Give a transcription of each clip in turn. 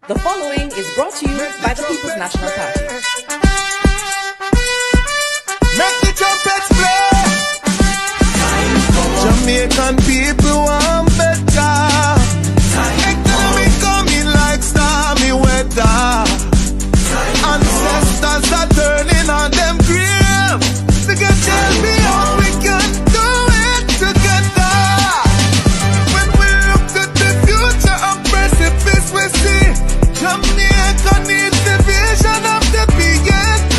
The following is brought to you by the People's National Party. Make the trumpets play. Jamaican people want better. Economy coming like stormy weather. Ancestors are turning on them grave. To get champions, we can do it together. When we look to the future of precipice, we see Jamaica needs the vision of the PNP.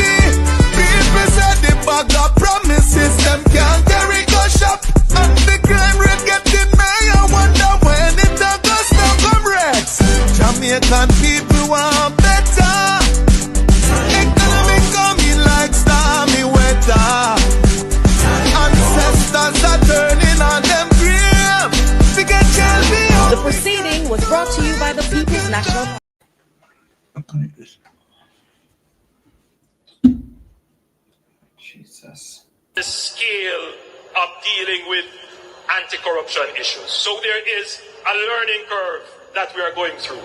People said the bag of promises, them can't carry go shop. And the crime rate getting higher, wonder when it does stop, comrades. Jamaican people want better. Economy coming like stormy weather. Ancestors are turning on them grave. To get champions. The proceeding was brought to you by the People's National Party. Jesus. The scale of dealing with anti-corruption issues. So there is a learning curve that we are going through.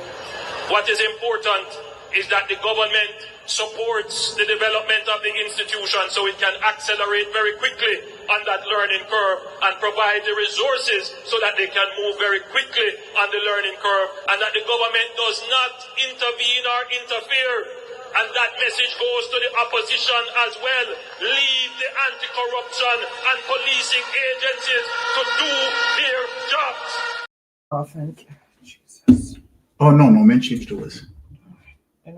What is important is that the government supports the development of the institution so it can accelerate very quickly on that learning curve and provide the resources so that they can move very quickly on the learning curve, and that the government does not intervene or interfere. And that message goes to the opposition as well. Leave the anti-corruption and policing agencies to do their jobs. Oh, thank you. Jesus. Oh, no, man, change to us. I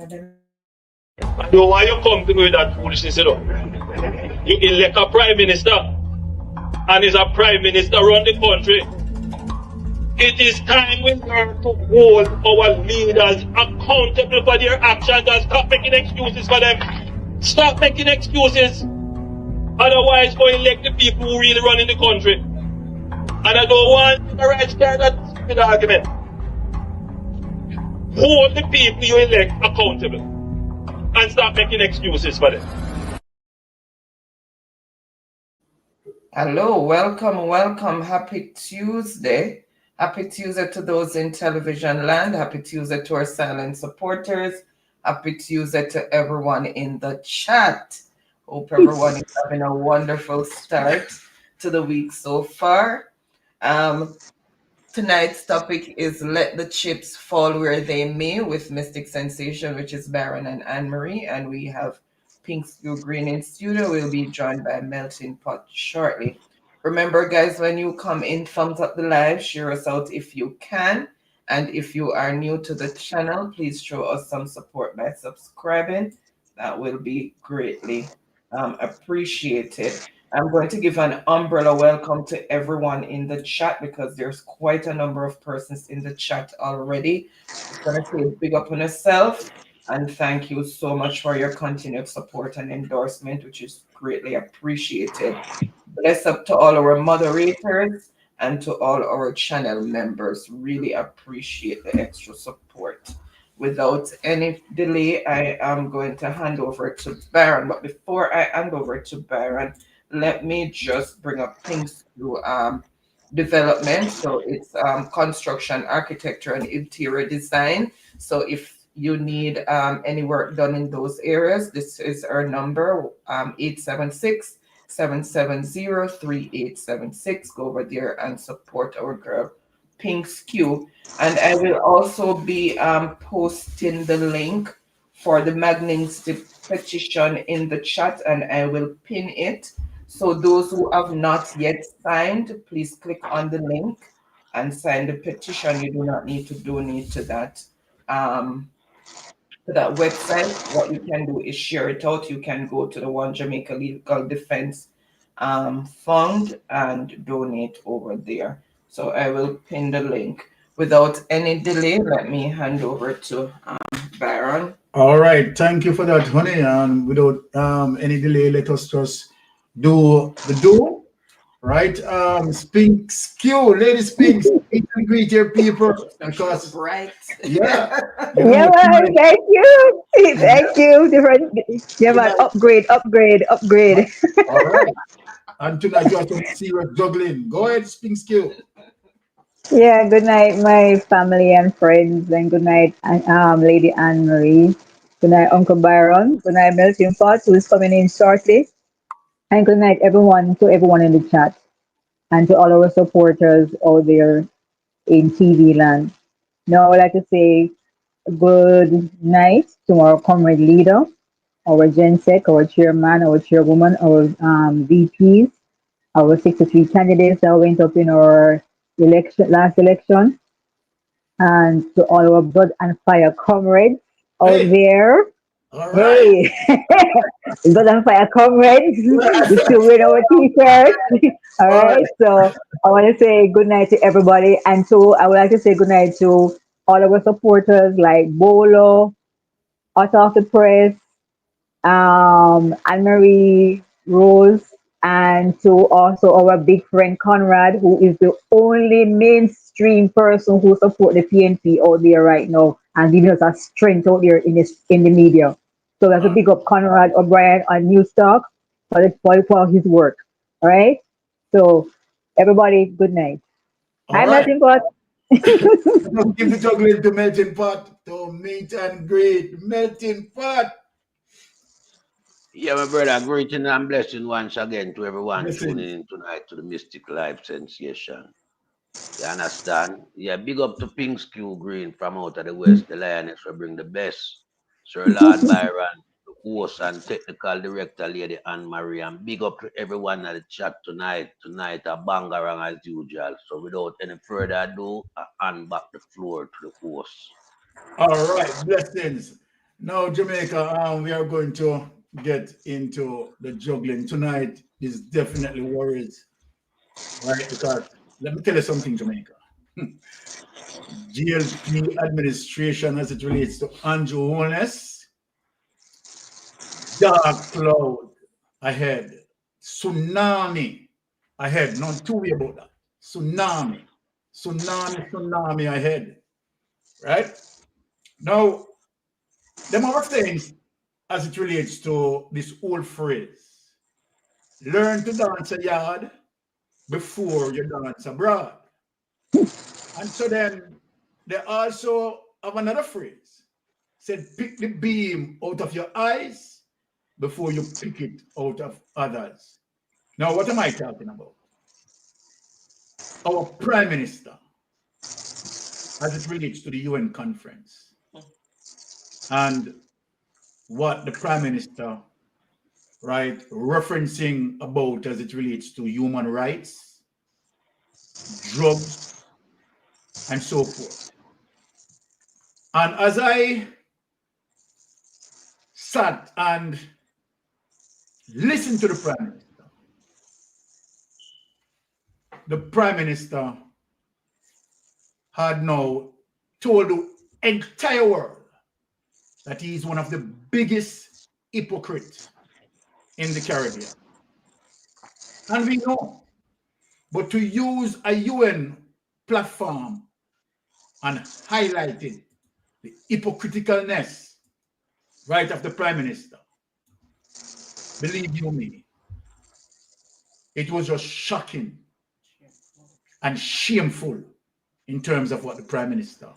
know why you come to me with that foolishness, you know. You elect a prime minister, and is a prime minister run the country. It is time we learn to hold our leaders accountable for their actions and stop making excuses for them. Stop making excuses. Otherwise, go elect the people who really run in the country. And I don't want the right kind of stupid argument. Hold the people you elect accountable and stop making excuses for them. Hello, welcome. Happy Tuesday. Happy Tuesday to those in television land. Happy Tuesday to our silent supporters. Happy Tuesday to everyone in the chat. Hope everyone is having a wonderful start to the week so far. Tonight's topic is Let the Chips Fall Where They May with Mystic Sensation, which is Baron and Anne-Marie. And we have Pink Stew Green in studio. We'll be joined by Melting Pot shortly. Remember, guys, when you come in, thumbs up the live, share us out if you can. And if you are new to the channel, please show us some support by subscribing. That will be greatly appreciated. I'm going to give an umbrella welcome to everyone in the chat because there's quite a number of persons in the chat already. I'm going to say big up on yourself and thank you so much for your continued support and endorsement, which is greatly appreciated. Bless up to all our moderators and to all our channel members. Really appreciate the extra support. Without any delay, I am going to hand over to Baron. But before I hand over to Baron, let me just bring up things to development. So it's construction, architecture, and interior design. So if you need any work done in those areas, this is our number, 876-770-3876. Go over there and support our girl, Pink Stew. And I will also be posting the link for the Magnitsky petition in the chat, and I will pin it. So those who have not yet signed, please click on the link and sign the petition. You do not need to donate to that website. What you can do is share it out. You can go to the One Jamaica Legal Defense Fund and donate over there. So I will pin the link. Without any delay, let me hand over to Baron. All right, thank you for that, honey. And without any delay, let us just do the do. Right, Pink Stew, Lady Pink, greet your people because right. Yeah, yeah, man, thank you. Different, yeah, man, upgrade. All right, and tonight you have to see us juggling. Go ahead, Pink Stew. Yeah, good night, my family and friends, and good night, Lady Anne Marie. Good night, Uncle Byron. Good night, Melting Pot, who is coming in shortly. And good night, everyone, to everyone in the chat, and to all our supporters out there in TV land. Now, I would like to say good night to our comrade leader, our GenSec, our chairman, our chairwoman, our VPs, our 63 candidates that went up in our last election, and to all our blood and fire comrades out Hey, there. all right. Hey, blood and fire comrades, we All still wearing our t-shirts. All right. right, so I want to say good night to everybody, and to I would like to say good night to all our supporters like Bolo, Out of the Press, Anne Marie, Rose, and to also our big friend Conrad, who is the only mainstream person who support the PNP out there right now and giving us a strength out there in the media. So we have to big up Conrad O'Brien on News Talk for his work. All right. So everybody, good night. All Hi, right. Melting Pot. Let's give the juggling to Melting Pot to meet and greet Melting Pot. Yeah, my brother, greeting and blessing once again to everyone tuning Blessings. in tonight to the Mystic Life Sensation. You understand? Yeah, big up to Pink Skew Green from out of the West, the Lioness will bring the best. Sir Lord Byron, the host and technical director, Lady Anne Marie, and big up to everyone at the chat tonight. Tonight, a bangarang as usual. So without any further ado, I hand back the floor to the host. All right. Blessings. Now, Jamaica, we are going to get into the juggling. Tonight is definitely worries, right? Because let me tell you something, Jamaica. GLP administration as it relates to Andrew Holness, dark cloud ahead, tsunami ahead. Not too worry about that. Tsunami ahead, right? Now, them are things as it relates to this old phrase: learn to dance a yard before you dance abroad. And so then they also have another phrase: said, pick the beam out of your eyes before you pick it out of others. Now, what am I talking about? Our prime minister, as it relates to the UN conference, and what the prime minister, right, referencing about as it relates to human rights, drugs, and so forth. And as I sat and listened to the prime minister had now told the entire world that he is one of the biggest hypocrites in the Caribbean. And we know, but to use a UN platform and highlighting the hypocriticalness, right, of the prime minister, believe you me, it was just shocking and shameful in terms of what the prime minister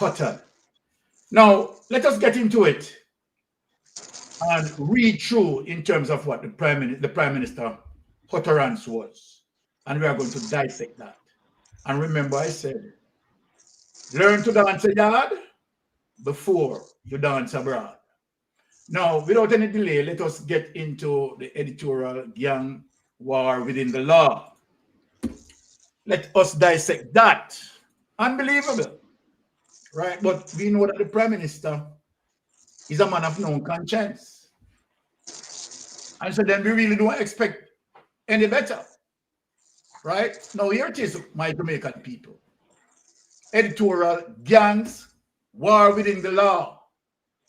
uttered. Now, let us get into it and read through in terms of what the prime minister utterance was. And we are going to dissect that. And remember, I said, learn to dance a yard before you dance abroad. Now, without any delay, let us get into the editorial gang war within the law. Let us dissect that. Unbelievable, right? But we know that the prime minister is a man of no conscience. And so then we really don't expect any better, right? Now, here it is, my Jamaican people. Editorial gangs, war within the law.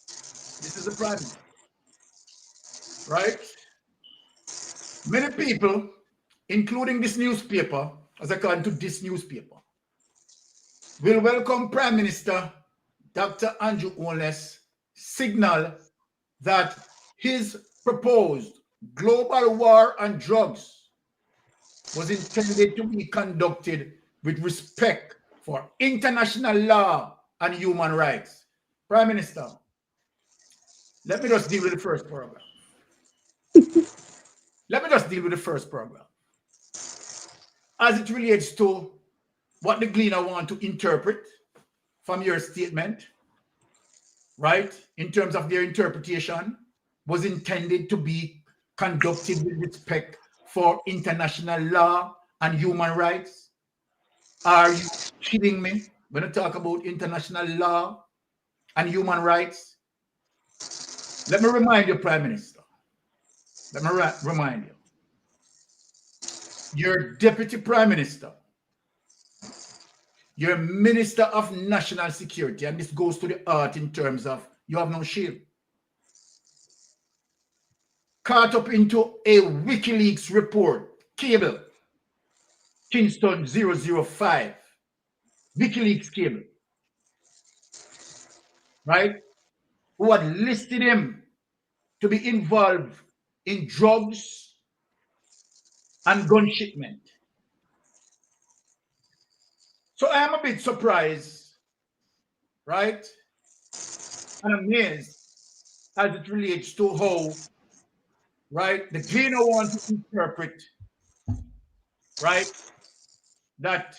This is the prime minister, right? Many people, including this newspaper, as according to this newspaper, will welcome Prime Minister Dr. Andrew Holness' signal that his proposed global war on drugs was intended to be conducted with respect for international law and human rights. Prime Minister, let me just deal with the first program. Let me just deal with the first program. As it relates to what the Gleaner want to interpret from your statement, right, in terms of their interpretation, was intended to be conducted with respect for international law and human rights. Are you kidding me when I talk about international law and human rights? Let me remind you, Prime Minister. Let me remind you. Your Deputy Prime Minister, your Minister of National Security, and this goes to the heart in terms of you have no shield, caught up into a WikiLeaks report, cable, Kingston 005, WikiLeaks cable, right, who had listed him to be involved in drugs and gun shipment. So I am a bit surprised, right, and amazed as it relates to how, right, the Gleaner wants to interpret, right, that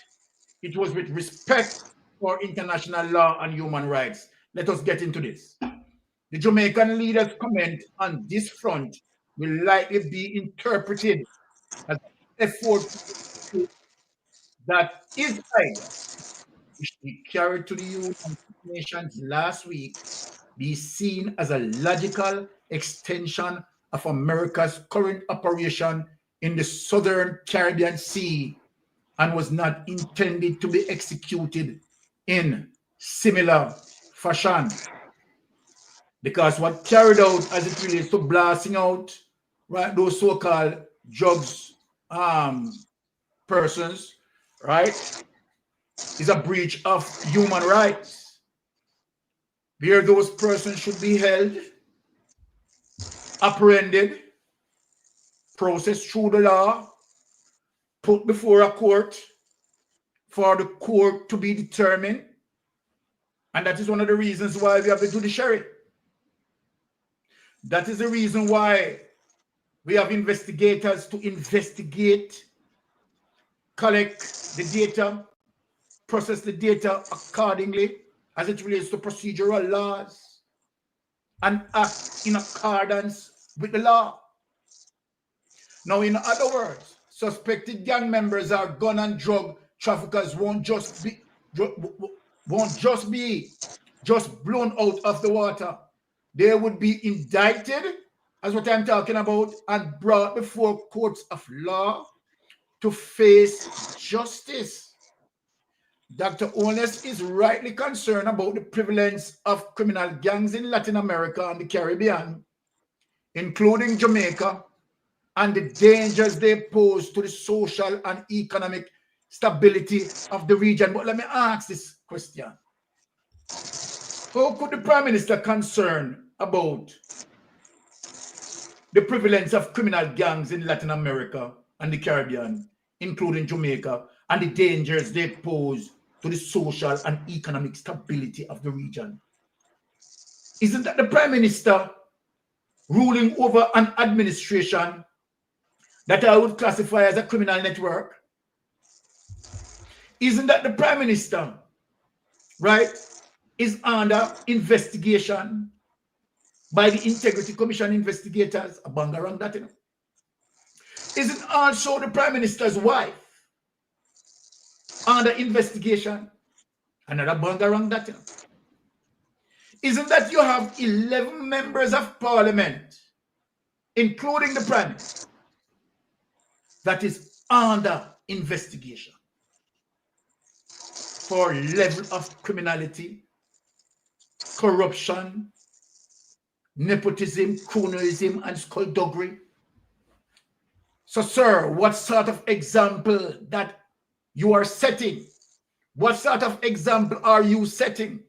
it was with respect for international law and human rights. Let us get into this. The Jamaican leader's comment on this front will likely be interpreted as an effort that his idea, which he carried to the United Nations last week, be seen as a logical extension of America's current operation in the Southern Caribbean Sea and was not intended to be executed in similar fashion. Because what carried out as it relates to blasting out, right, those so-called drugs persons, right, is a breach of human rights, where those persons should be held, apprehended, processed through the law, put before a court for the court to be determined. And that is one of the reasons why we have the judiciary. That is the reason why we have investigators to investigate, collect the data, process the data accordingly as it relates to procedural laws, and act in accordance with the law. Now, in other words, suspected gang members or gun and drug traffickers won't just be blown out of the water. They would be indicted, as what I'm talking about, and brought before courts of law to face justice. Dr. Ones is rightly concerned about the prevalence of criminal gangs in Latin America and the Caribbean, including Jamaica, and the dangers they pose to the social and economic stability of the region. But let me ask this question. How could the Prime Minister concern about the prevalence of criminal gangs in Latin America and the Caribbean, including Jamaica, and the dangers they pose to the social and economic stability of the region? Isn't that the Prime Minister ruling over an administration that I would classify as a criminal network? Isn't that the Prime Minister, right, is under investigation by the Integrity Commission investigators? A bang around that, you know. Isn't also the Prime Minister's wife under investigation? Another bang around that, you know. Isn't that you have 11 members of Parliament, including the Prime Minister, that is under investigation for level of criminality, corruption, nepotism, cronyism, and skullduggery? So, sir, what sort of example that you are setting? What sort of example are you setting?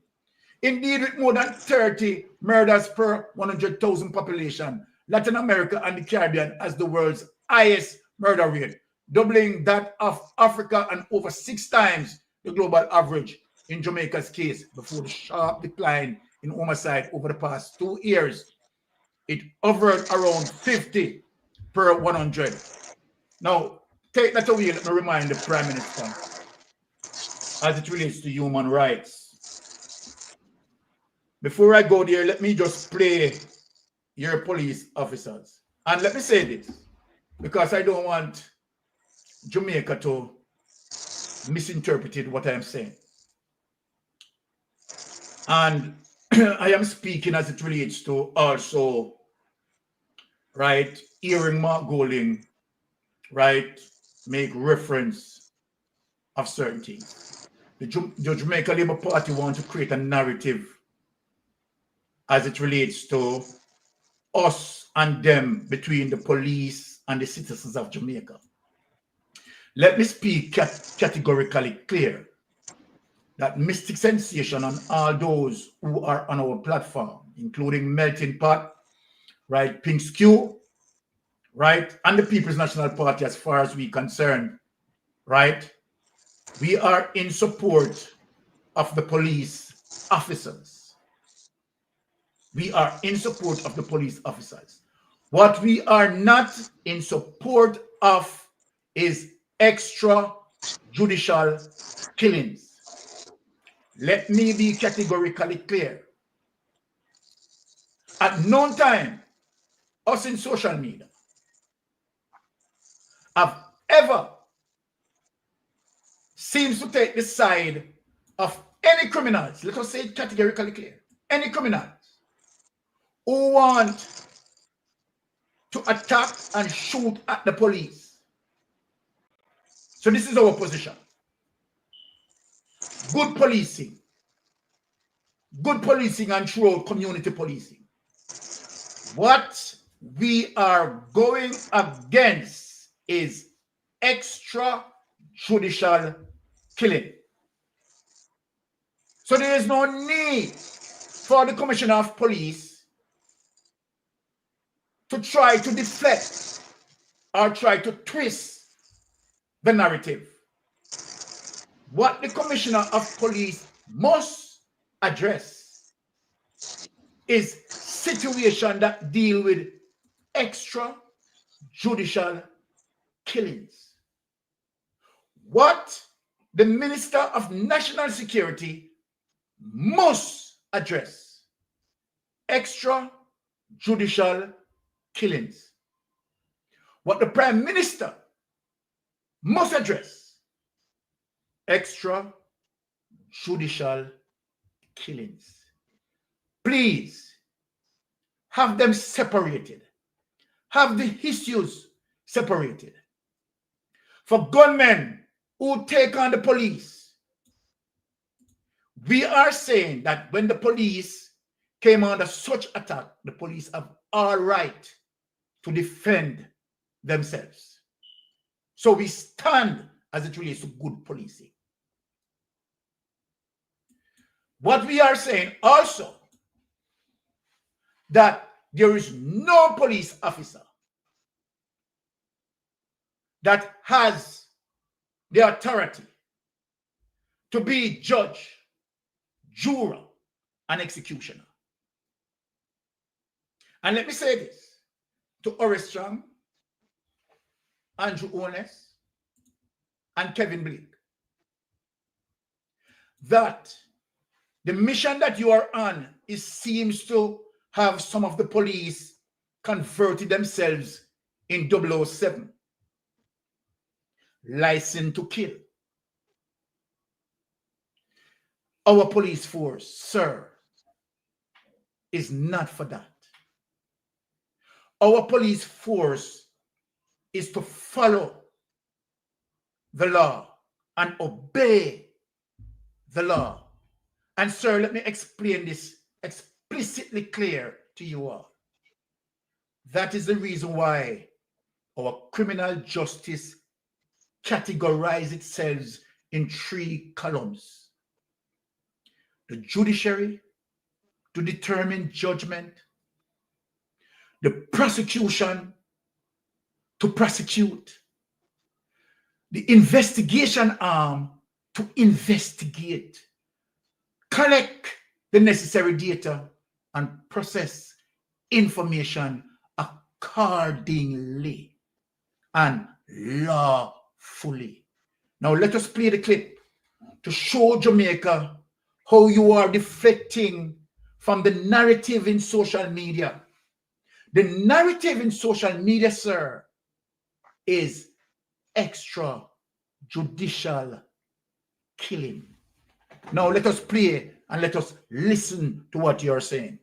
Indeed, with more than 30 murders per 100,000 population, Latin America and the Caribbean has the world's highest murder rate. doubling that of Africa and over 6 times the global average in Jamaica's case before the sharp decline in homicide over the past 2 years. It hovered around 50 per 100. Now, take that away. Let me remind the Prime Minister as it relates to human rights. Before I go there, let me just play your police officers. And let me say this, because I don't want Jamaica to misinterpret what I am saying. And I am speaking as it relates to also, right, hearing Mark Golding, right, make reference of certain things. The Jamaica Labour Party wants to create a narrative as it relates to us and them between the police and the citizens of Jamaica. Let me speak categorically clear that Mystic Sensation and all those who are on our platform, including Melting Pot, right, Pink Skew, right, and the People's National Party as far as we concerned, right, we are in support of the police officers. We are in support of the police officers. What we are not in support of is extrajudicial killings. Let me be categorically clear. At no time, us in social media have ever seems to take the side of any criminals. Let us say it categorically clear. Any criminals who want to attack and shoot at the police. So this is our position. Good policing and throughout community policing. What we are going against is extrajudicial killing. So there is no need for the Commissioner of Police to try to deflect or try to twist the narrative. What the Commissioner of Police must address is situation that deal with extrajudicial killings. What the Minister of National Security must address: extrajudicial killings. What the Prime Minister must address: extrajudicial killings. Please have them separated. Have the issues separated. For gunmen who take on the police, we are saying that when the police came under such attack, the police have all right to defend themselves. So we stand as it relates to good policing. What we are saying also, that there is no police officer that has the authority to be judge, juror, and executioner. And let me say this to Horace Strong, Andrew Ones, and Kevin Blake, that the mission that you are on seems to have some of the police converted themselves in 007. License to kill. Our police force, sir, is not for that. Our police force is to follow the law and obey the law. And sir, let me explain this explicitly clear to you all. That is the reason why our criminal justice categorizes itself in 3 columns. The judiciary to determine judgment, the prosecution to prosecute, the investigation arm to investigate, collect the necessary data, and process information accordingly and lawfully. Now let us play the clip to show Jamaica how you are deflecting from the narrative in social media. The narrative in social media, sir, is extrajudicial killing. Now let us play and let us listen to what you're saying.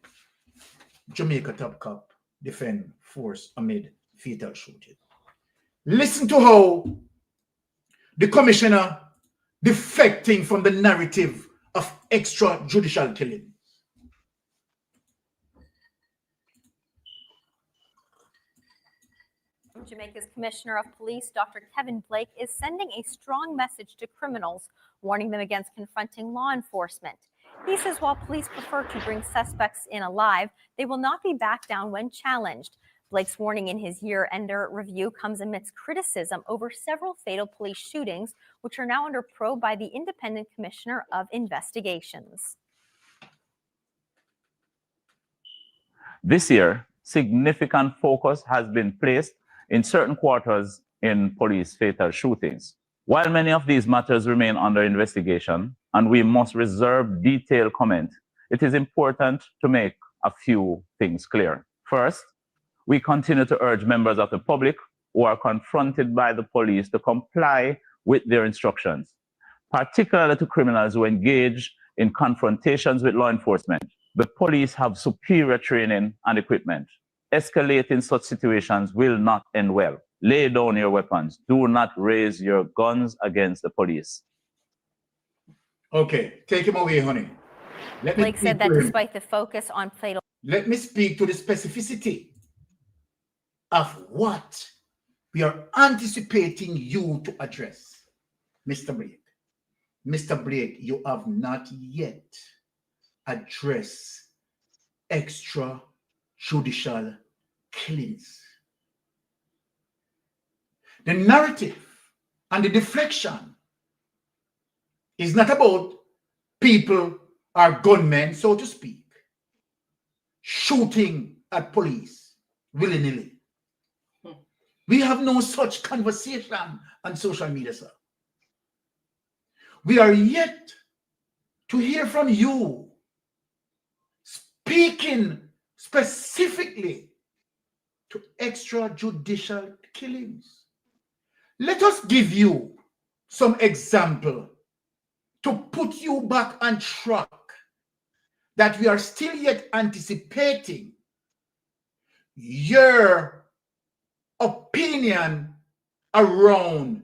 Jamaica top cop defend force amid fatal shooting. Listen to how the commissioner defecting from the narrative of extrajudicial killing. Jamaica's Commissioner of Police, Dr. Kevin Blake, is sending a strong message to criminals, warning them against confronting law enforcement. He says while police prefer to bring suspects in alive, they will not be backed down when challenged. Blake's warning in his year-ender review comes amidst criticism over several fatal police shootings, which are now under probe by the Independent Commissioner of Investigations. This year, significant focus has been placed in certain quarters in police fatal shootings. While many of these matters remain under investigation and we must reserve detailed comment, it is important to make a few things clear. First, we continue to urge members of the public who are confronted by the police to comply with their instructions, particularly to criminals who engage in confrontations with law enforcement. The police have superior training and equipment. Escalating such situations will not end well. Lay down your weapons. Do not raise your guns against the police. Okay, take him away, honey. Blake said that despite the focus on fatal... Let me speak to the specificity of what we are anticipating you to address, Mr. Blake. Mr. Blake, you have not yet addressed extrajudicial killings. The narrative and the deflection is not about people or gunmen, so to speak, shooting at police willy-nilly. We have no such conversation on social media, sir. We are yet to hear from you speaking specifically to extrajudicial killings. Let us give you some example to put you back on track that we are still yet anticipating your opinion around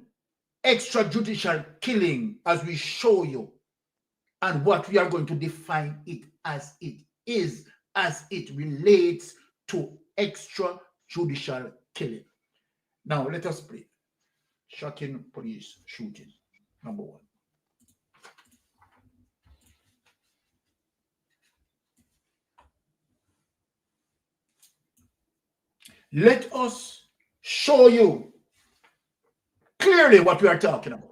extrajudicial killing as we show you and what we are going to define it as it relates to extrajudicial killing. Now let us play shocking police shooting number 1. Let us show you clearly what we are talking about.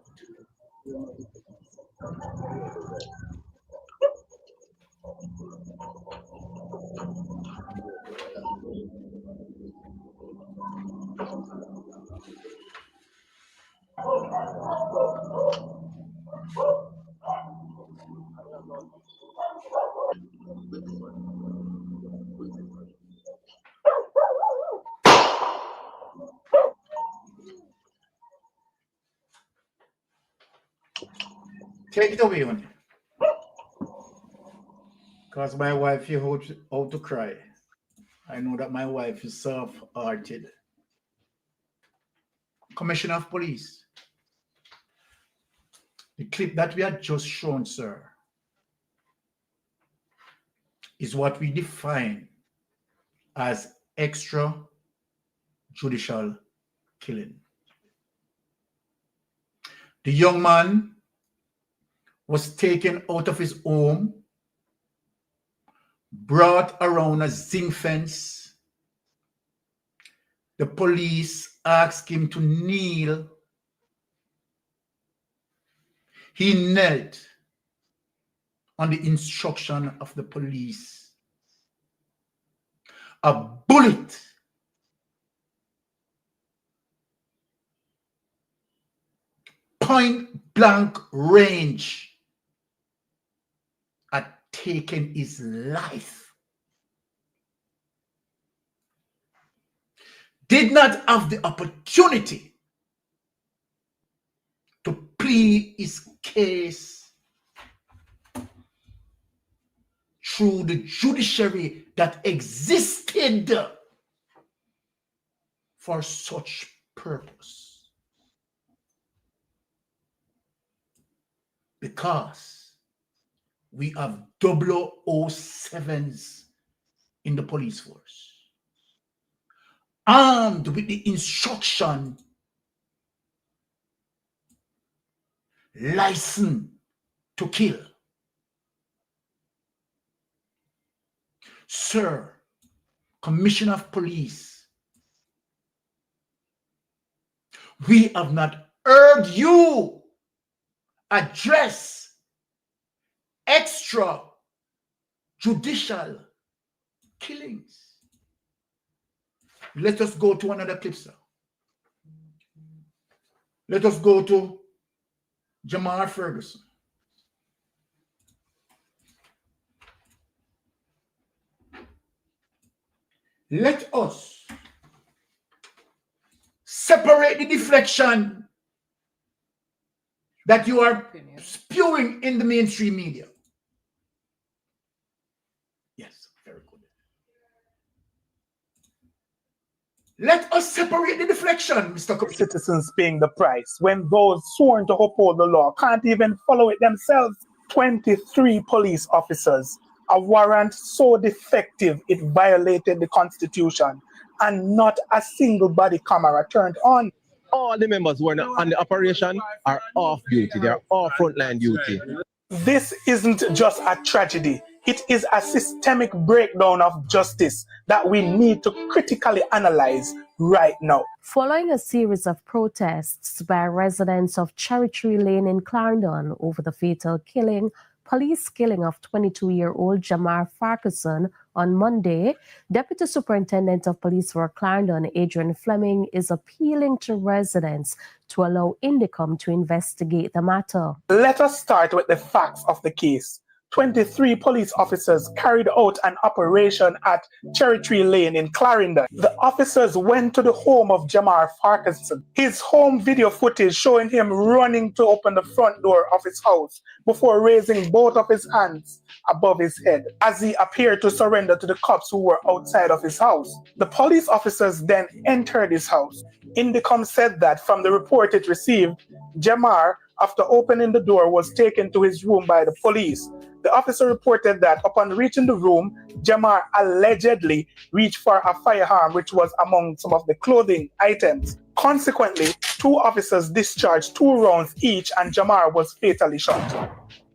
Take it away, honey. Because my wife is out to cry. I know that my wife is soft-hearted. Commissioner of Police. The clip that we had just shown, sir, is what we define as extrajudicial killing. The young man was taken out of his home, brought around a zinc fence. The police asked him to kneel He knelt on the instruction of the police. A bullet point blank range had taken his life. Did not have the opportunity to plead his case through the judiciary that existed for such purpose. Because we have 007s in the police force, armed with the instruction, license to kill. Sir, Commissioner of Police, we have not heard you address extrajudicial killings. Let us go to another clip, sir. Let us go to Jamar Ferguson. Let us separate the deflection that you are spewing in the mainstream media. Yes, very good. Let us separate the deflection, Mr. Citizens paying the price when those sworn to uphold the law can't even follow it themselves. 23 police officers, a warrant so defective it violated the Constitution, and not a single body camera turned on. All the members who are on the operation are off duty. They are off frontline duty. This isn't just a tragedy. It is a systemic breakdown of justice that we need to critically analyze right now. Following a series of protests by residents of Cherry Tree Lane in Clarendon over the fatal police killing of 22-year-old Jamar Ferguson on Monday, Deputy Superintendent of Police for Clarendon, Adrian Fleming, is appealing to residents to allow Indicom to investigate the matter. Let us start with the facts of the case. 23 police officers carried out an operation at Cherry Tree Lane in Clarendon. The officers went to the home of Jamar Ferguson. His home video footage showing him running to open the front door of his house before raising both of his hands above his head as he appeared to surrender to the cops who were outside of his house. The police officers then entered his house. Indicom said that from the report it received, Jamar, after opening the door, was taken to his room by the police. The officer reported that upon reaching the room, Jamar allegedly reached for a firearm, which was among some of the clothing items. Consequently, 2 officers discharged 2 rounds each and Jamar was fatally shot.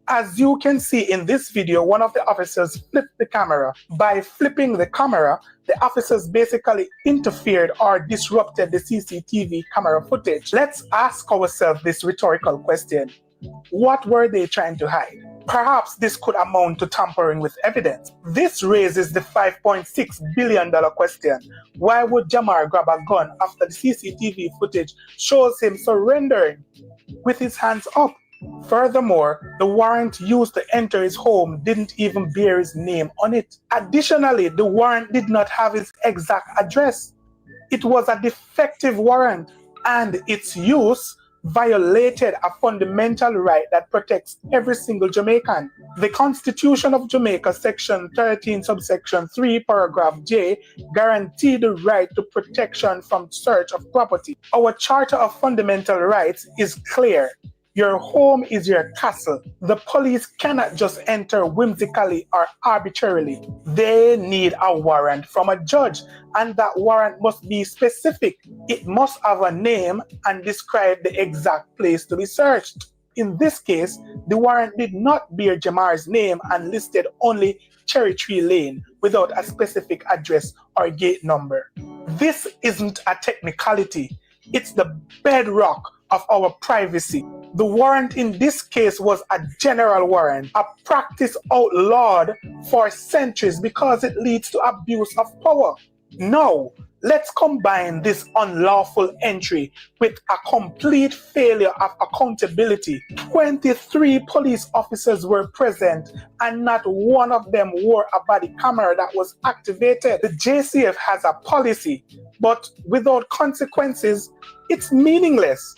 As you can see in this video, one of the officers flipped the camera. By flipping the camera, the officers basically interfered or disrupted the CCTV camera footage. Let's ask ourselves this rhetorical question. What were they trying to hide? Perhaps this could amount to tampering with evidence. This raises the $5.6 billion question. Why would Jamar grab a gun after the CCTV footage shows him surrendering with his hands up? Furthermore, the warrant used to enter his home didn't even bear his name on it. Additionally, the warrant did not have his exact address. It was a defective warrant, and its use violated a fundamental right that protects every single Jamaican. The Constitution of Jamaica, Section 13, subsection 3, paragraph J, guaranteed the right to protection from search of property. Our Charter of Fundamental Rights is clear. Your home is your castle. The police cannot just enter whimsically or arbitrarily. They need a warrant from a judge, and that warrant must be specific. It must have a name and describe the exact place to be searched. In this case, the warrant did not bear Jamar's name and listed only Cherry Tree Lane without a specific address or gate number. This isn't a technicality. It's the bedrock of our privacy. The warrant in this case was a general warrant, a practice outlawed for centuries because it leads to abuse of power. Now, let's combine this unlawful entry with a complete failure of accountability. 23 police officers were present and not one of them wore a body camera that was activated. The JCF has a policy, but without consequences, it's meaningless.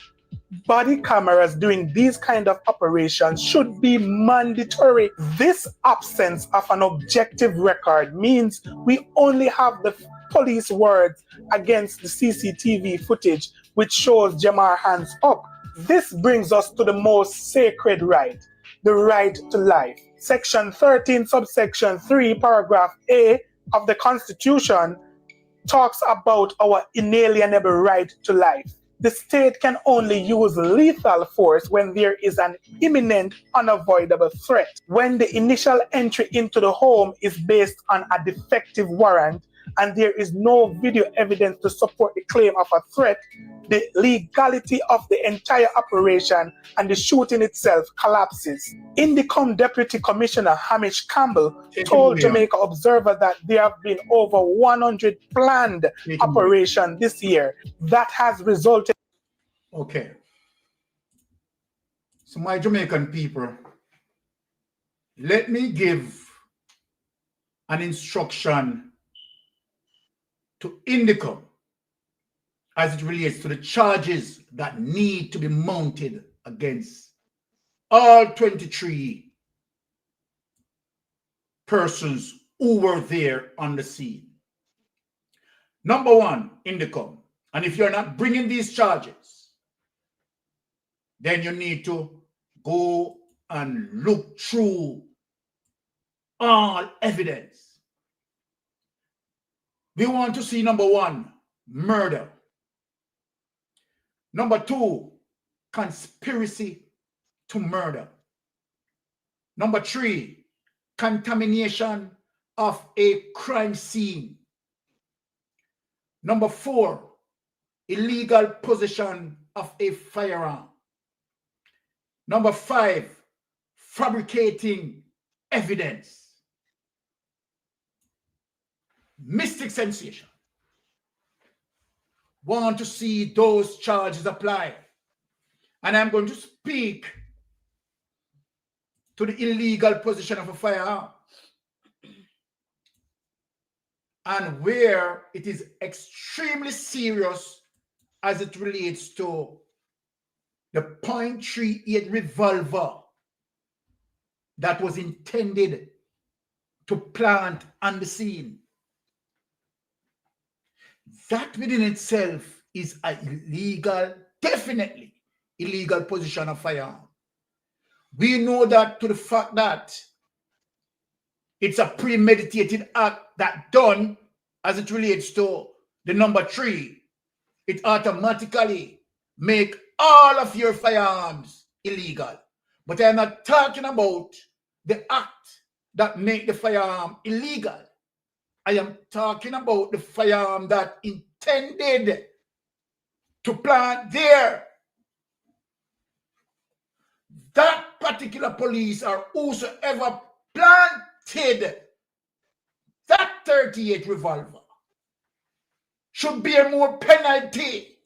Body cameras during these kind of operations should be mandatory. This absence of an objective record means we only have the police words against the CCTV footage which shows Jamar hands up. This brings us to the most sacred right, the right to life. Section 13, subsection 3, paragraph A of the Constitution talks about our inalienable right to life. The state can only use lethal force when there is an imminent, unavoidable threat. When the initial entry into the home is based on a defective warrant and there is no video evidence to support the claim of a threat, the legality of the entire operation and the shooting itself collapses. Indicom Deputy Commissioner Hamish Campbell told Jamaica Observer that there have been over 100 planned operations this year that has resulted. Okay. So my Jamaican people, let me give an instruction to Indicom as it relates to the charges that need to be mounted against all 23 persons who were there on the scene. Number one, Indicom, and if you're not bringing these charges, then you need to go and look through all evidence. We want to see, number one, murder. Number two, conspiracy to murder. Number three, contamination of a crime scene. Number four, illegal possession of a firearm. Number five, fabricating evidence. Mystic sensation. Want to see those charges applied. And I'm going to speak to the illegal possession of a firearm and where it is extremely serious as it relates to the .38 revolver that was intended to plant on the scene. That within itself is a illegal, definitely illegal possession of firearm. We know that to the fact that it's a premeditated act that done as it relates to the number three, it automatically make all of your firearms illegal. But I'm not talking about the act that make the firearm illegal. I am talking about the firearm that intended to plant there. That particular police or whosoever planted that .38 revolver should bear more penalty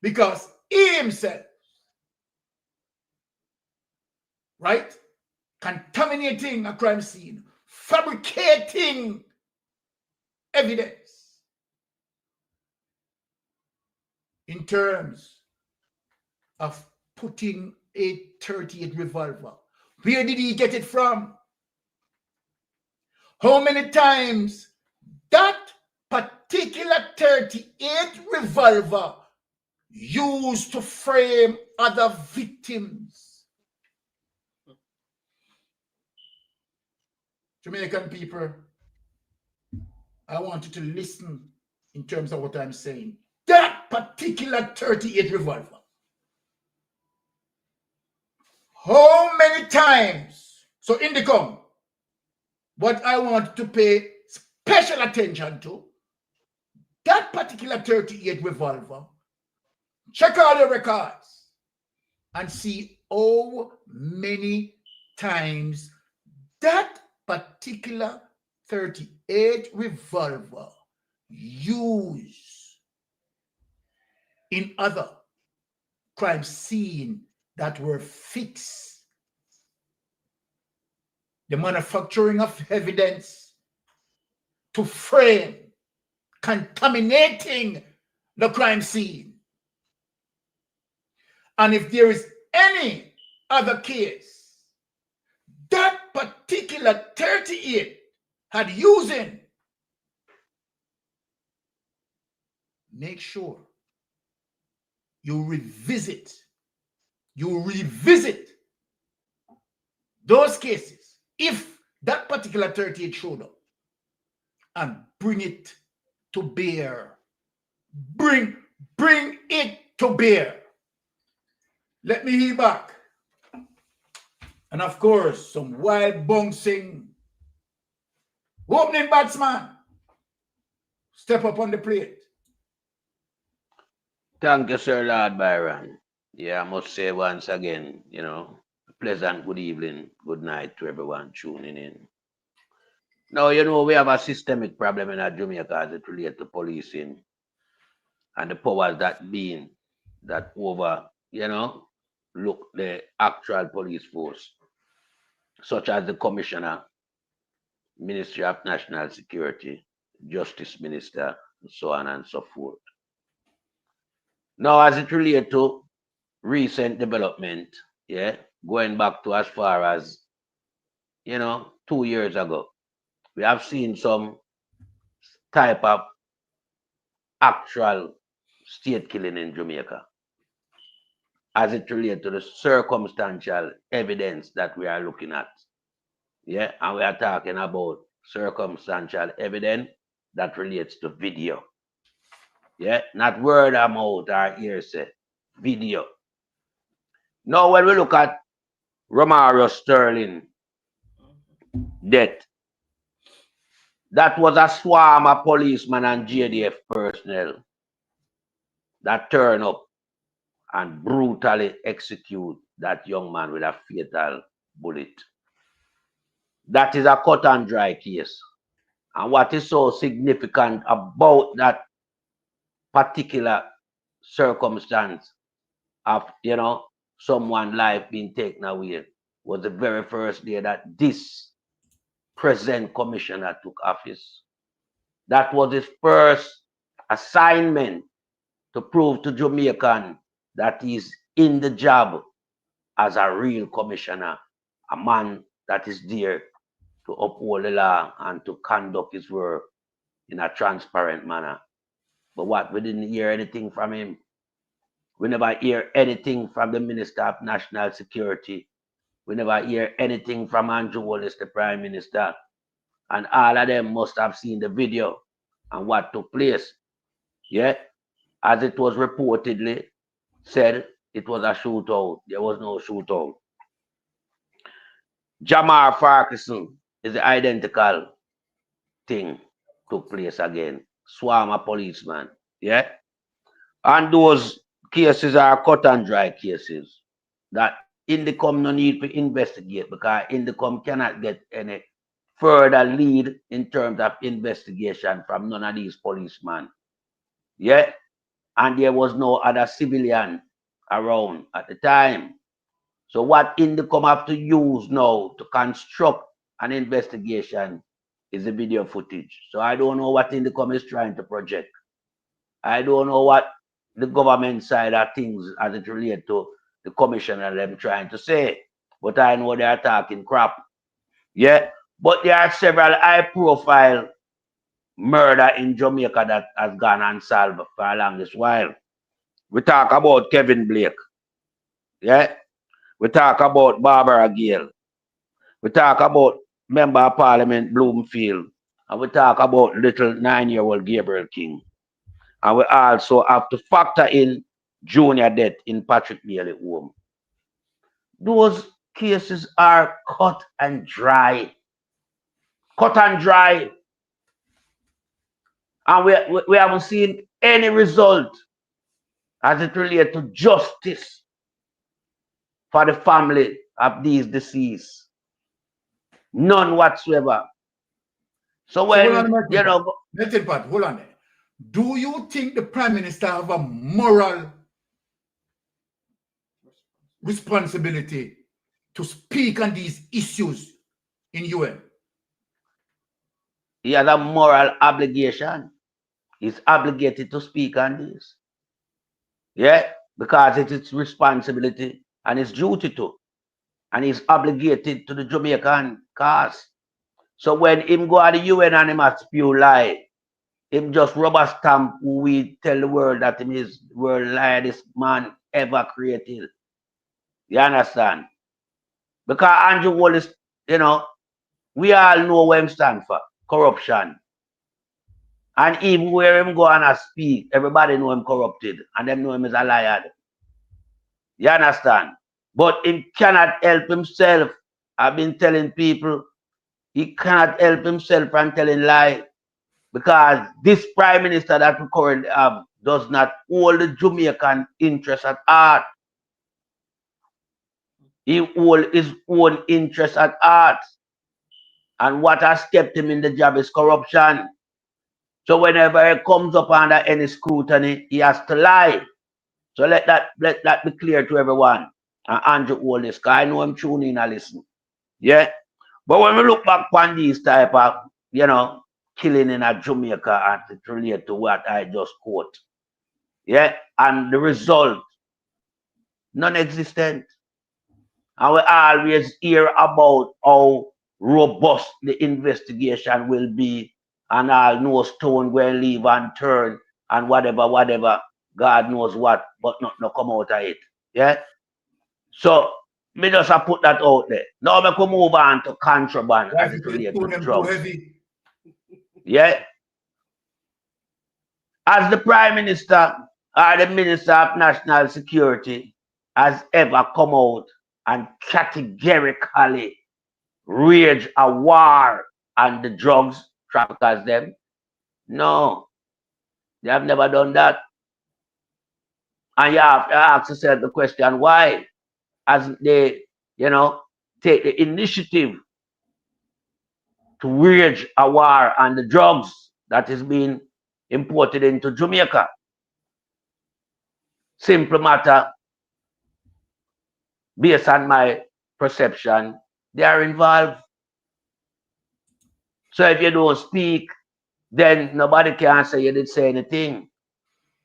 because he himself, right, contaminating a crime scene, fabricating evidence in terms of putting a .38 revolver. Where did he get it from? How many times that particular .38 revolver used to frame other victims? Jamaican people, I want you to listen in terms of what I'm saying. That particular .38 revolver, how many times? So Indicom, what I want to pay special attention to, that particular .38 revolver, check all the records. and see how many times that particular 38 revolver used in other crime scene that were fixed. The manufacturing of evidence to frame, contaminating the crime scene. And if there is any other case, that particular 38 had using, make sure you revisit those cases if that particular 38 showed up and bring it to bear. Bring it to bear. Let me hear back. And of course, some wild bouncing opening batsman. Step up on the plate. Thank you, Sir Lord Byron. Yeah, I must say once again, you know, pleasant good evening, good night to everyone tuning in. Now, you know, we have a systemic problem in Jamaica as it relates to policing and the powers that being that over, you know, look the actual police force, such as the Commissioner, Ministry of National Security, Justice Minister, and so on and so forth. Now, as it relates to recent development, yeah, going back to as far as, you know, 2 years ago, we have seen some type of actual state killing in Jamaica as it relates to the circumstantial evidence that we are looking at. Yeah, and we are talking about circumstantial evidence that relates to video. Yeah, not word of mouth or hearsay, video. Now, when we look at Romario Sterling death, that was a swarm of policemen and JDF personnel that turn up and brutally execute that young man with a fatal bullet. That is a cut and dry case. And what is so significant about that particular circumstance of, you know, someone's life being taken away was the very first day that this present commissioner took office. That was his first assignment to prove to Jamaican that he's in the job as a real commissioner, a man that is there to uphold the law and to conduct his work in a transparent manner. But what, we didn't hear anything from him. We never hear anything from the Minister of National Security. We never hear anything from Andrew Wallace, the Prime Minister. And all of them must have seen the video and what took place. Yeah, as it was reportedly said, it was a shootout. There was no shootout. Jamar Ferguson is the identical thing took place again. Swarm of policemen. Yeah. And those cases are cut and dry cases that Indicom no need to investigate because Indicom cannot get any further lead in terms of investigation from none of these policemen. Yeah. And there was no other civilian around at the time. So what Indicom have to use now to construct an investigation is the video footage. So I don't know what Indicom is trying to project. I don't know what the government side of things as it relates to the commissioner them trying to say. But I know they are talking crap. Yeah. But there are several high-profile murder in Jamaica that has gone unsolved for a longest while. We talk about Kevin Blake. Yeah. We talk about Barbara Gale. We talk about Member of Parliament Bloomfield. And we talk about little 9-year-old Gabriel King. And we also have to factor in junior death in Patrick Bailey home. Those cases are cut and dry. Cut and dry. And we haven't seen any result as it relates to justice for the family of these deceased. None whatsoever. So So hold on, when, you know, Melting Pot, hold on there. Do you think the Prime Minister have a moral responsibility to speak on these issues in UN? he has a moral obligation. He's obligated to speak on this. Yeah, because it's his responsibility and his duty to. And he's obligated to the Jamaican cause. So when him go to the UN and him a spew lie, him just rubber stamp who we tell the world that him is the world liest man ever created. You understand? Because Andrew Wallace, you know, we all know what him stand for. Corruption. And even where him go and speak, everybody know him corrupted. And them know him as a liar. You understand? But he cannot help himself. I've been telling people, he cannot help himself from telling lie. Because this Prime Minister that we currently have does not hold the Jamaican interest at heart. He holds his own interest at heart. And what has kept him in the job is corruption. So whenever he comes up under any scrutiny, he has to lie. So let that be clear to everyone. And Andrew hold this, because I know him tuning in and listen. Yeah. But when we look back on these type of, you know, killing in a Jamaica and it relate to what I just quote. Yeah. And the result, non-existent. And we always hear about how robust the investigation will be and all no stone will leave unturned and whatever, God knows what, but not come out of it. Yeah. So me just put that out there. Now we can move on to contraband as it relates to drugs. Yeah. As the Prime Minister or the Minister of National Security has ever come out and categorically wage a war on the drugs traffickers them? No. They have never done that. And you have to ask yourself the question, why? As they, you know, take the initiative to wage a war on the drugs that is being imported into Jamaica. Simple matter, based on my perception, they are involved. So if you don't speak, then nobody can say you didn't say anything.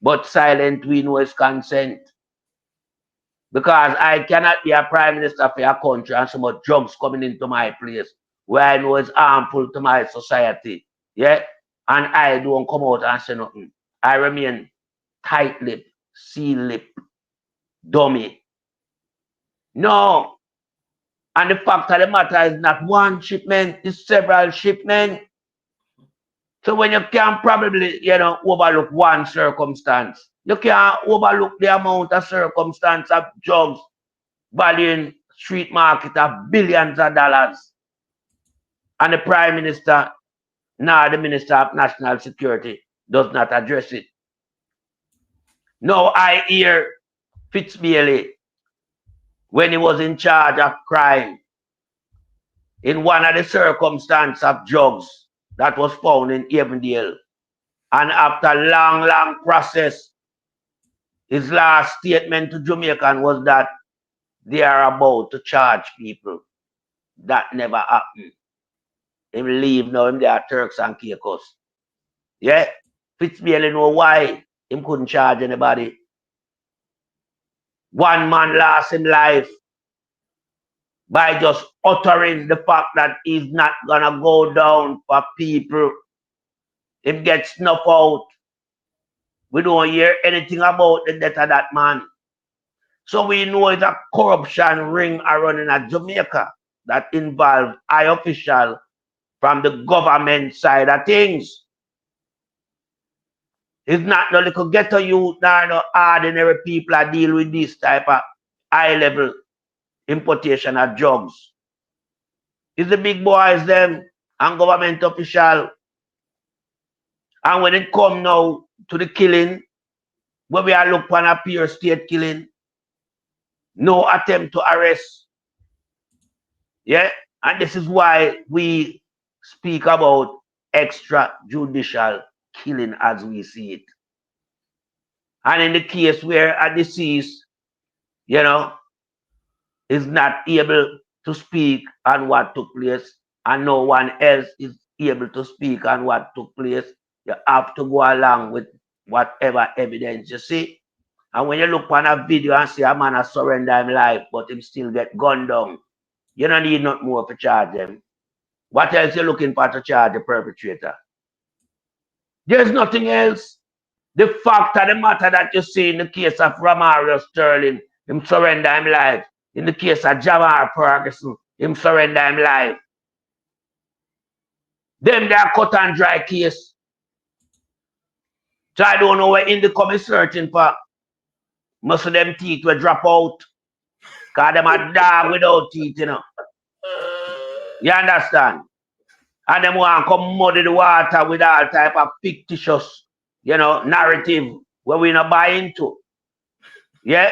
But silent, we know is consent. Because I cannot be a Prime Minister for a country and so much drugs coming into my place where I know is harmful to my society. Yeah? And I don't come out and say nothing. I remain tight-lipped, seal-lipped, dummy. No. And the fact of the matter is not one shipment, it's several shipments. So when you can probably, you know, overlook one circumstance, you can't overlook the amount of circumstance of drugs valuing street market of billions of dollars. And the Prime Minister, nor the Minister of National Security, does not address it. Now I hear Fitzbailey, when he was in charge of crime, in one of the circumstances of drugs that was found in Avondale. And after long process, his last statement to Jamaican was that they are about to charge people. That never happened. Him leave now, him there Turks and Caicos. Yeah? Fitzbailey know why him couldn't charge anybody. One man lost his life by just uttering the fact that he's not gonna go down for people. Him get snuffed out. We don't hear anything about the death of that man. So we know it's a corruption ring around in Jamaica that involves high official from the government side of things. It's not no little ghetto youth, nor no ordinary people that deal with this type of high level importation of drugs. It's the big boys them and government official. And when it come now to the killing, where we are looking for a pure state killing, no attempt to arrest. Yeah, and this is why we speak about extrajudicial killing as we see it. And in the case where a deceased, you know, is not able to speak on what took place, and no one else is able to speak on what took place, you have to go along with whatever evidence you see. And when you look on a video and see a man has surrender his life, but him still get gunned down, you don't need nothing more to charge them. What else you looking for to charge the perpetrator? There's nothing else. The fact of the matter that you see in the case of Romario Sterling, him surrender his life. In the case of Jamar Ferguson, him surrender his life. Them they are cut and dry case. So I don't know where in the coming searching for. Most of them teeth will drop out. Because them a dog without teeth, you know. You understand? And them want to come muddy the water with all type of fictitious, you know, narrative where we not buy into. Yeah?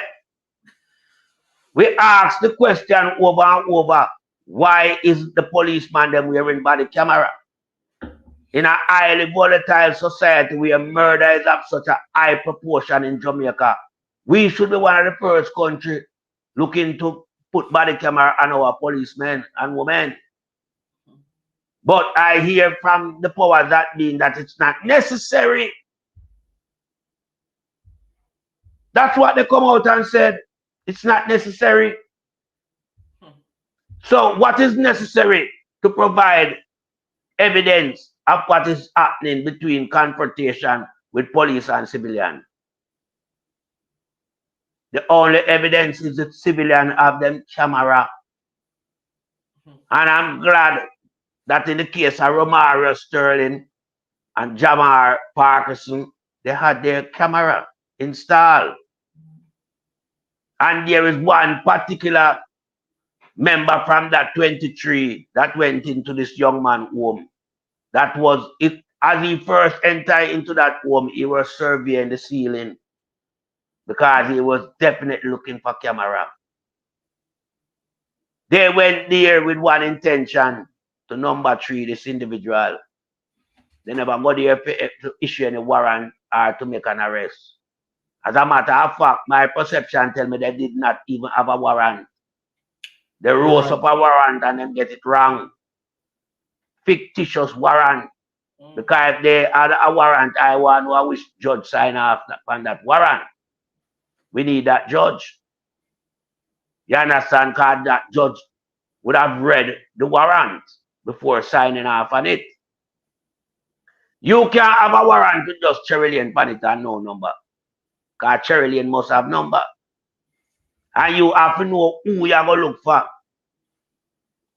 We ask the question over and over, why is the policeman them wearing body camera? In a highly volatile society where murder is of such a high proportion in Jamaica, we should be one of the first country looking to put body camera on our policemen and women. But I hear from the powers that be that it's not necessary. That's what they come out and said. It's not necessary. So what is necessary to provide evidence of what is happening between confrontation with police and civilian? The only evidence is that civilian have them camera. And I'm glad that in the case of Romario Sterling and Jamar Ferguson, they had their camera installed. And there is one particular member from that 23 that went into this young man's home. That was it. As he first entered into that home, he was surveying the ceiling because he was definitely looking for camera. They went there with one intention, to number 3 this individual. They never go there to issue any warrant or to make an arrest. As a matter of fact, my perception tell me they did not even have a warrant. They rose up a warrant and then get it wrong. Fictitious warrant. Because if they had a warrant, I want to wish judge sign off on that warrant. We need that judge. You understand? Because that judge would have read the warrant before signing off on it. You can't have a warrant to just Cherry Lane on it and no number. Because Cherry Lane must have number. And you have to know who you're going to look for.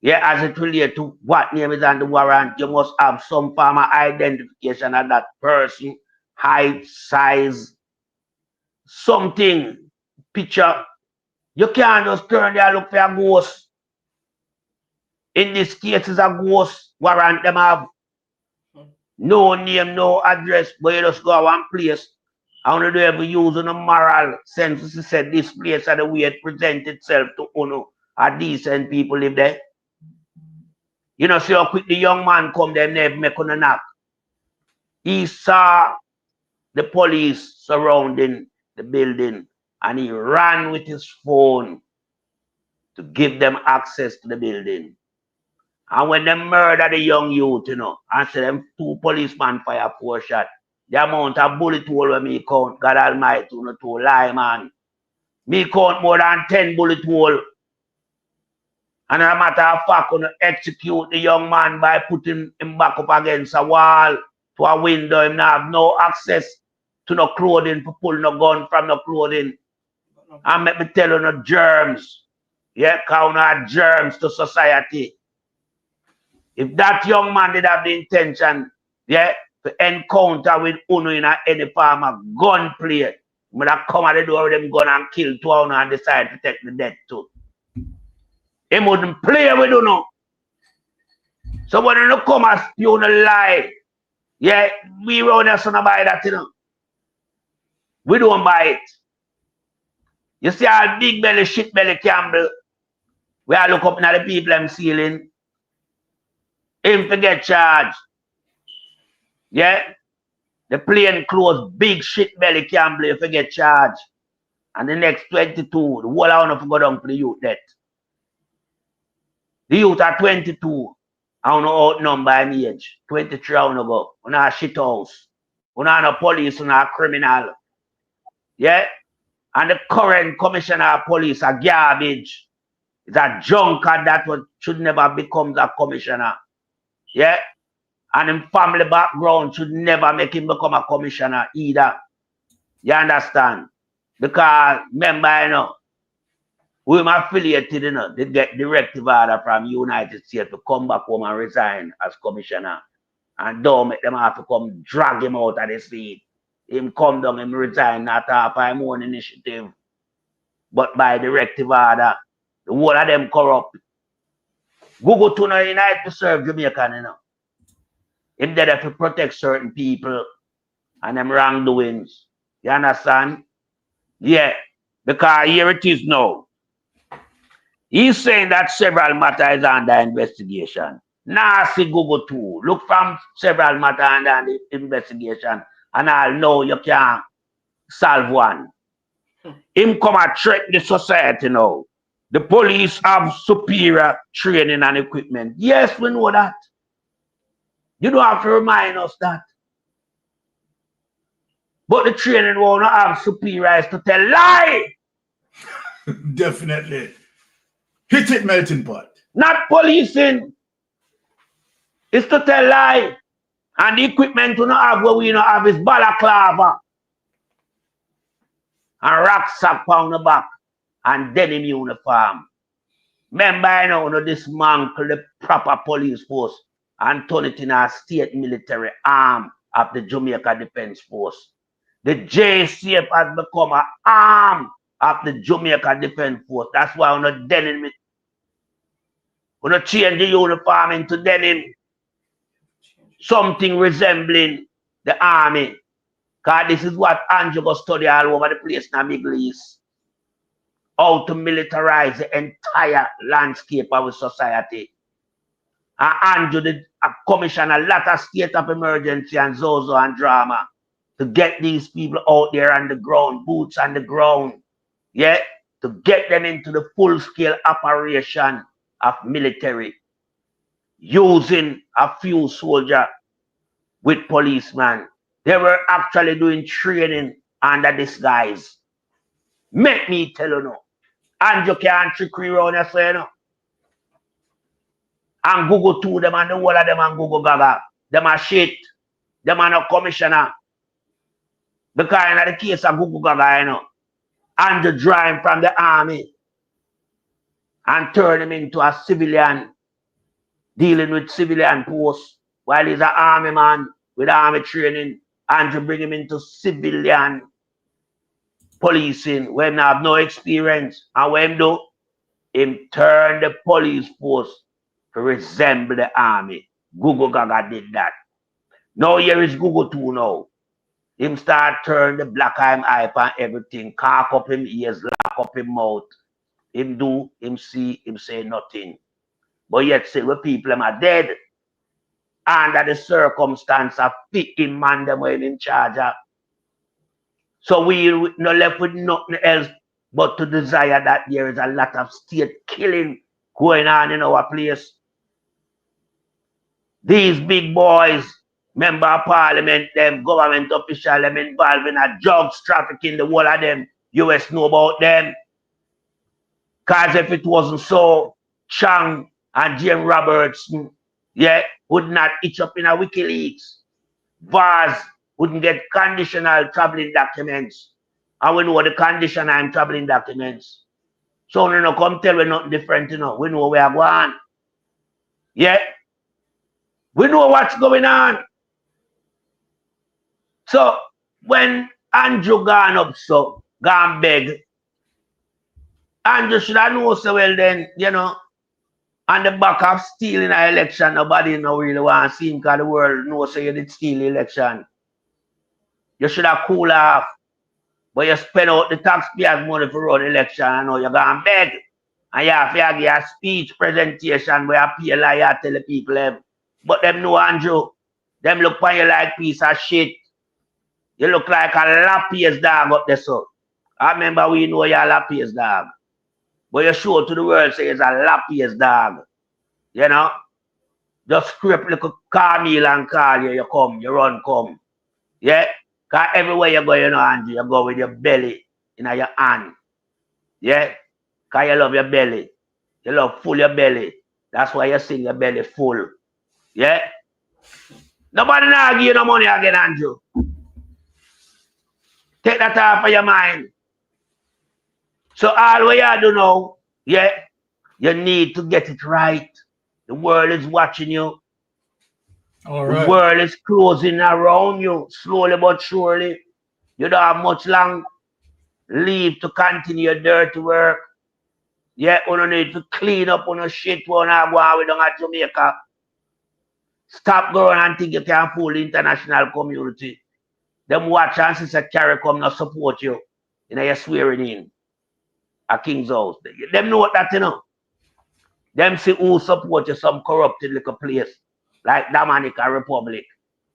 Yeah, as it relates to what name is on the warrant, you must have some form of identification of that person, height, size, something, picture. You can't just turn there and look for a ghost. In this case, it's a ghost warrant them have. No name, no address, but you just go to one place. I want to ever use on a moral sense to say this place and the way it presents itself to uno a decent people live there. You know, see how quick the young man come there, never make on a knock. He saw the police surrounding the building and he ran with his phone to give them access to the building. And when they murder the young youth, you know, and say them 2 policemen fire 4 shots, the amount of bullet hole when me count, God Almighty, you know, to lie, man. Me count more than 10 bullet hole. And as a matter of fact, gonna execute the young man by putting him back up against a wall, to a window. Him not have no access to no clothing, to pull no gun from no clothing. And let me tell you, no germs. Yeah, count no germs to society. If that young man did have the intention, yeah, to encounter with Uno in any form of gunplay, he would have come at the door with them gun and kill 2 and decide to take the death too. He wouldn't play with Uno. So when you come and spew no lie, yeah, we around here so not buy that, you know. We don't buy it. You see our big belly, shit belly Campbell, where I look up now the people I'm sealing, him to get charged. Yeah? The plain clothes, big shit belly Campbell, if you get charged. And the next 22, the whole I want to go down for the youth debt. The youth are 22. I want to outnumber an age. 23 I want to go. On a shit house. On a police, on a criminal. Yeah? And the current commissioner of police are garbage. It's a drunkard that should never become a commissioner. Yeah? And in family background should never make him become a commissioner either. You understand? Because remember, you know, we are affiliated, you know, they get directive order from United States to come back home and resign as commissioner. And don't make them have to come drag him out of the seat. Him come down, him resign, not half his own initiative. But by directive order, the whole of them corrupt. Google to no United to serve Jamaican, you know. Him there to protect certain people and them wrongdoings. You understand? Yeah. Because here it is now. He's saying that several matters are under investigation. Now see Google too. Look from several matters under the investigation and I'll know you can solve one. Him come and threaten the society now. The police have superior training and equipment. Yes, we know that. You don't have to remind us that. But the training will not have superior is to tell lie. Definitely. Hit it, melting pot. Not policing. It's to tell lie. And the equipment we not have what we not have is balaclava. And rucksack on the back. And denim uniform. Remember, I know dismantle the proper police force and turn it in a state military arm of the Jamaica Defense Force. The JCF has become an arm of the Jamaica Defense Force. That's why we're not denim it. We're not change the uniform into denim. Something resembling the army. Because this is what Andrew go study all over the place in the Middle East. How to militarize the entire landscape of society. And Andrew did commission a lot of state of emergency and Zozo and drama to get these people out there on the ground, boots on the ground, yeah, to get them into the full-scale operation of military, using a few soldiers with policemen. They were actually doing training under this guise. Make me tell you no. Andrew can't trick you around here, so you know. And Google to them and the whole of them and Google Gaga. Them are shit. Them are no commissioner. Because in the case of Google Gaga, you know, Andrew draw him from the army and turn him into a civilian, dealing with civilian posts. While he's an army man with army training, Andrew bring him into civilian policing when he have no experience. And when him do, him turn the police force to resemble the army. Google Gaga did that. Now here is Google 2 now. Him start turn the black eye and everything, cock up him ears, lock up him mouth. Him do, him see, him say nothing. But yet say the people are dead. Under the circumstance of picking man them when in charge of. So we no left with nothing else but to desire that there is a lot of state killing going on in our place. These big boys, member of parliament, them government officials, them involved in a drugs trafficking, the whole of them, US know about them. Because if it wasn't so, Chang and James Robertson, yeah, would not itch up in a WikiLeaks. Vaz wouldn't get conditional traveling documents. And we know the conditional and traveling documents. So we don't come tell we nothing different, you know. We know where we are going. Yeah. We know what's going on. So when Andrew gone up so, gone beg, Andrew should have known so well then, you know, on the back of stealing an election, nobody no really want to see him because the world knows so you did steal the election. You should have cool off. But you spend out the taxpayers' money for run election and now you're going to beg. And you have to give a speech presentation where you appeal like you tell the people them. But them know, Andrew. Them look on you like piece of shit. You look like a lappiest dog up there, so. I remember we know you're a lappiest dog. But you show to the world say it's a lappiest dog. You know? Just scrape like a Carmel and call you, you come, you run, come. Yeah? Because everywhere you go, you know, Andrew, you go with your belly in your hand. Yeah? Because you love your belly. You love full your belly. That's why you sing your belly full. Yeah? Nobody now give you no money again, Andrew. Take that off of your mind. So all what you do now, yeah, you need to get it right. The world is watching you. All The right. world is closing around you, slowly but surely. You don't have much long leave to continue your dirty work. Yeah, you don't need to clean up on your shit when I go out with them at Jamaica. Stop going and think you can fool the international community. Them watch and Sister Carrie come not support you. You know, you're swearing in a king's house. Them know what that, you know. Them see who support you, some corrupted little place. Like Dominica Republic.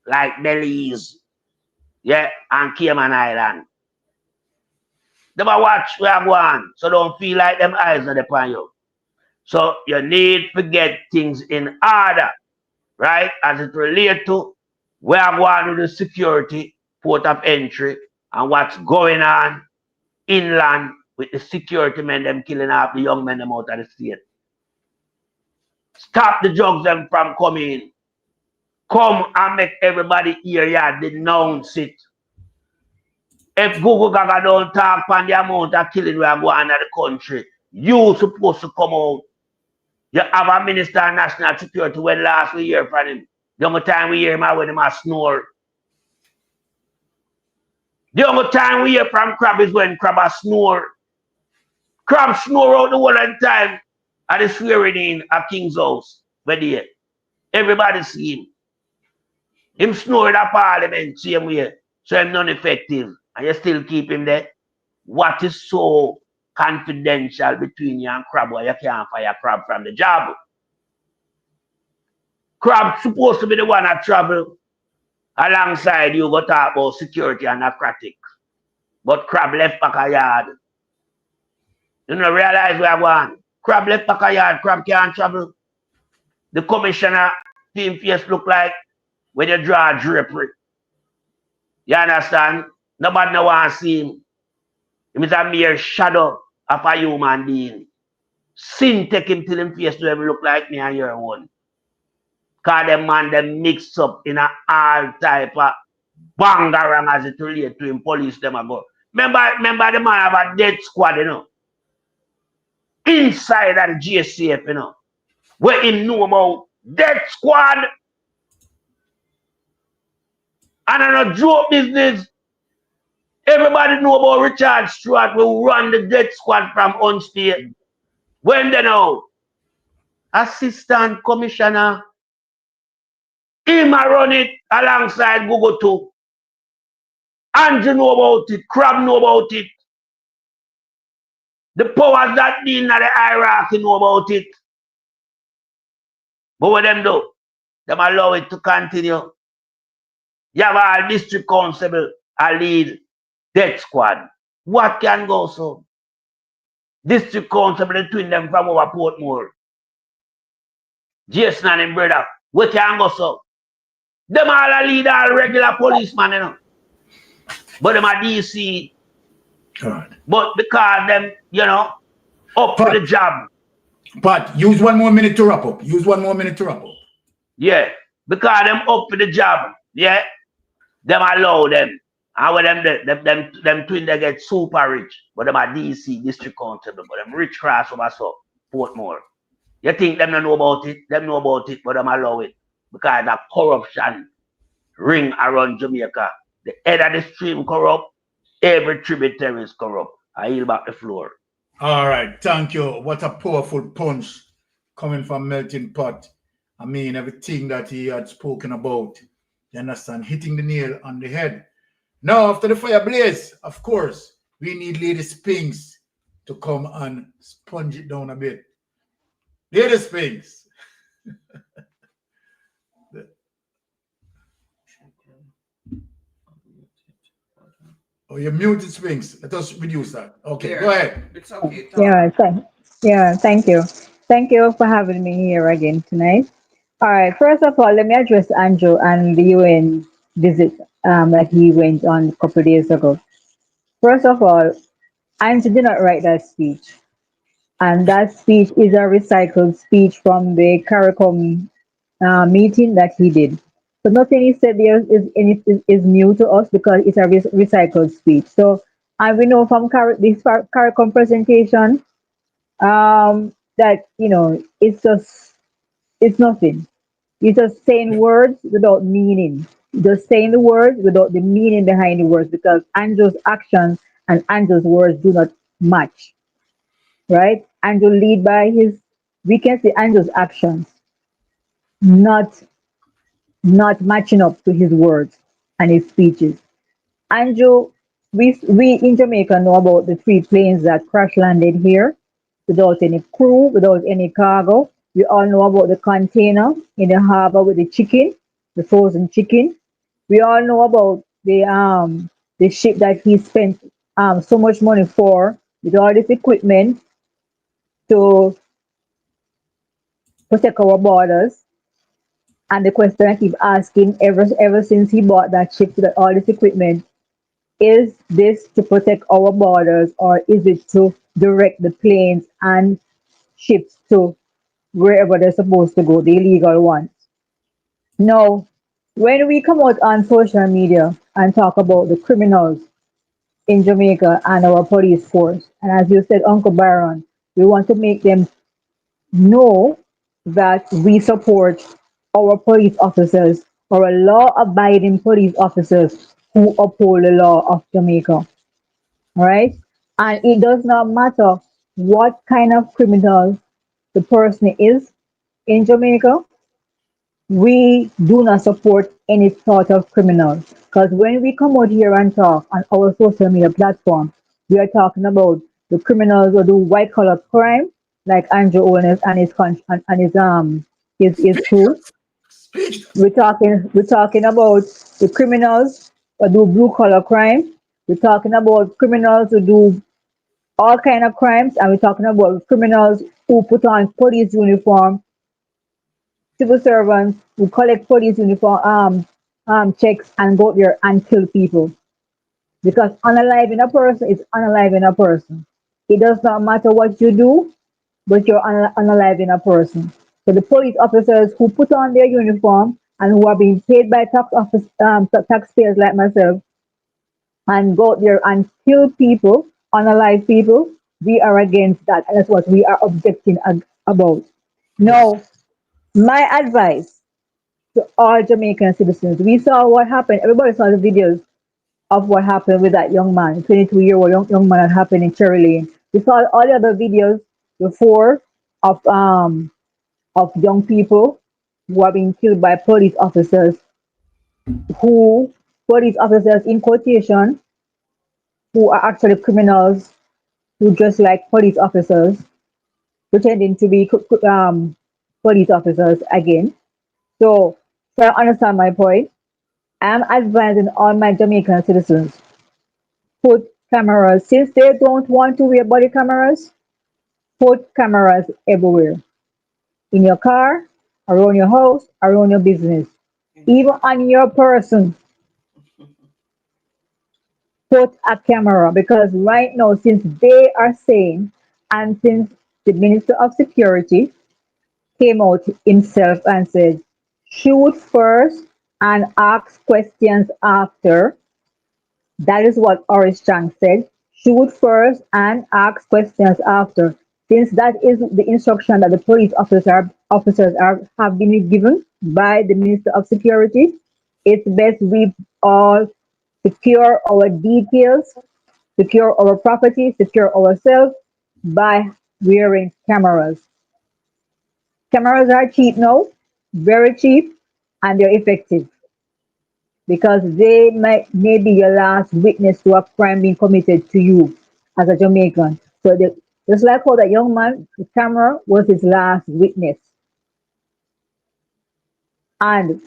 Like Belize. Yeah, and Cayman Island. Them a watch where I'm going. So don't feel like them eyes are upon you. So you need to get things in order. Right? As it relates to where I'm going with the security, port of entry, and what's going on inland with the security men, them killing off the young men them out of the state. Stop the drugs them from coming. Come and make everybody hear you, denounce it. If Google Gaga don't talk on the amount of killing we are going on in the country, you supposed to come out. You have a minister of national security when last we hear from him. The only time we hear him when him a snore. The only time we hear from Crab is when Crab a snore. Crab snore out the whole time at the swearing in a king's house. But there, everybody see him. Him snore in a parliament same way. So him non-effective. And you still keep him there. What is so confidential between you and Crab where you can't fire Crab from the job? Crab supposed to be the one that travel alongside you go talk about security and narcotics. But Crab left back a yard. You don't realize where I'm going. Crab left back a yard. Crab can't travel. The commissioner team face look like when you draw a drapery. You understand? Nobody no want to see him. He is a mere shadow of a human being. Sin take him till him face to him look like me and your own. Because them man them mix up in a all type of bangarang as it relates to him. Police them about. Remember the man have a death squad, you know. Inside of the GSCF, you know. Where him know about death squad. And on a joke business. Everybody know about Richard Stewart who run the death squad from Unstate. When they know, Assistant Commissioner, him a run it alongside Google too. Andrew know about it, Crab know about it. The powers that be in the hierarchy know about it. But what them do? Them allow it to continue. You have a district constable, a lead death squad. What can go so? District constable between them from over Portmore. Jason and him brother. What can go so? Them all a lead all regular policeman, you know. But them a DC. God. But because them, you know, up for the job. But use 1 more minute to wrap up. Use 1 more minute to wrap up. Yeah. Because them up for the job. Yeah. Them allow them. And when them twin they get super rich, but them are DC district constable, but them rich class over so Portmore. You think them don't know about it? Them know about it, but them allow it. Because the corruption ring around Jamaica. The head of the stream corrupt, every tributary is corrupt. I yield back the floor. All right, thank you. What a powerful punch coming from Melting Pot. I mean, everything that he had spoken about, you understand, hitting the nail on the head. Now, after the fire blaze, of course, we need Lady Spinks to come and sponge it down a bit. Lady Spinks. Oh, you're muted, Spinks. Let us reduce that. Okay, There. go ahead. It's okay. Thank you. Thank you for having me here again tonight. All right, first of all, let me address Andrew and the UN visit that he went on a couple of days ago. First of all, Andrew did not write that speech, and that speech is a recycled speech from the CARICOM meeting that he did. So nothing he said there is new to us because it's a recycled speech. So, and we know from this CARICOM presentation that, it's nothing. You're just saying words without meaning. Just saying the words without the meaning behind the words because Andrew's actions and Andrew's words do not match, right? Andrew lead by we can see Andrew's actions not not matching up to his words and his speeches. Andrew, we in Jamaica know about the three planes that crash landed here without any crew, without any cargo. We all know about the container in the harbor with the chicken, the frozen chicken. We all know about the ship that he spent so much money for with all this equipment to protect our borders. And the question I keep asking ever since he bought that ship with all this equipment, is this to protect our borders or is it to direct the planes and ships to wherever they're supposed to go, the illegal ones? Now, when we come out on social media and talk about the criminals in Jamaica and our police force, and as you said, Uncle Byron, we want to make them know that we support our police officers, our law-abiding police officers who uphold the law of Jamaica, right? And it does not matter what kind of criminal the person is in Jamaica, we do not support any sort of criminal. Because when we come out here and talk on our social media platform, we are talking about the criminals who do white collar crime, like Andrew Owens and his crew. We're talking about the criminals who do blue collar crime. We're talking about criminals who do all kind of crimes, and we're talking about criminals who put on police uniform, civil servants who collect police uniform checks and go out there and kill people. Because unaliving a person is unaliving a person. It does not matter what you do, but you're unaliving a person. So the police officers who put on their uniform and who are being paid by taxpayers like myself and go out there and kill people, unalive people, we are against that. And that's what we are objecting about. Now, my advice to all Jamaican citizens, we saw what happened. Everybody saw the videos of what happened with that young man, 22-year-old young man that happened in Cherry Lane. We saw all the other videos before of young people who are being killed by who police officers in quotation, who are actually criminals who dress like police officers, pretending to be police officers again. So, to understand my point, I'm advising all my Jamaican citizens put cameras, since they don't want to wear body cameras, put cameras everywhere in your car, around your house, around your business, even on your person. Put a camera because right now, since they are saying, and since the Minister of Security came out himself and said, shoot first and ask questions after. That is what Horace Chang said. Shoot first and ask questions after. Since that is the instruction that the police officers have been given by the Minister of Security, it's best we all secure our details, secure our property, secure ourselves by wearing cameras. Cameras are cheap now, very cheap, and they're effective. because they may be your last witness to a crime being committed to you as a Jamaican. So just like how that young man, the camera was his last witness. And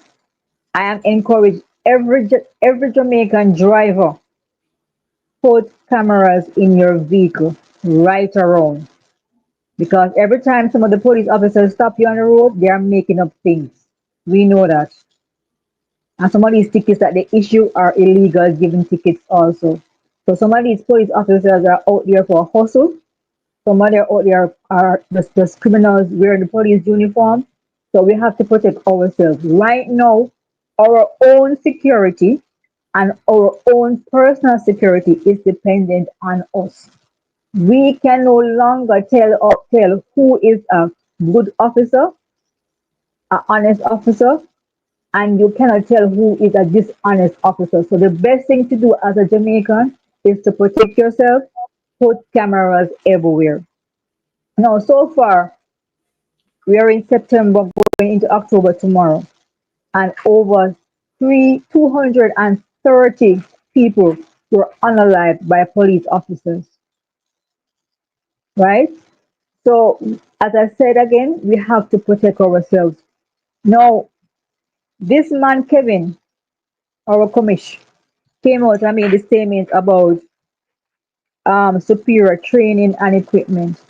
I am encouraged every Jamaican driver, put cameras in your vehicle right around. Because every time some of the police officers stop you on the road, they are making up things. We know that. And some of these tickets that they issue are illegal giving tickets also. So some of these police officers are out there for a hustle. Some of them out there are just criminals wearing the police uniform. So we have to protect ourselves. Right now, our own security and our own personal security is dependent on us. We can no longer tell who is a good officer, an honest officer, and you cannot tell who is a dishonest officer. So the best thing to do as a Jamaican is to protect yourself, put cameras everywhere. Now, so far, we are in September, going into October tomorrow, and over 230 people were unalived by police officers, right? So, as I said again, we have to protect ourselves. Now, this man, Kevin, our commish, came out and made a statement about superior training and equipment.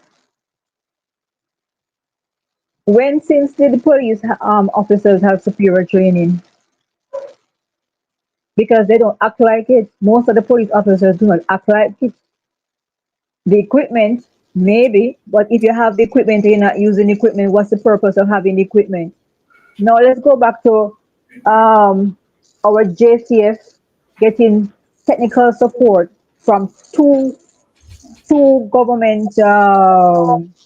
When since did the police officers have superior training? Because they don't act like it. Most of the police officers do not act like it. The equipment, maybe, but if you have the equipment and you're not using the equipment, what's the purpose of having the equipment? Now let's go back to our JCF getting technical support from two government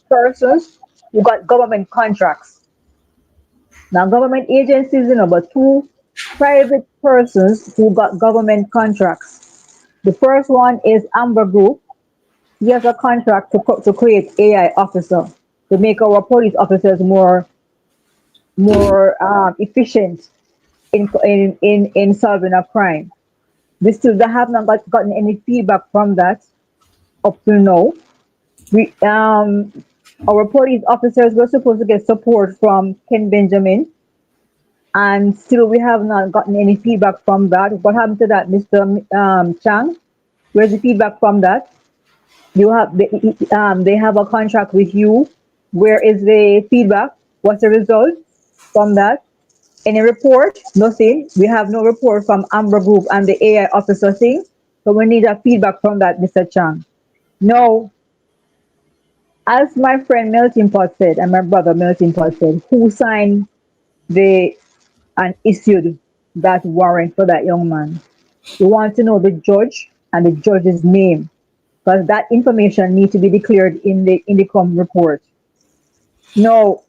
persons who got government contracts. Now government agencies, but two private persons who got government contracts. The first one is Amber Group. He has a contract to create AI officer to make our police officers more efficient in solving a crime. We still have not gotten any feedback from that up to now. We our police officers were supposed to get support from Ken Benjamin, and still we have not gotten any feedback from that. What happened to that, Mr. Chang? Where's the feedback from that? They have a contract with you. Where is the feedback? What's the result from that? Any report? Nothing. We have no report from Amber Group and the AI officer thing. So we need a feedback from that, Mr. Chang. No, as my friend Melting Pot said, and my brother Melting Pot said, who signed and issued that warrant for that young man? We want to know the judge and the judge's name, because that information needs to be declared in the INDECOM report. Now,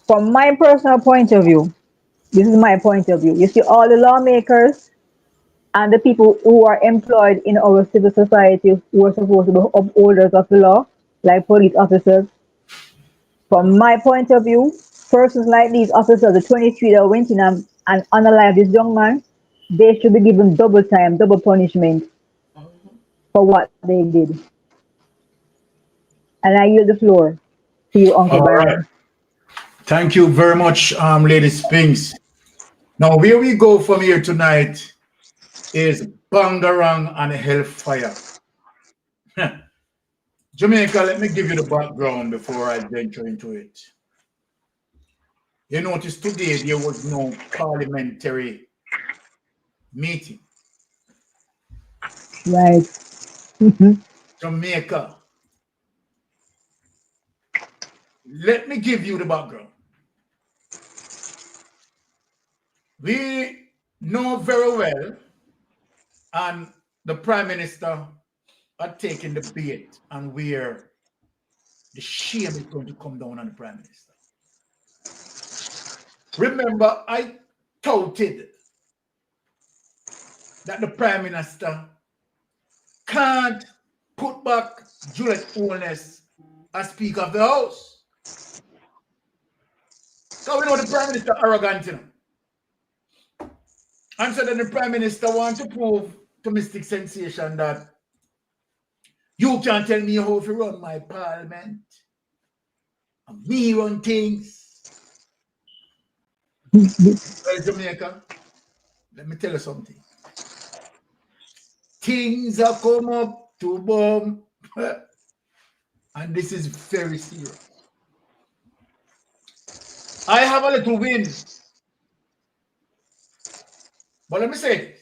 from my personal point of view, this is my point of view. You see, all the lawmakers and the people who are employed in our civil society who are supposed to be upholders of the law, like police officers, from my point of view, persons like these officers, the 23 that went in and unalived this young man, they should be given double time, double punishment for what they did. And I yield the floor to you, Uncle All right. Byron. Thank you very much, Lady Spinks. Now, where we go from here tonight is Bangarang and Hellfire. Jamaica, let me give you the background before I venture into it. You notice today there was no parliamentary meeting. Right. Jamaica. Let me give you the background. We know very well, and the Prime Minister had taken the bait and where the shame is going to come down on the Prime Minister. Remember, I touted that the Prime Minister can't put back Juliet Holness as Speaker of the House. So we know the Prime Minister arrogant, And so then the Prime Minister wants to prove to Mystic Sensation that you can't tell me how to run my parliament. And me run things. Well, Jamaica, let me tell you something. Things are come up to bomb. And this is very serious. I have a little win. But let me say this.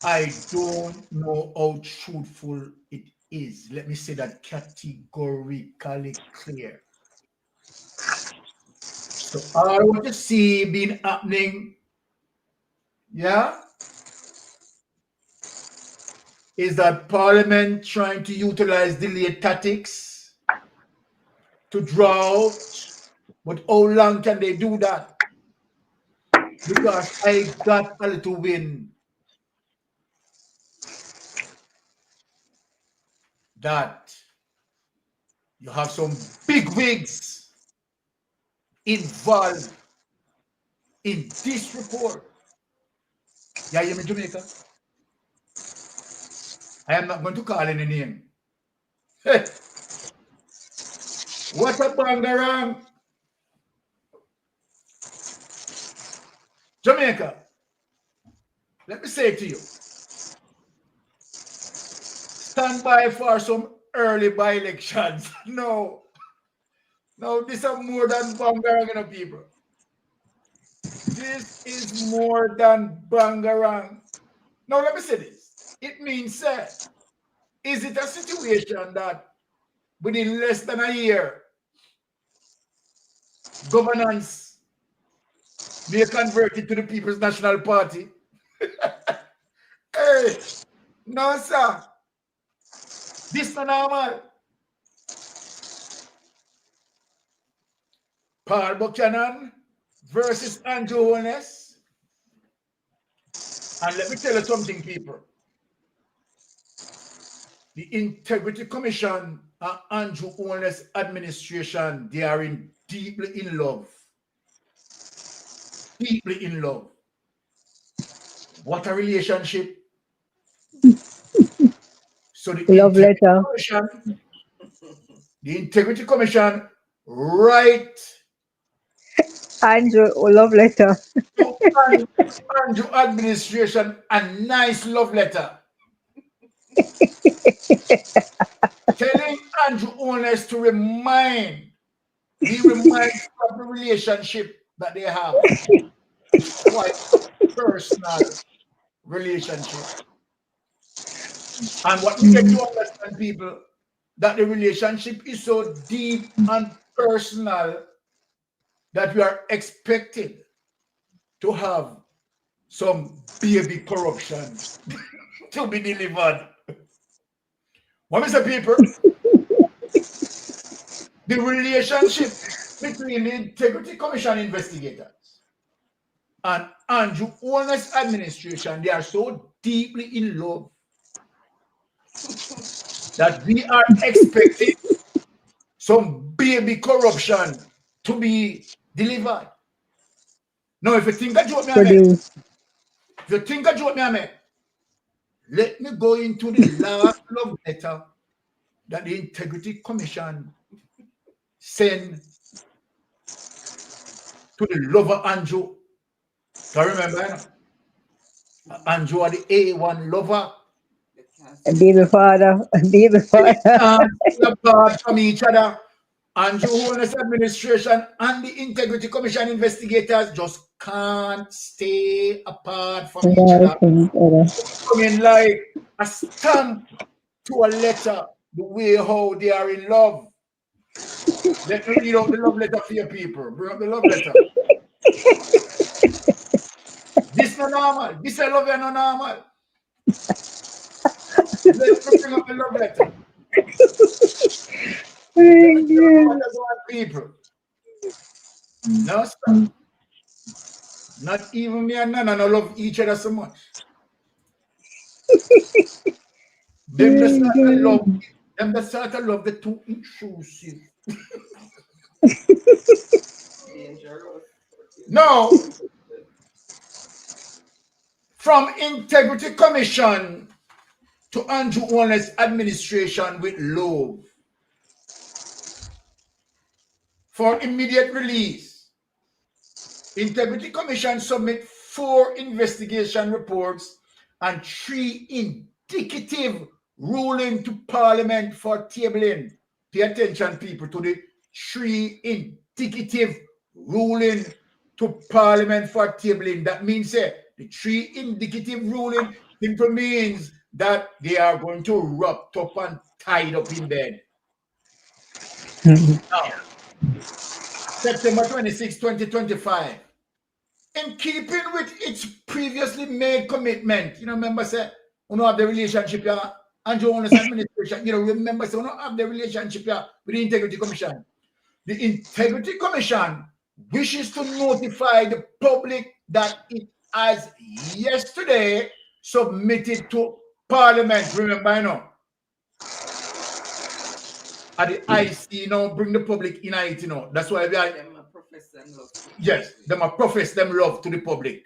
I don't know how truthful it is. Let me say that categorically clear. So all I want to see being happening, yeah, is that Parliament trying to utilize delayed tactics to draw out. But how long can they do that? Because I got a little win that you have some big wigs involved in this report. Yeah, you mean Jamaica? I am not going to call any name. Hey, what a bangarang. Jamaica, let me say to you, stand by for some early by-elections. No, this is more than bangarang, people. This is more than bangarang. Now, let me say this. It means, is it a situation that within less than a year, governance may convert it to the People's National Party? Hey, no, sir. This is not normal. Paul Buchanan versus Andrew Holness. And let me tell you something, people. The Integrity Commission and Andrew Holness administration, they are deeply in love. Deeply in love. What a relationship. So the Integrity Commission write Andrew, love letter. to Andrew administration a nice love letter. Telling Andrew Holness to remind of the relationship that they have. Quite a personal relationship. And what we get to understand, people, that the relationship is so deep and personal that we are expected to have some baby corruption to be delivered. What is the people? The relationship between the Integrity Commission investigators and Andrew Holness administration, they are so deeply in love that we are expecting some baby corruption to be delivered. Now, if you think I joke me, let me go into the last love letter that the Integrity Commission sent to the lover Andrew. So remember, Andrew are the A1 lover. Baby father. Apart from each other. Andrew Holness administration and the Integrity Commission investigators just can't stay apart from each other. Coming like a stamp to a letter, the way how they are in love. Let me read out the love letter for your people. Bring up the love letter. This is not normal. This I love you not normal. Let's bring up the love letter. People. No, stop. Not even me and Nana no love each other so much. Them the start of love the too intrusive. No. from Integrity Commission to Andrew Wallen's administration with love for immediate release. Integrity Commission submit 4 investigation reports and 3 indicative ruling to Parliament for tabling. Pay attention, people, to the 3 indicative ruling to Parliament for tabling. That means the 3 indicative ruling simply means that they are going to wrapped up and tied up in bed. Now, September 26, 2025. In keeping with its previously made commitment, remember, say, we don't have the relationship here, Andrew Wallen's administration, remember, say, we don't have the relationship here with the Integrity Commission. The Integrity Commission wishes to notify the public that it has yesterday submitted to Parliament. Remember, at the IC, bring the public in it, That's why we are. Yes, them are profess them love to the public.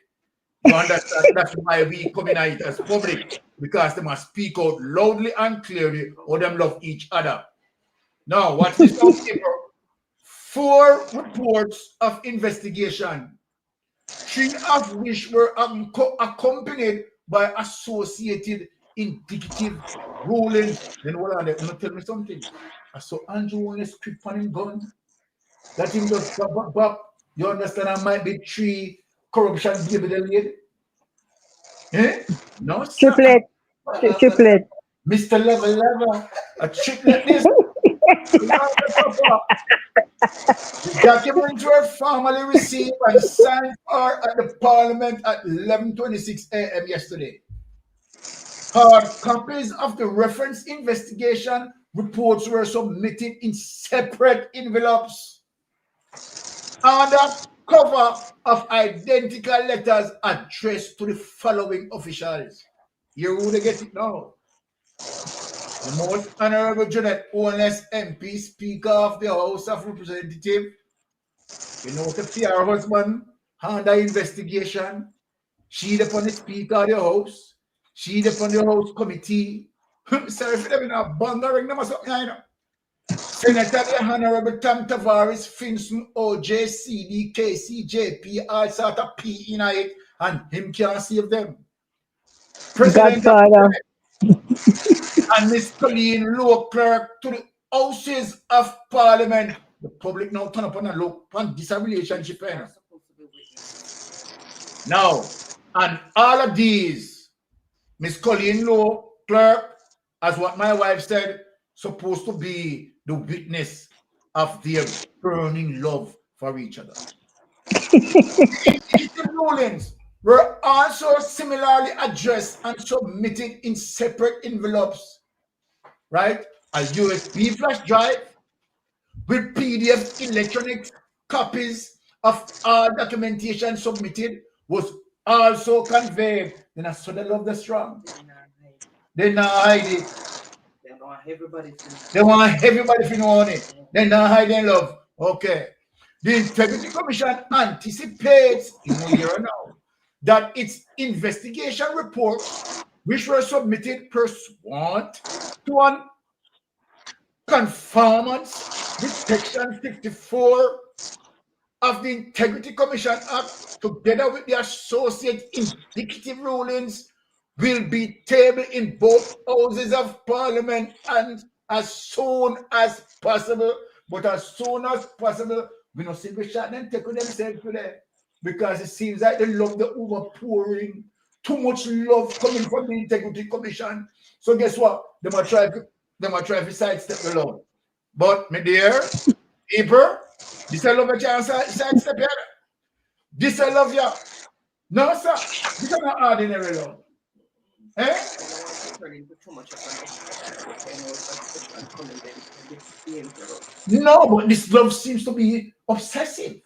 You understand? That's why we come in it as public, because they must speak out loudly and clearly or them love each other. Now, what's this paper? 4 reports of investigation, 3 of which were accompanied by associated indicative rulings. Then hold on, tell me something. I saw Andrew Wallen script on him gun. That him just bop. You understand? I might be 3 corruption baby delayed. Eh? No, sir. Triplet. Mr. Level, a triplet this. The documents were formally received and signed for at the Parliament at 11:26 a.m. yesterday. Hard copies of the reference investigation reports were submitted in separate envelopes under cover of identical letters addressed to the following officials. You would get it now. The Most Honorable Jeanette Owens, MP, Speaker of the House of Representatives. You know, to see her husband under investigation. She upon the Speaker of the House. She upon the House Committee. Sorry for them in a bundling them or something. Senator the Honorable Tom Tavares, Finson, OJ, CD, KC, JP, all sort of P in it, and him can't save them. President and Miss Colleen, Law Clerk to the Houses of Parliament. The public now turn up and look on this relationship. Now, and all of these, Miss Colleen, Law Clerk, as what my wife said, supposed to be the witness of their burning love for each other. The rulings were also similarly addressed and submitted in separate envelopes, right? A USB flash drive with PDF electronic copies of all documentation submitted was also conveyed. Then I saw the love the strong. They not hide it. They want everybody to know it. They not hide their love. Okay. The Integrity Commission anticipates in a year now that its investigation reports, which were submitted pursuant to an conformance with Section 54 of the Integrity Commission Act, together with the associate indicative rulings, will be tabled in both houses of Parliament and as soon as possible. But as soon as possible, we don't see we shot them take with themselves today, because it seems like they love the overpouring, too much love coming from the Integrity Commission. So guess what? They might try to sidestep the law. But my dear people, this I love a chance sidestep here. This I love you. No, sir. This is not ordinary law. Eh? No, but this love seems to be obsessive.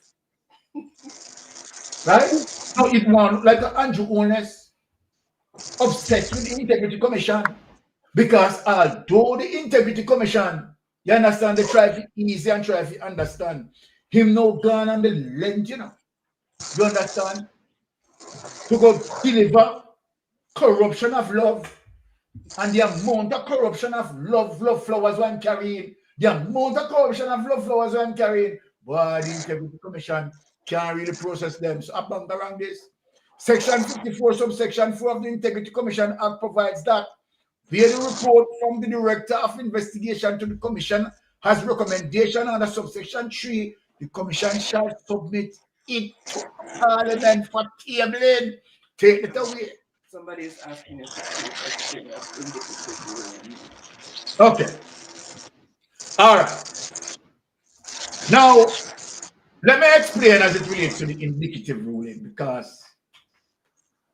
Right? So it one like Andrew Owens obsessed with the Integrity Commission. Because although the Integrity Commission, you understand, they try to easy and try to understand. Him no gone on the length, you know. You understand? To go deliver corruption of love and the amount of corruption of love flowers I'm carrying, the amount of corruption of love flowers I'm carrying, boy, the Integrity Commission can't really process them. So up and around this. Section 54, subsection 4 of the Integrity Commission Act provides that where the report from the Director of Investigation to the Commission has recommendation under subsection 3, the Commission shall submit it to Parliament for tabling. Take it away. Somebody is asking if it's indicative ruling. Okay. All right. Now, let me explain as it relates to the indicative ruling, because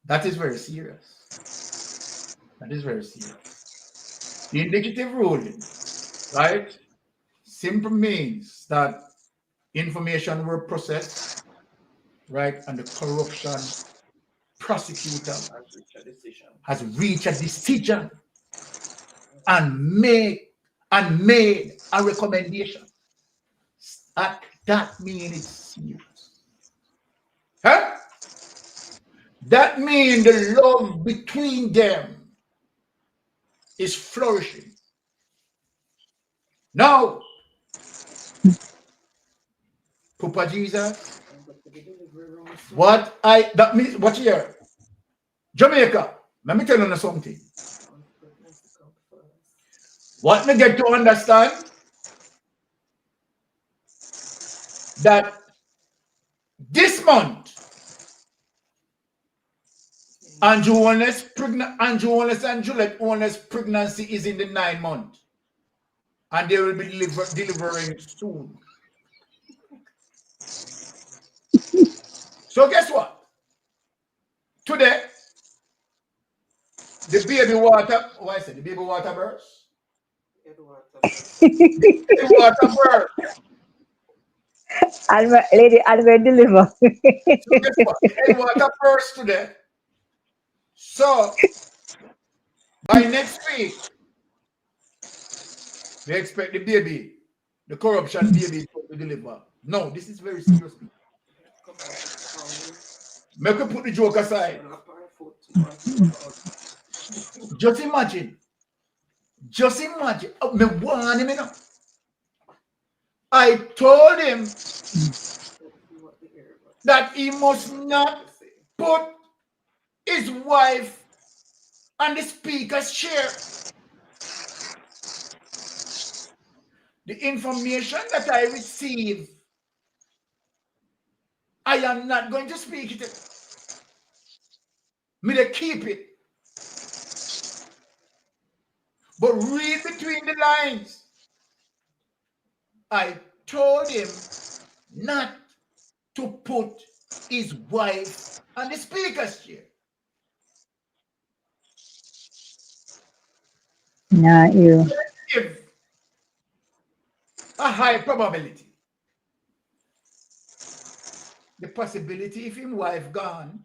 that is very serious. That is very serious. The indicative ruling, right, simply means that information were processed, right, and the corruption prosecutor has reached a decision and made a recommendation. That means it's serious. Huh? That means the love between them is flourishing. Now, Papa Jesus, that means what here? Jamaica, let me tell you something. What me get to understand that this month Andrew Wallace and Juliet Wallace pregnancy is in the 9th month, and they will be delivering soon. So guess what? Today, the baby water, the baby water burst. The water burst. Lady Albert deliver. So guess what? The water burst today. So by next week, we expect the baby, the corruption baby to deliver. No, this is very serious. Make we put the joke aside. Just imagine. Me warn him enough. I told him that he must not put his wife on the speaker's chair. The information that I receive, I am not going to speak it. Me to keep it. But read between the lines. I told him not to put his wife on the speaker's chair. Not you. If a high probability, the possibility if his wife gone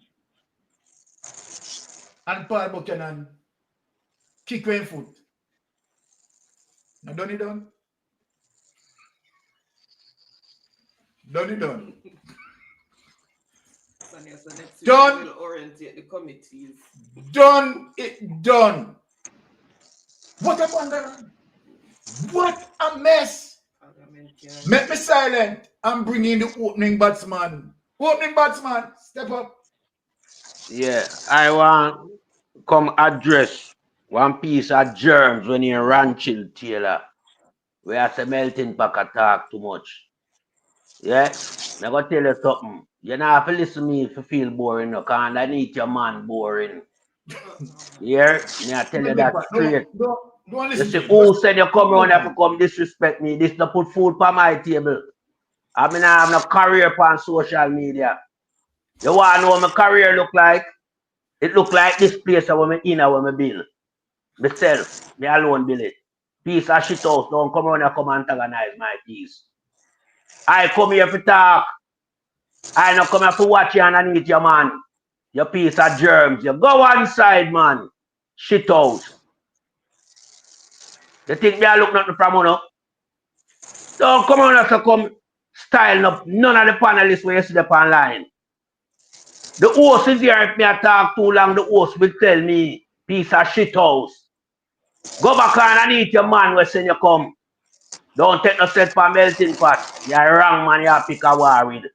and Paul Buchanan kick her in foot. Now done it done. Done it done. Done. Will orientate the committees. Done it done. What a wonder. What a mess. Make me silent. I'm bringing the opening batsman. Opening batsman, step up. Yeah, I want to come address one piece of germs when you Ranchill Taylor. We have to melting pack a talk too much. Yeah, I'm going to tell you something. You don't have to listen to me if you feel boring, no, because I need your man boring. Yeah, I tell you that straight. Don't You listen see, to who me. said you come around here to come disrespect me? This to put food on my table. I mean, I have no career on social media. You want to know what my career look like? It look like this place where I'm in, where I build. Myself, me alone build it. Piece of shit house, don't come around here come antagonize my piece. I come here to talk. I not come here to watch you underneath your man. Your piece of germs. You go one side, man. Shit house. You think me I look nothing from you? Don't come on here to come style up none of the panelists where you see them online. The host is here. If me I talk too long, the host will tell me, piece of shit house. Go back and eat your man when you come. Don't take no set for melting pot. You're wrong, man. You pick a war with.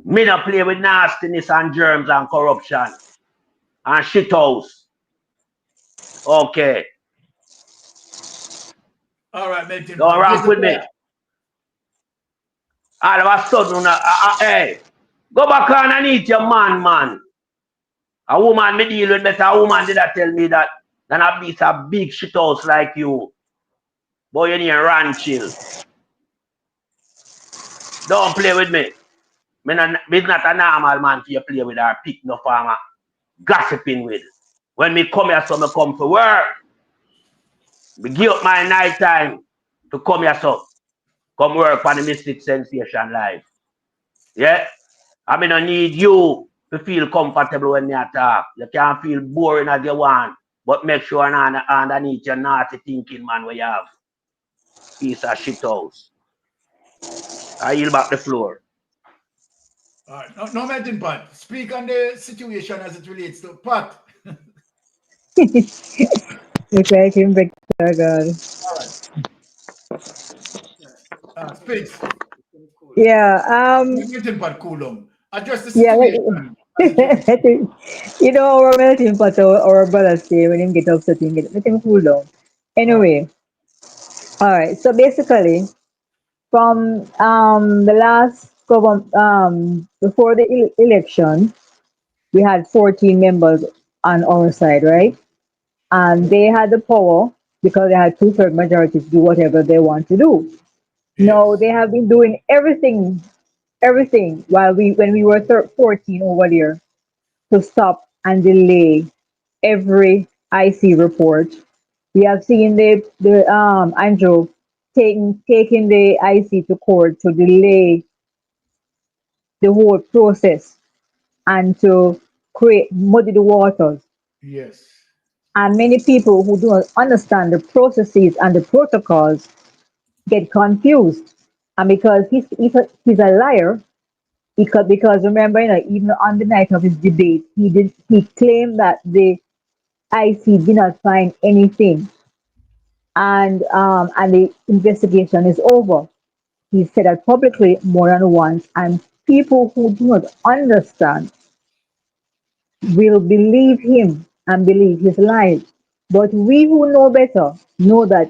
Me not play with nastiness and germs and corruption. And shit house. Okay. All right, melting Don't pot. rank with me. All of a sudden, hey, go back and eat your man. A woman me deal with better. A woman did tell me that than a piece of big shit house like you. Boy, you need to run chill. Don't play with me. Me not a normal man for you play with or pick no farmer. Gossiping with. When me come here, so me come for work. Me give up my night time to come here, so come work on the Mystic Sensation Live. Yeah? I mean, I need you to feel comfortable when you talk. You can't feel boring as you want, but make sure underneath your naughty thinking, man, where you have. Piece of shit house. I yield back the floor. All right, no melting pot. Speak on the situation as it relates to Pat. Look like him better, God. Speaks. Yeah, Melting pot, cool down. Address the yeah. situation. As it relates. You know, our melting pot, our brother say when him get upset, let him cool down. Anyway, all right. So basically, from the last before the election, we had 14 members on our side, right? And they had the power because they had two-thirds majority to do whatever they want to do. No, they have been doing everything while when we were 14 over there to stop and delay every IC report. We have seen the Andrew taking the IC to court to delay the whole process and to create muddy the waters. Yes. And many people who do not understand the processes and the protocols get confused. And because he's a liar, because remember, even on the night of his debate, he claimed that the IC did not find anything, and the investigation is over. He said that publicly more than once, and people who do not understand will believe him and believe his lies. But we who know better know that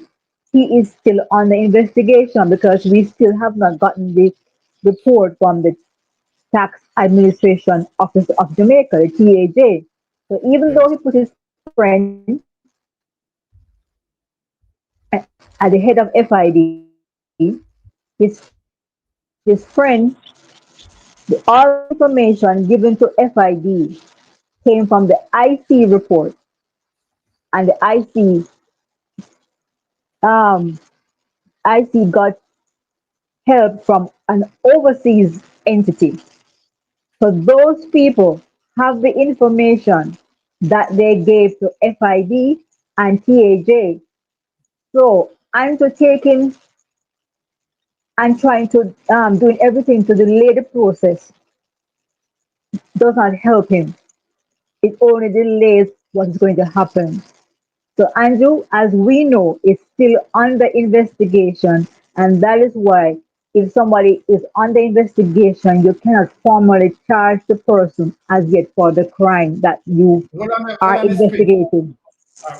he is still on the investigation because we still have not gotten the report from the Tax Administration Office of Jamaica, the TAJ. So even though he put his friend at the head of FID, his friend, all information given to FID came from the IC report, and the IC got help from an overseas entity. So those people have the information that they gave to FID and TAJ. So I'm to taking and trying to doing everything to delay the process does not help him. It only delays what's going to happen. So Andrew, as we know, is still under investigation, and that is why if somebody is under investigation, you cannot formally charge the person as yet for the crime that you are investigating.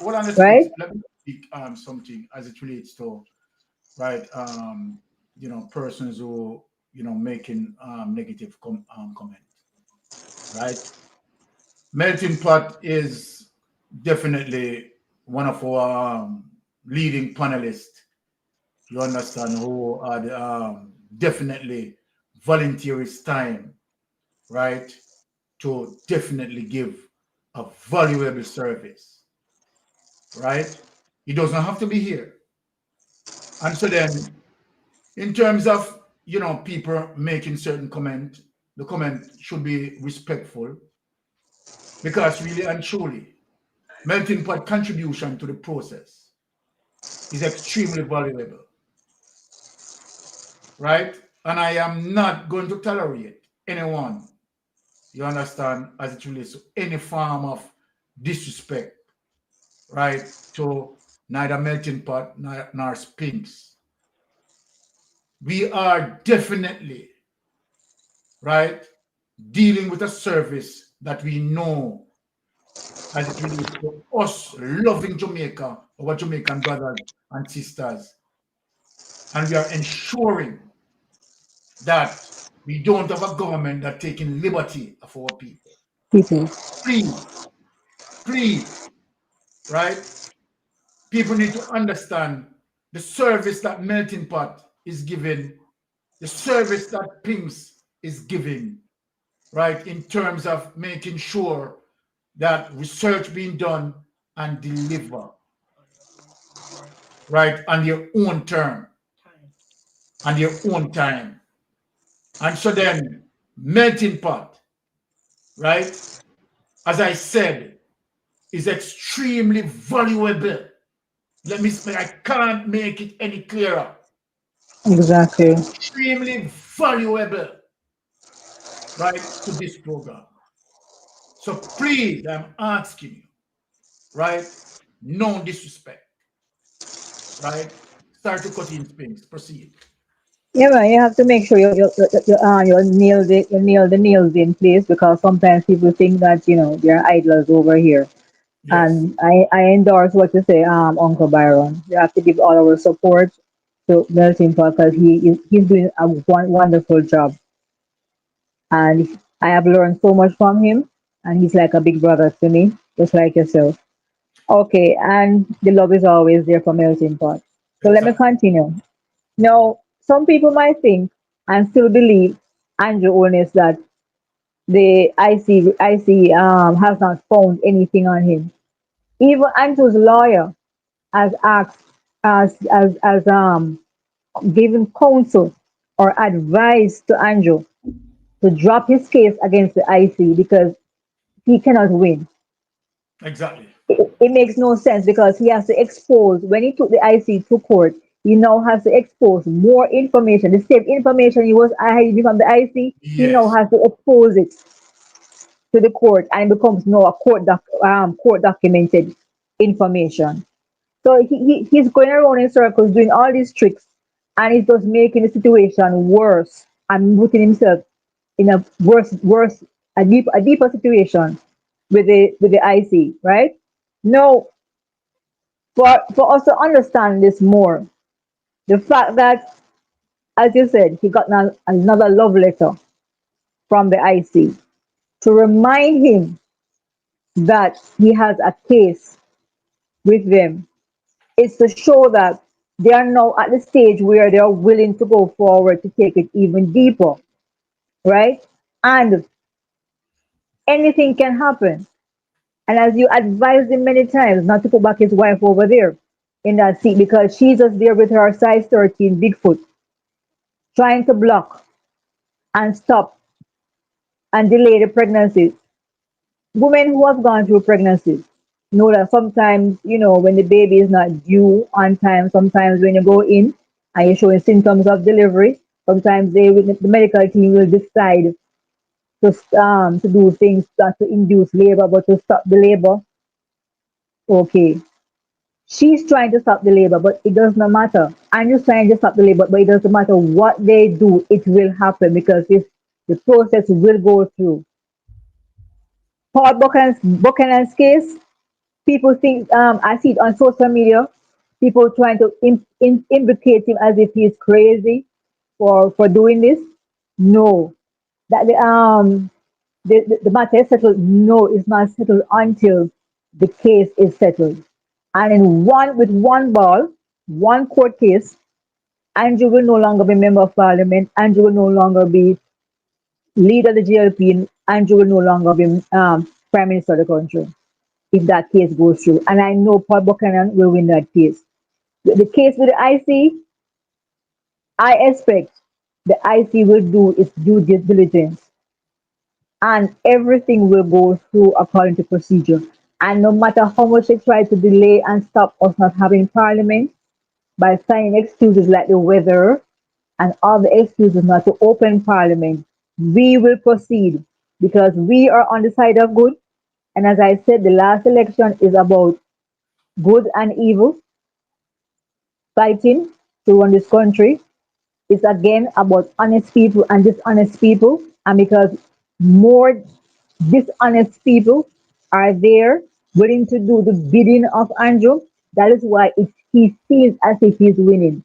What on the Right? speak? Let me speak something as it relates to right persons who making negative comment. Right? Melting Pot is definitely one of our leading panelists. You understand who are definitely volunteer his time, right, to definitely give a valuable service, right? He doesn't have to be here. And so then, in terms of people making certain comment, the comment should be respectful because really and truly, Melting Pot contribution to the process is extremely valuable, right? And I am not going to tolerate anyone, you understand, as it relates to any form of disrespect, right, to neither Melting Pot nor Spinks. We are definitely, right, dealing with a service that we know as it relates to us loving Jamaica, our Jamaican brothers and sisters. And we are ensuring that we don't have a government that taking liberty of our people. People. Please, right? People need to understand the service that Melting Pot is giving, the service that Pinks is giving, right? In terms of making sure that research being done and deliver, right, on their own term, on their own time. And so then, Melting Pot, right, as I said, is extremely valuable. Let me say, I can't make it any clearer. Exactly. Extremely valuable, right, to this program. So please, I'm asking you, right, no disrespect, right? Start to cut in things. Proceed. Yeah, man, you have to make sure you nail the nails in place, because sometimes people think that they're idlers over here. Yes. And I endorse what you say, Uncle Byron. You have to give all our support to Melting Pot, because he's doing a wonderful job, and I have learned so much from him, and he's like a big brother to me, just like yourself. Okay, and the love is always there for Melting Pot. So let me Exactly. continue. Now, some people might think and still believe Andrew Owens that the IC has not found anything on him. Even Andrew's lawyer has asked as given counsel or advice to Andrew to drop his case against the IC because he cannot win. Exactly. It makes no sense, because he has to expose, when he took the IC to court, he now has to expose more information. The same information he was hiding from the IC, he now Yes. has to expose it to the court, and it becomes now a court documented information. So he's going around in circles doing all these tricks, and he's just making the situation worse and putting himself in a worse, a deeper situation with the IC, right? Now, for us to understand this more, the fact that, as you said, he got another love letter from the IC to remind him that he has a case with them, is to show that they are now at the stage where they are willing to go forward to take it even deeper, right? And anything can happen. And as you advised him many times, not to put back his wife over there in that seat, because she's just there with her size 13 Bigfoot, trying to block and stop and delay the pregnancies. Women who have gone through pregnancies know that sometimes, when the baby is not due on time, sometimes when you go in and you're showing symptoms of delivery, sometimes the medical team will decide to do things not to induce labor, but to stop the labor. Okay. She's trying to stop the labor, but it does not matter. I'm just trying to stop the labor, but it doesn't matter what they do, it will happen, because the process will go through. Paul Buchanan's case, people think, I see it on social media, people trying to implicate him as if he's crazy for doing this. No, that the matter is settled. No, it's not settled until the case is settled. And with one ball, one court case, Andrew will no longer be member of parliament. Andrew will no longer be leader of the GLP. And Andrew will no longer be prime minister of the country if that case goes through. And I know Paul Buchanan will win that case. The case with the IC, I expect the IC will do its due diligence, and everything will go through according to procedure. And no matter how much they try to delay and stop us not having parliament by finding excuses like the weather and all the excuses not to open parliament, we will proceed because we are on the side of good. And as I said, the last election is about good and evil fighting to run this country. It's again about honest people and dishonest people. And because more dishonest people are there willing to do the bidding of Andrew, that is why he feels as if he's winning.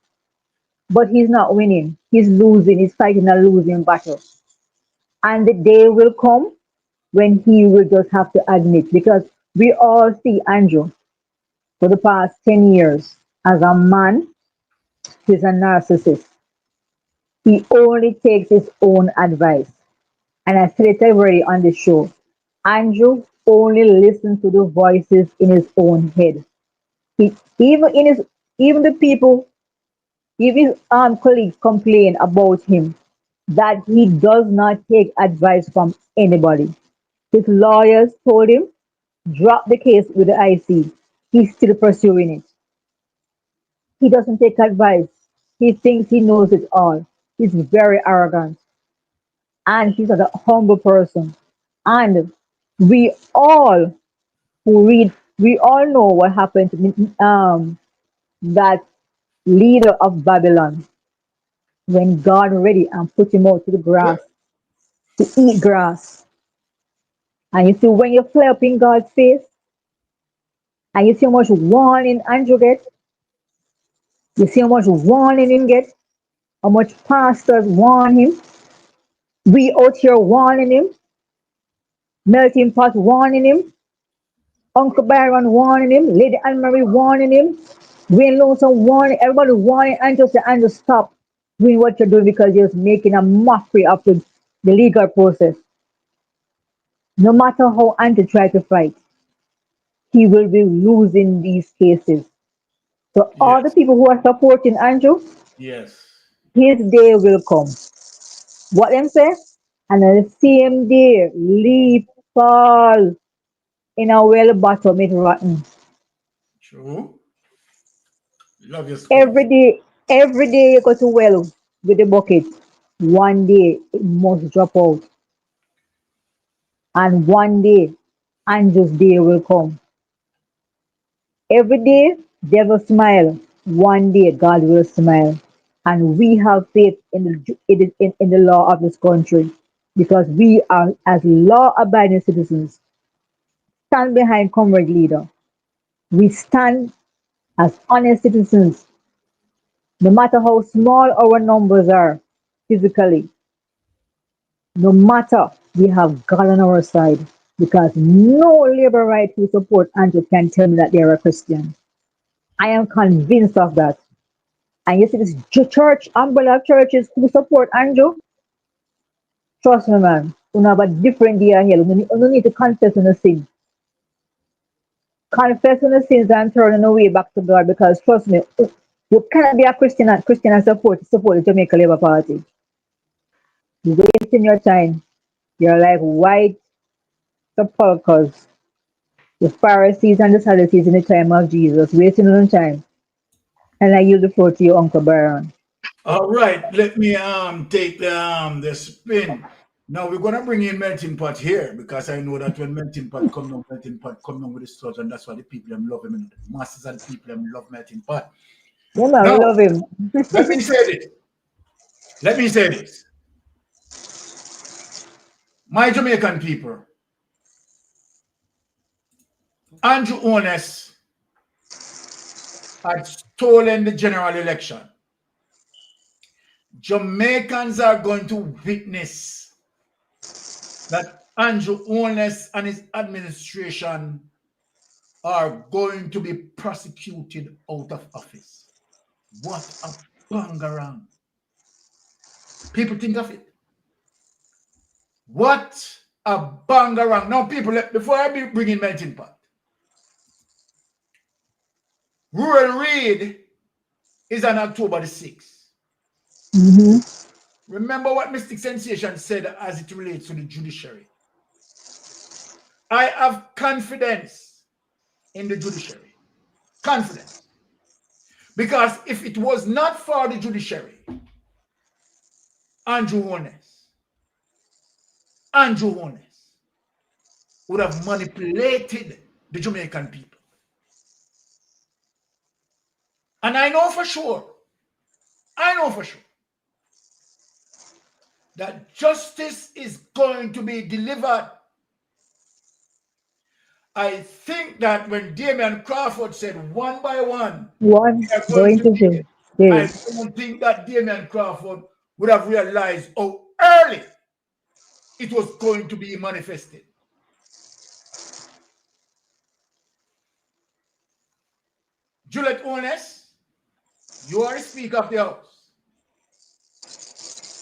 But he's not winning. He's losing. He's fighting a losing battle. And the day will come when he will just have to admit, because we all see Andrew for the past 10 years as a man. He's a narcissist. He only takes his own advice. And I said it already on the show. Andrew only listens to the voices in his own head. He, even in his even the people, even his colleagues complain about him that he does not take advice from anybody. His lawyers told him, drop the case with the IC. He's still pursuing it. He doesn't take advice. He thinks he knows it all. He's very arrogant. And he's a humble person. And we all we all know what happened to that leader of Babylon when God ready and put him out to the grass to eat grass. And you see, when you flare up in God's face, and you see how much warning Andrew get, you see how much warning him get, how much pastors warn him. We out here warning him, melting pot warning him, Uncle Byron warning him, Lady Anne Marie warning him, Wayne Lawson warning, everybody warning Andrew to Andrew stop doing what you're doing because you're making a mockery of the legal process. No matter how Andrew tries to fight, he will be losing these cases. So all the Yes. people who are supporting Andrew, Yes. his day will come. What them say? And on the same day, leaf fall in a well bottom, it rotten. True. Love your Every scripture. day, every day you go to well with the bucket. One day it must drop out. And one day, Andrew's day will come. Every day, devil smile. One day, God will smile. And we have faith in the law of this country because we are, as law abiding citizens, stand behind comrade leader. We stand as honest citizens, no matter how small our numbers are physically, no matter we have God on our side because no labor right who support Andrew can tell me that they're a Christian. I am convinced of that. And you see this church, umbrella churches who support Andrew, trust me, man, you have a different day ahead. You need to confess on the sin. Confess on the sins and turn away back to God because trust me, you cannot be a Christian and support the Jamaica Labour Party. You're wasting your time. You're like white sepulchres, the Pharisees and the Sadducees in the time of Jesus, wasting your time. And I yield the floor to you, Uncle Byron. All right, let me take the spin. Now we're gonna bring in melting pot here because I know that when melting pot come down with the stuff, and that's why the people them love him. And the masses of the people them love melting pot. Yeah, man, we Now, love him. let me say this. Let me say this. My Jamaican people, Andrew Ones had stolen the general election. Jamaicans are going to witness that Andrew Ones and his administration are going to be prosecuted out of office. What a bangarang. People think of it. What a bangarang. Now, people, before I be bringing melting pot, Rural Read is on October the 6th. Mm-hmm. Remember what Mystic Sensation said as it relates to the judiciary. I have confidence in the judiciary. Confidence. Because if it was not for the judiciary, Andrew Ones Andrew Holness would have manipulated the Jamaican people. And I know for sure, that justice is going to be delivered. I think that when Damian Crawford said one by one, One they're going to do. I Yes. don't think that Damian Crawford would have realized how early it was going to be manifested. Juliet Holness, you are the Speaker of the House.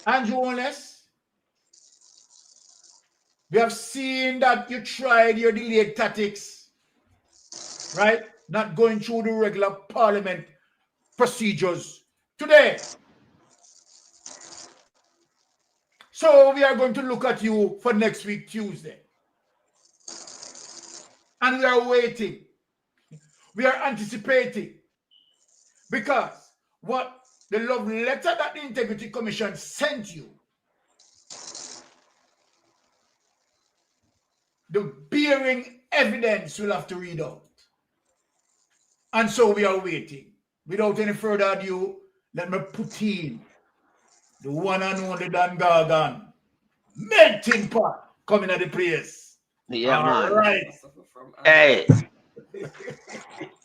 Andrew Holness, we have seen that you tried your delayed tactics, right? Not going through the regular Parliament procedures today. So we are going to look at you for next week, Tuesday. And we are waiting. We are anticipating. Because what the love letter that the Integrity Commission sent you, the bearing evidence will have to read out. And so we are waiting. Without any further ado, let me put in the one and only Dan Gargan. Melting pot coming at the place. Yeah, All man. right. Hey.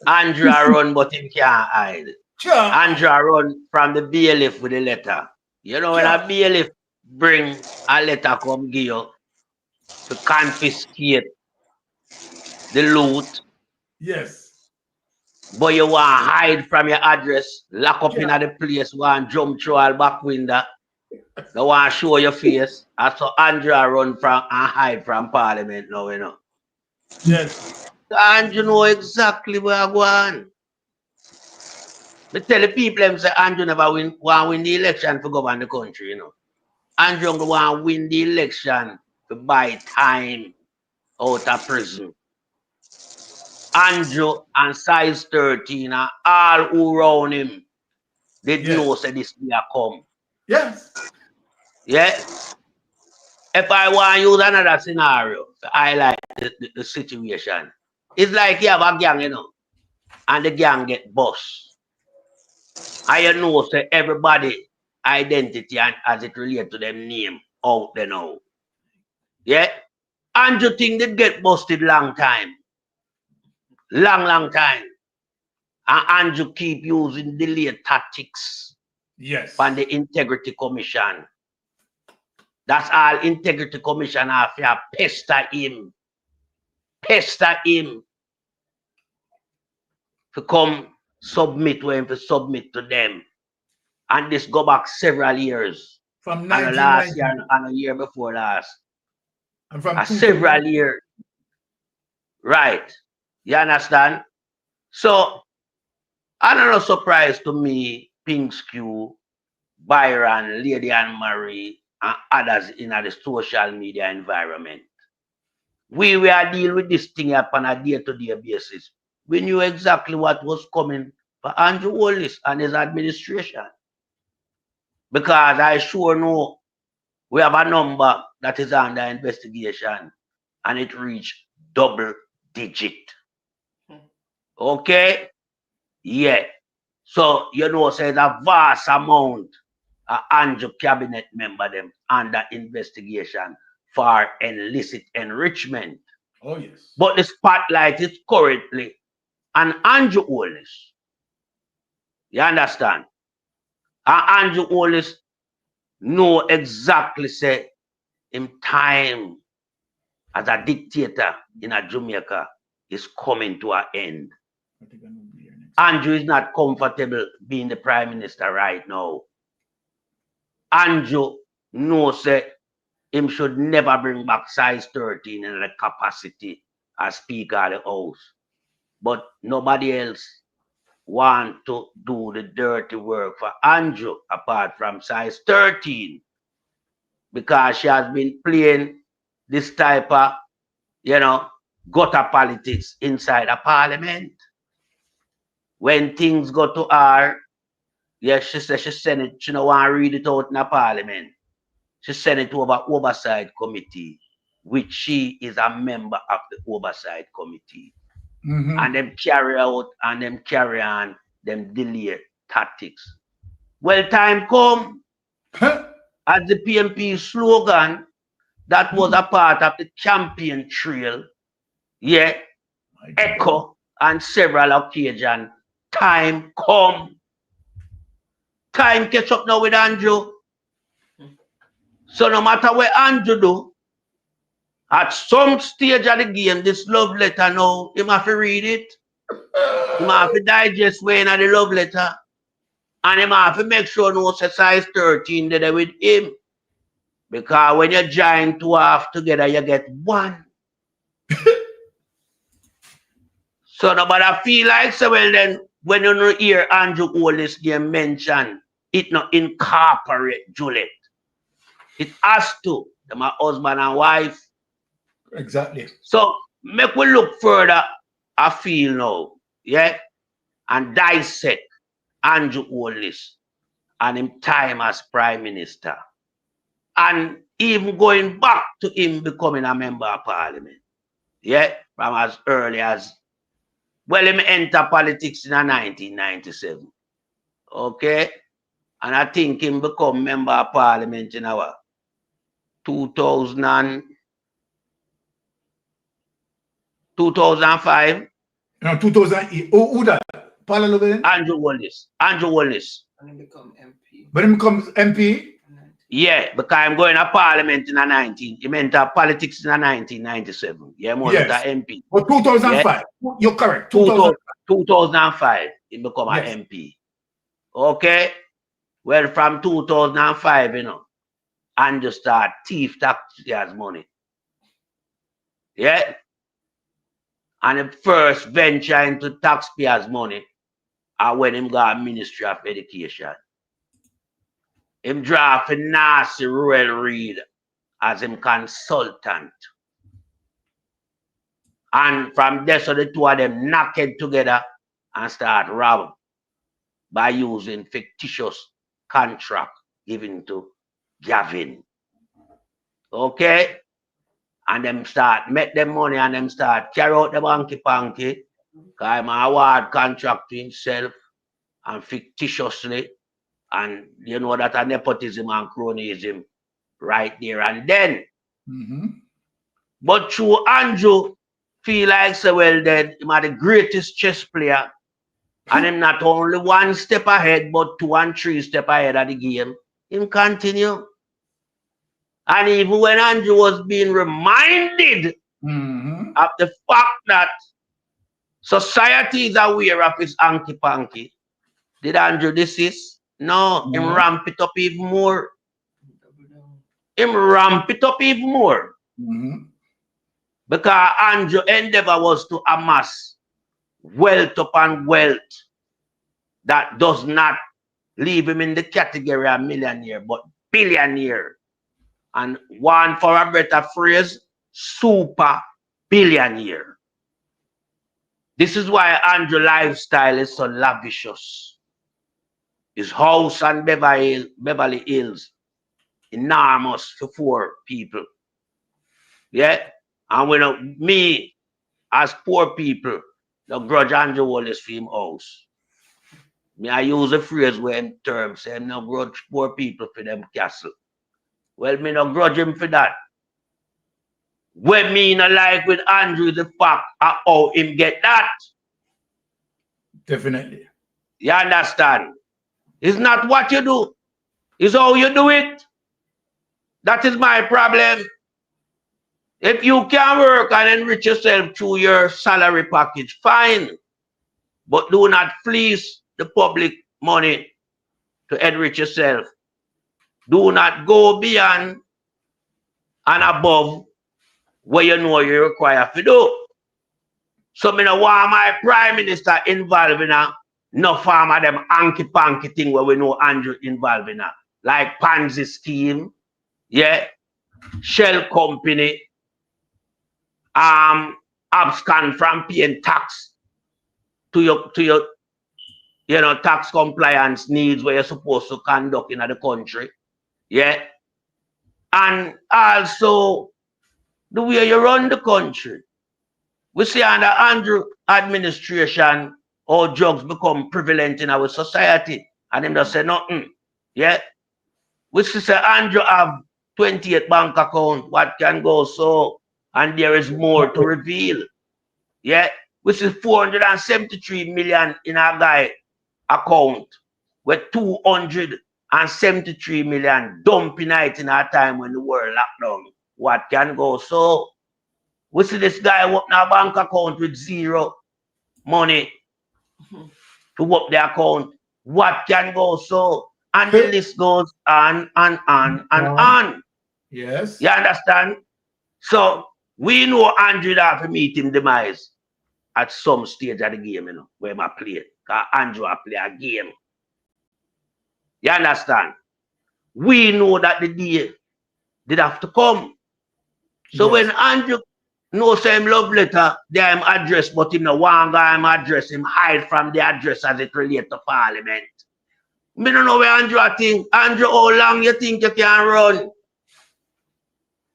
Andrew run, but him can't hide. Andrew run from the bailiff with the letter. You know, when a bailiff bring a letter come give you to confiscate the loot. Yes. But you want to hide from your address, lock up in the place, want jump through all back window. You want to show your face. And so Andrew run from and hide from Parliament now, you know. Yes. Andrew know exactly where I go on. I tell the people them say Andrew never want to win the election to govern the country, you know. Andrew want to win the election to buy time out of prison. Andrew and size 13 and all who around him, they know say this day come. Yes. Yeah. If I want to use another scenario to highlight the situation, it's like you have a gang, you know, and the gang get bust. I know say everybody identity and as it relates to them name out there now. Yeah. Andrew think they get busted long time. Long time. And Andrew keep using delayed tactics. Yes. From the Integrity Commission. That's all Integrity Commission have to pester him. Pester him. To come submit to him, to submit to them. And this go back several years. From and last year and a year before last. And from several years. Right. You understand? So, I'm not surprised to me, Pinkskew, Byron, Lady Anne Marie, and others in the social media environment. We were dealing with this thing upon a day-to-day basis. We knew exactly what was coming for Andrew Holness and his administration. Because I sure know we have a number that is under investigation and it reached double digit. Okay? Yeah. So, you know, so it's a vast amount of Andrew cabinet member them under investigation for illicit enrichment. Oh, yes. But the spotlight is currently on Andrew Holness. You understand? And Andrew Holness know exactly say him time as a dictator in a Jamaica is coming to an end. Andrew is not comfortable being the prime minister right now. Andrew knows that him should never bring back size 13 in the capacity as Speaker of the House. But nobody else want to do the dirty work for Andrew apart from size 13. Because she has been playing this type of, you know, gutter politics inside a parliament. When things go to her, yes, she said she sent it, she don't want to read it out in a parliament. she sent it over oversight committee, which she is a member of the oversight committee. And them carry out and them carry on them delay tactics. Well, time come, as the PMP slogan that was a part of the campaign trail, yeah, echo on several occasions. Time come. Time catch up now with Andrew. So no matter what Andrew do, at some stage of the game, this love letter now, you have to read it. You have to digest when the love letter. And you have to make sure no size 13 there with him. Because when you join two half together, you get one. So nobody feel like, so well then, when you don't hear Andrew Holness game mentioned, it not incorporate Juliet. It has to. They're my husband and wife. Exactly. So make we look further, I feel now, yeah, and dissect Andrew Holness and him time as Prime Minister. And even going back to him becoming a member of Parliament. Yeah, from as early as, well, him enter politics in 1997. Okay? And I think him become member of Parliament in our 2005. No, 2008. Who that? Paula Llewellyn? Andrew Holness. Andrew Holness. And he become MP. But he becomes MP? Yeah, because I'm going to Parliament in he enter politics in 1997. Yeah, more than MP. But 2005. Yeah? You're correct. 2005, he become an MP. Okay? Well, from 2005, you know, Andrew start thief taxpayers' money. Yeah? And the first venture into taxpayers' money are when him got Ministry of Education. Him draft a nasty Llewellyn Reid as him consultant. And from there, so the two of them knocked together and start robbing by using fictitious contract given to Gavin. Okay? And them start make them money and them start carry out the banky panky. Because I'm award contract to himself and fictitiously. And you know that a nepotism and cronyism right there and then. But through Andrew feel like so well then him are the greatest chess player. And him not only one step ahead, but 2 and 3 steps ahead of the game. Him continue. And even when Andrew was being reminded of the fact that society is aware of his hanky-panky, did Andrew desist? No, him ramp it up even more. Him ramp it up even more. Because Andrew's endeavor was to amass wealth upon wealth that does not leave him in the category of millionaire, but billionaire. And one, for a better phrase, super billionaire. This is why Andrew's lifestyle is so lavish. His house on Beverly Hills, enormous for 4 people. Yeah? And when me, as poor people, the grudge Andrew Holness for him house. Me, I use a phrase where in terms say no grudge poor people for them castle. Well, me no grudge him for that. What me no like with Andrew the fact of how him get that. Definitely. You understand? It's not what you do. It's how you do it. That is my problem. If you can work and enrich yourself through your salary package, fine. But do not fleece the public money to enrich yourself. Do not go beyond and above what you know you require to do. So me no want my Prime Minister involved in no form of them hanky-panky thing where we know Andrew involved in like Pansy scheme, yeah, shell company, abscond from paying tax to your you know tax compliance needs where you're supposed to conduct in the country, yeah. and also the way you run the country. We see under Andrew administration, all drugs become prevalent in our society, and them just say nothing. Yeah. We see say Andrew have 28 bank account, what can go so, and there is more to reveal. Yeah. We see 473 million in our guy account, with 273 million dumping it in our time when the world locked down. What can go so? We see this guy open a bank account with zero money to open the account. What can go so? And the list goes on and on and on. Yes. You understand? So we know Andrew have to meet him demise at some stage of the game, you know, where I play. Because Andrew play a game. You understand? We know that the day did have to come. So when Andrew knows him love letter, there him address, but him no one guy him address, him hide from the address as it relates to Parliament. Me don't know where Andrew think. Andrew, how long you think you can run?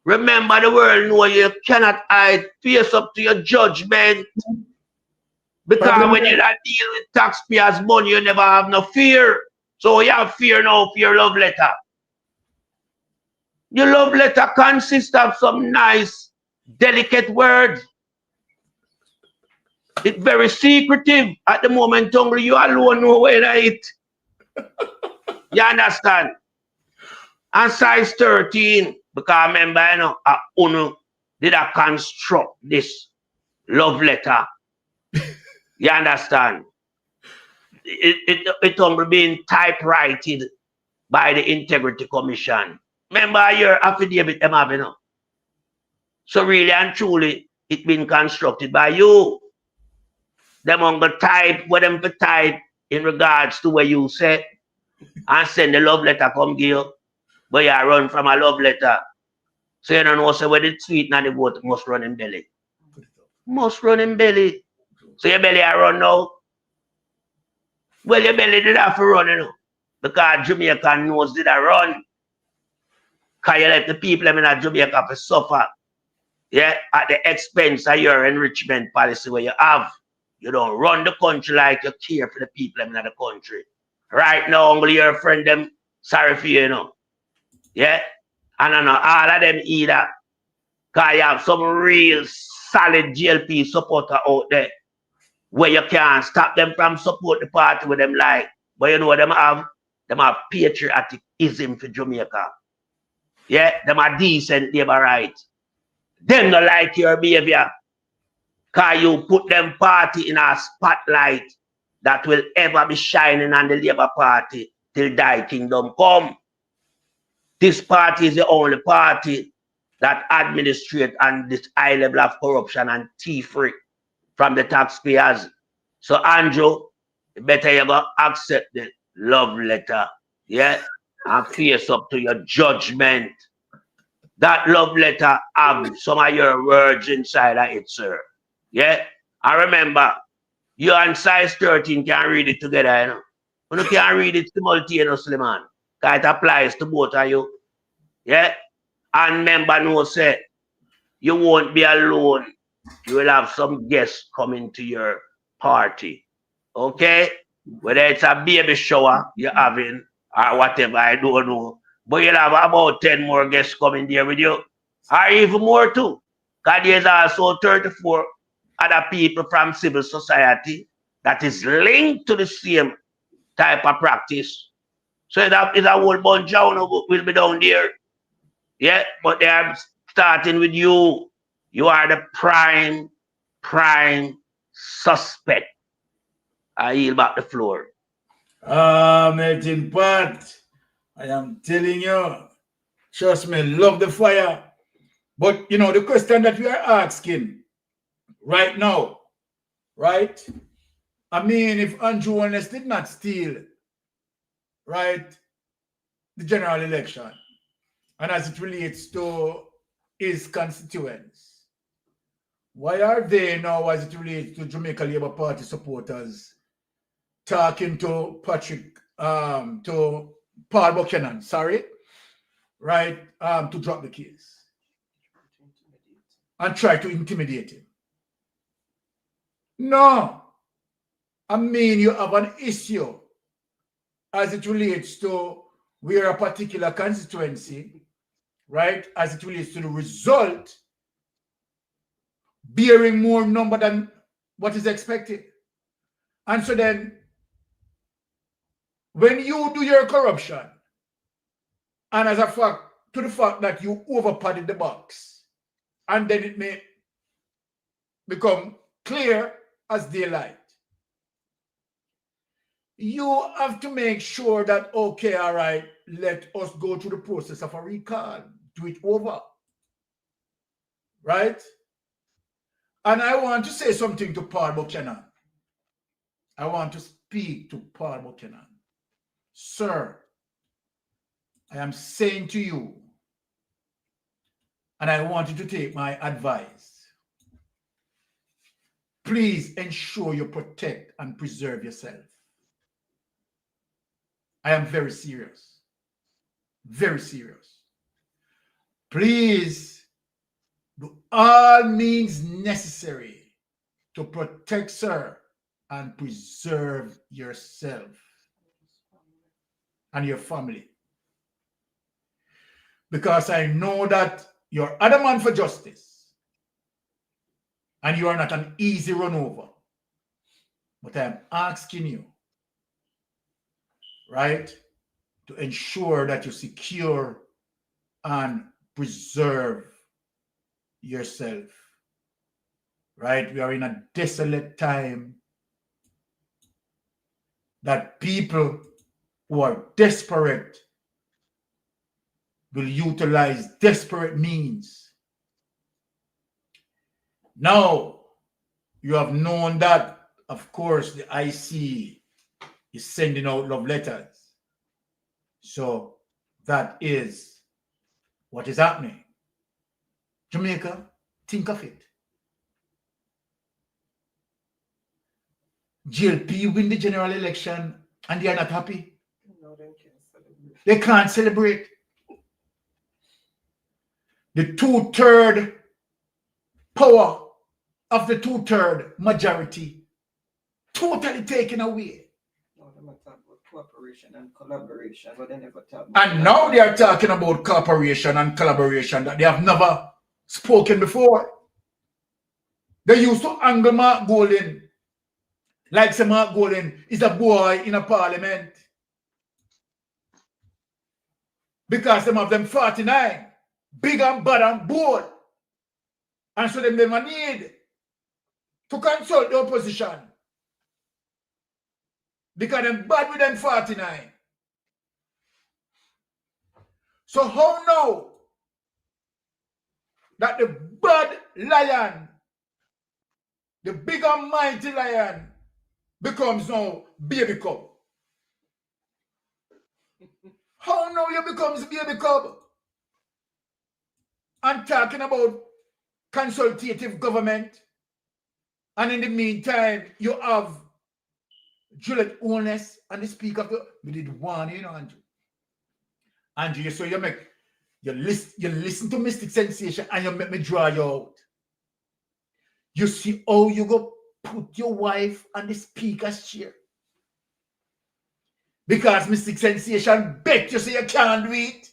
Remember, the world know you cannot hide. Face up to your judgment. Because when you deal with taxpayers' money, you never have no fear. So you have fear now for your love letter. Your love letter consists of some nice, delicate words. It's very secretive. At the moment, hungry, you alone know where to eat. You understand? And size 13, because remember, you know, UNO did a construct this love letter. You understand? It only being typewritten by the Integrity Commission. Remember your affidavit, them have, you know? So really and truly, it been constructed by you. Them on the type, what them to type in regards to what you say, and send the love letter come give you, but you run from a love letter. So you don't know, so when the sweet and the vote must run in belly. Must run in belly. So your belly I run now. Well, your belly did have to run, you know, because Jamaican knows did I run. Because you let the people in Jamaica to suffer, yeah, at the expense of your enrichment policy where you have. You don't run the country like you care for the people in the country. Right now, only your friend them sorry for you, you know. Yeah? And I know all of them either. Because you have some real solid GLP supporter out there where you can't stop them from support the party with them like. But you know what them have? Them have patriotism for Jamaica. Yeah? Them are decent labor rights. Them don't like your behavior. Because you put them party in a spotlight that will ever be shining on the Labour Party till thy kingdom come. This party is the only party that administrates on this high level of corruption and thievery from the taxpayers. So Andrew, you better ever accept the love letter, yeah, and face up to your judgment. That love letter have some of your words inside of it, sir. Yeah? I remember, you and size 13 can read it together, you know. You can read it simultaneously, man. Because it applies to both of you. Yeah? And remember, no, say, you won't be alone. You will have some guests coming to your party. Okay? Whether it's a baby shower you're having or whatever, I don't know. But you'll have about 10 more guests coming there with you. Or even more too. Because there's also 34 other people from civil society that is linked to the same type of practice. So that is a whole bunch of will be down there. Yeah, but they are starting with you. You are the prime suspect. I yield back the floor. Melting pot. I am telling you, trust me, love the fire. But you know, the question that we are asking right now, right? I mean, if Andrew Llewellyn did not steal, right, the general election, and as it relates to his constituents, why are they now, as it relates to Jamaica Labour Party supporters, talking to Paul Buchanan, sorry, right, to drop the case and try to intimidate him. No. I mean, you have an issue as it relates to where a particular constituency, right, as it relates to the result bearing more number than what is expected. And so then, when you do your corruption, and as a fact, to the fact that you overpadded the box, and then it may become clear as daylight, you have to make sure that, okay, all right, let us go through the process of a recall, do it over, right? And I want to say something to Paul Buchanan. I want to speak to Paul Buchanan. Sir, I am saying to you, and I want you to take my advice. Please ensure you protect and preserve yourself. I am very serious. Very serious. Please do all means necessary to protect, sir, and preserve yourself and your family. Because I know that you're adamant for justice and you are not an easy run over. But I'm asking you, right, to ensure that you secure and preserve yourself. Right? We are in a desolate time that people who are desperate will utilize desperate means. Now, you have known that, of course, the IC is sending out love letters. So that is what is happening. Jamaica, think of it. GLP win the general election and they are not happy. No, they can't celebrate. They can't celebrate. The 2/3 power of the 2/3 majority totally taken away. No, they talk about cooperation and collaboration, but they never talk about. And now they are talking about cooperation and collaboration that they have never spoken before. They used to angle Mark Golden like say Mark Golden is a boy in a parliament. Because some of them 49, big and bad and bold. And so them never need to consult the opposition. Because them bad with them 49. So how now that the bad lion, the big and mighty lion, becomes now baby cub? How now you becomes baby cub? And talking about consultative government, and in the meantime you have Juliet Onus and the speaker of the, we did one, you know, Andrew, so you listen to Mystic Sensation and you make me draw you out. You see how you go put your wife on the speaker's chair. Because Mystic Sensation bet you say you can't do it.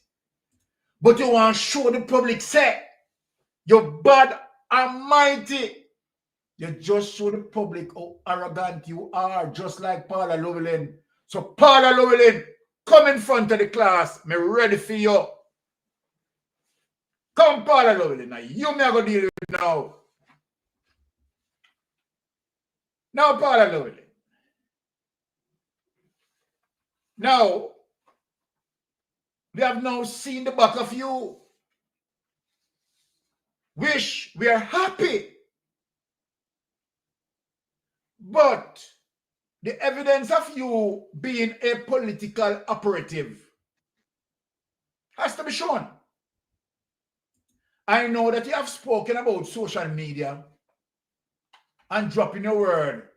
But you want to show the public say you're bad and mighty. You just show the public how arrogant you are, just like Paula Llewellyn. So Paula Llewellyn, come in front of the class. Me ready for you. Come, Paula Llewellyn. Now you may go deal with it now. Now, Paula Llewellyn. Now, we have now seen the back of you. Wish we are happy. But the evidence of you being a political operative has to be shown. I know that you have spoken about social media and dropping your word,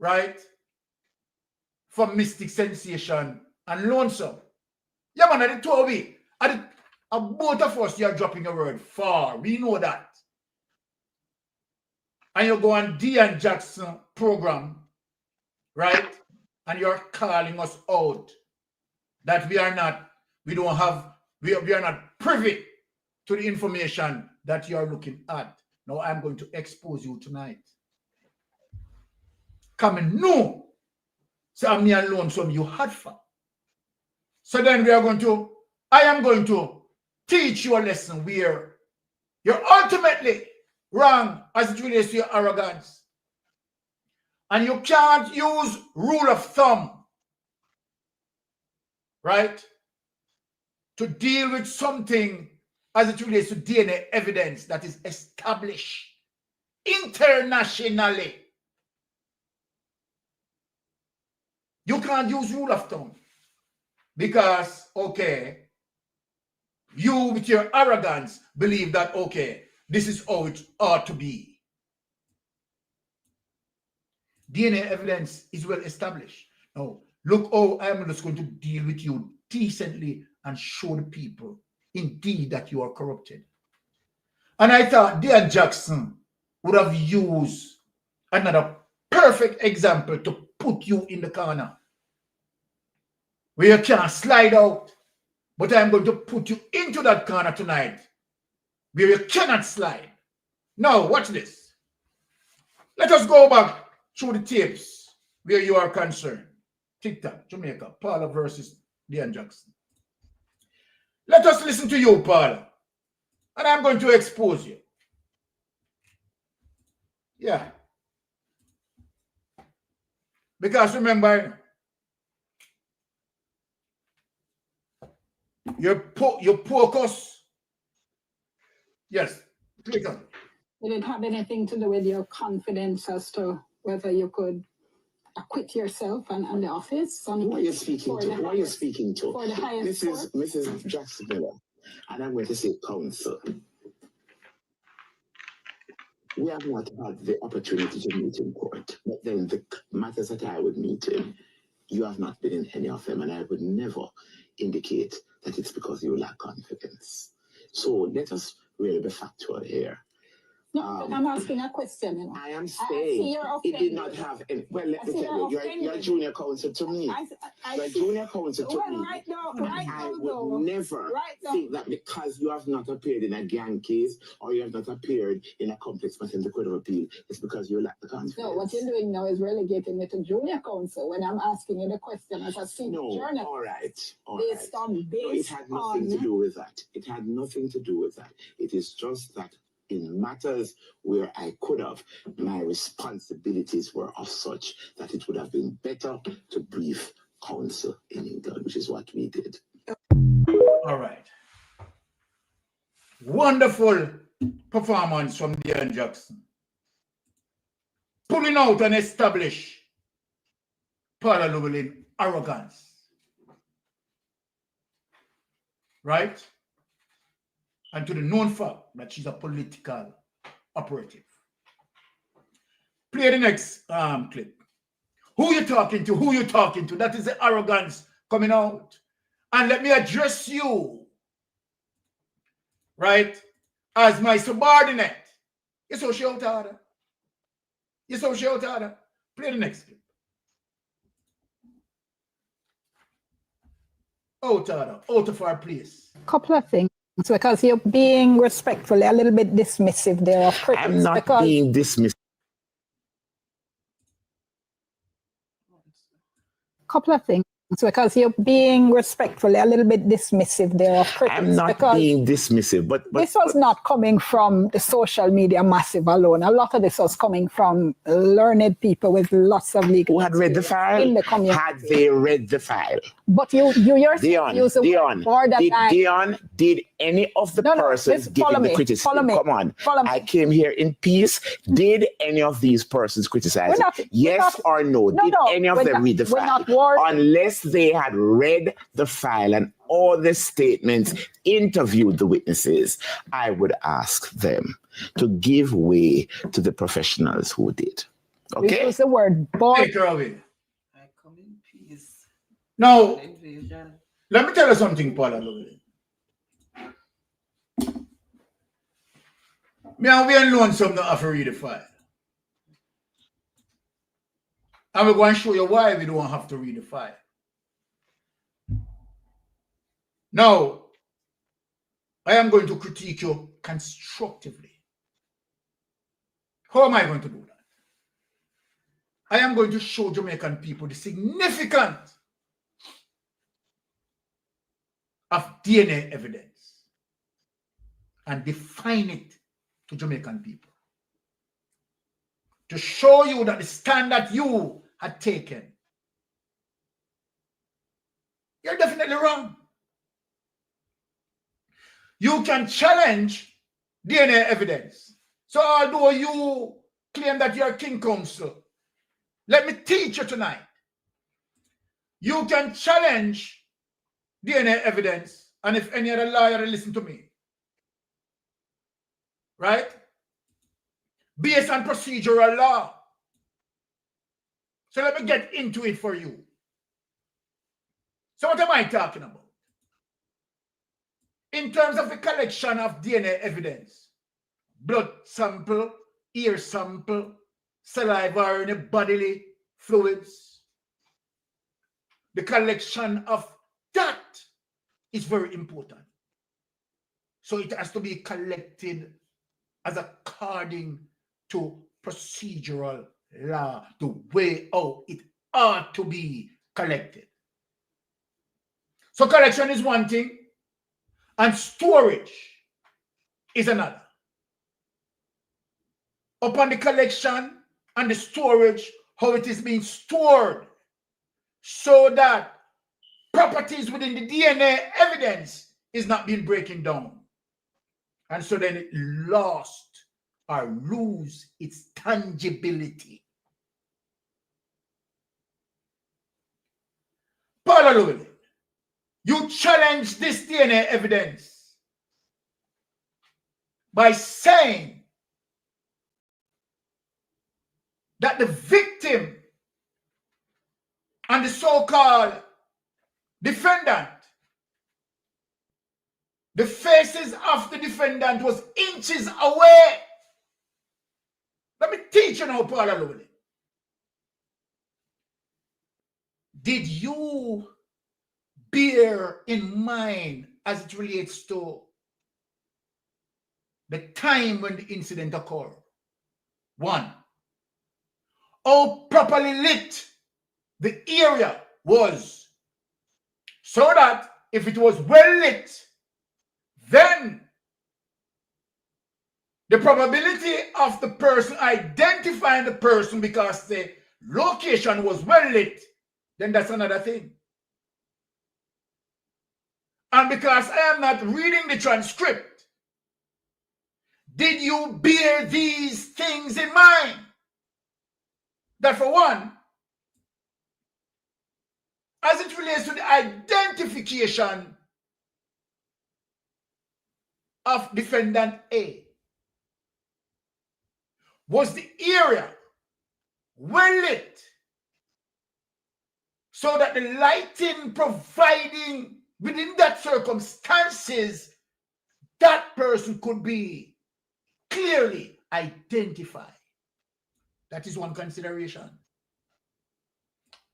right? For Mystic Sensation and Lonesome. Yeah, man, they told me. And both of us, you're dropping a word far. We know that. And you go on Dean Jackson program, right? And you're calling us out that we are not privy to the information that you are looking at. Now I'm going to expose you tonight. Come in, no. So I'm me alone, some you had fun. So then I am going to teach you a lesson where you're ultimately wrong as it relates to your arrogance. And you can't use rule of thumb, right, to deal with something as it relates to DNA evidence that is established internationally. You can't use rule of thumb because, okay, you with your arrogance believe that, okay, this is how it ought to be. DNA evidence is well established. Now, look how I'm just going to deal with you decently and show the people indeed that you are corrupted. And I thought Dean Jackson would have used another perfect example to put you in the corner where you can't slide out. But I'm going to put you into that corner tonight where you cannot slide. Now, watch this. Let us go back through the tapes where you are concerned. TikTok, Jamaica, Paula versus Dean Jackson. Let us listen to you, Paula. And I'm going to expose you. Yeah. Because remember, your focus. Yes, click on. Did it have anything to do with your confidence as to whether you could acquit yourself and the office? Who are you speaking to? Who are you speaking to? For the highest This is Mrs. Jackson Miller, and I'm going to say counsel. We have not had the opportunity to meet in court, but then the matters that I would meet in, you have not been in any of them, and I would never indicate that it's because you lack confidence. So let us really be factual here. No, I'm asking a question. You know. I am saying it did not have any. Well, let me tell you, you're a junior counsel to me. You're a junior counsel to me. Right now, I would never think that because you have not appeared in a gang case or you have not appeared in a complex matter in the Court of Appeal, it's because you lack the confidence. No, what you're doing now is relegating me to junior counsel when I'm asking you the question as a senior journalist. All right. It had nothing to do with that. It had nothing to do with that. It is just that in matters where I could have, my responsibilities were of such that it would have been better to brief counsel in England, which is what we did. All right. Wonderful performance from Dean Jackson. Pulling out and establish Paula Llewellyn arrogance. Right? And to the known fact that she's a political operative. Play the next clip. Who you talking to? Who you talking to? That is the arrogance coming out. And let me address you, right, as my subordinate. You're so shout order. You're so shout order. Play the next clip. Out of our place. Couple of things. Because you're being respectfully a little bit dismissive there of critics. I'm not being dismissive. Couple of things. Because you're being respectfully a little bit dismissive there of critics. I'm not being dismissive, but this was not coming from the social media massive alone. A lot of this was coming from learned people with lots of legal who had read the file in the community. Had they read the file? But you yourself use the word that did any of the persons giving the criticism? Come on. I came here in peace. Did any of these persons criticize it? Yes or no? Did any of them read the file? Unless they had read the file and all the statements, interviewed the witnesses, I would ask them to give way to the professionals who did. Okay? Use the word board. Hey, Kerwin. I come in peace. Now, let me tell you something, Paula Llewellyn. Me and we alone some not have to read the file. And we're going to show you why we don't have to read the file. Now, I am going to critique you constructively. How am I going to do that? I am going to show Jamaican people the significance of DNA evidence and define it to Jamaican people. To show you that the stand that you had taken, you're definitely wrong. You can challenge DNA evidence. So although you claim that you're king counsel, let me teach you tonight. You can challenge DNA evidence, and if any other lawyer listen to me, right? Based on procedural law. So let me get into it for you. So what am I talking about? In terms of the collection of DNA evidence, blood sample, ear sample, saliva or any bodily fluids, the collection of that is very important. So it has to be collected as according to procedural law, the way how it ought to be collected. So collection is one thing, and storage is another. Upon the collection and the storage, how it is being stored, so that properties within the DNA evidence is not being breaking down. And so then it lost or lose its tangibility. Paula Llewellyn, you challenge this DNA evidence by saying that the victim and the so-called defendant, the faces of the defendant was inches away. Let me teach you now, Paula Llewellyn. Did you bear in mind, as it relates to the time when the incident occurred? One, how properly lit the area was, so that if it was well lit, then the probability of the person identifying the person because the location was well lit, then that's another thing. And because I am not reading the transcript, did you bear these things in mind? That for one, as it relates to the identification of defendant A, was the area well lit so that the lighting providing within that circumstances, that person could be clearly identified? That is one consideration.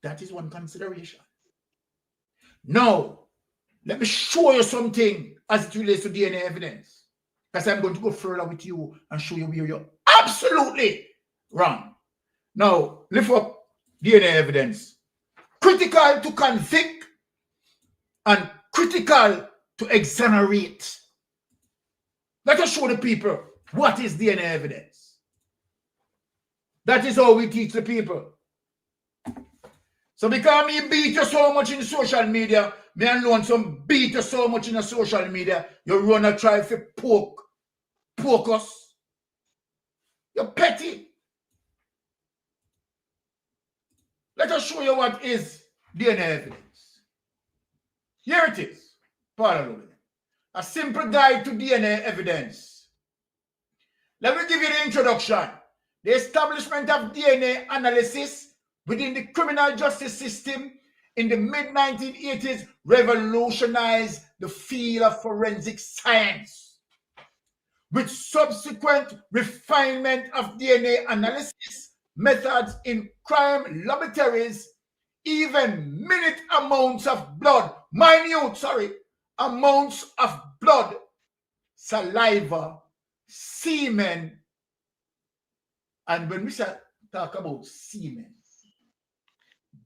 That is one consideration. Now, let me show you something as it relates to DNA evidence, because I'm going to go further with you and show you where you're absolutely wrong. Now, lift up DNA evidence. Critical to convict and critical to exonerate. Let us show the people what is DNA evidence. That is how we teach the people. So because me beat you so much in social media, me alone some beat you so much in the social media, you run a try to poke us. You're petty. Let us show you what is DNA evidence. Here it is, Paula Llewellyn. A simple guide to DNA evidence. Let me give you the introduction. The establishment of DNA analysis within the criminal justice system in the mid-1980s revolutionized the field of forensic science. with subsequent refinement of DNA analysis methods in crime laboratories, even minute amounts of blood, amounts of blood, saliva, semen, and when we talk about semen,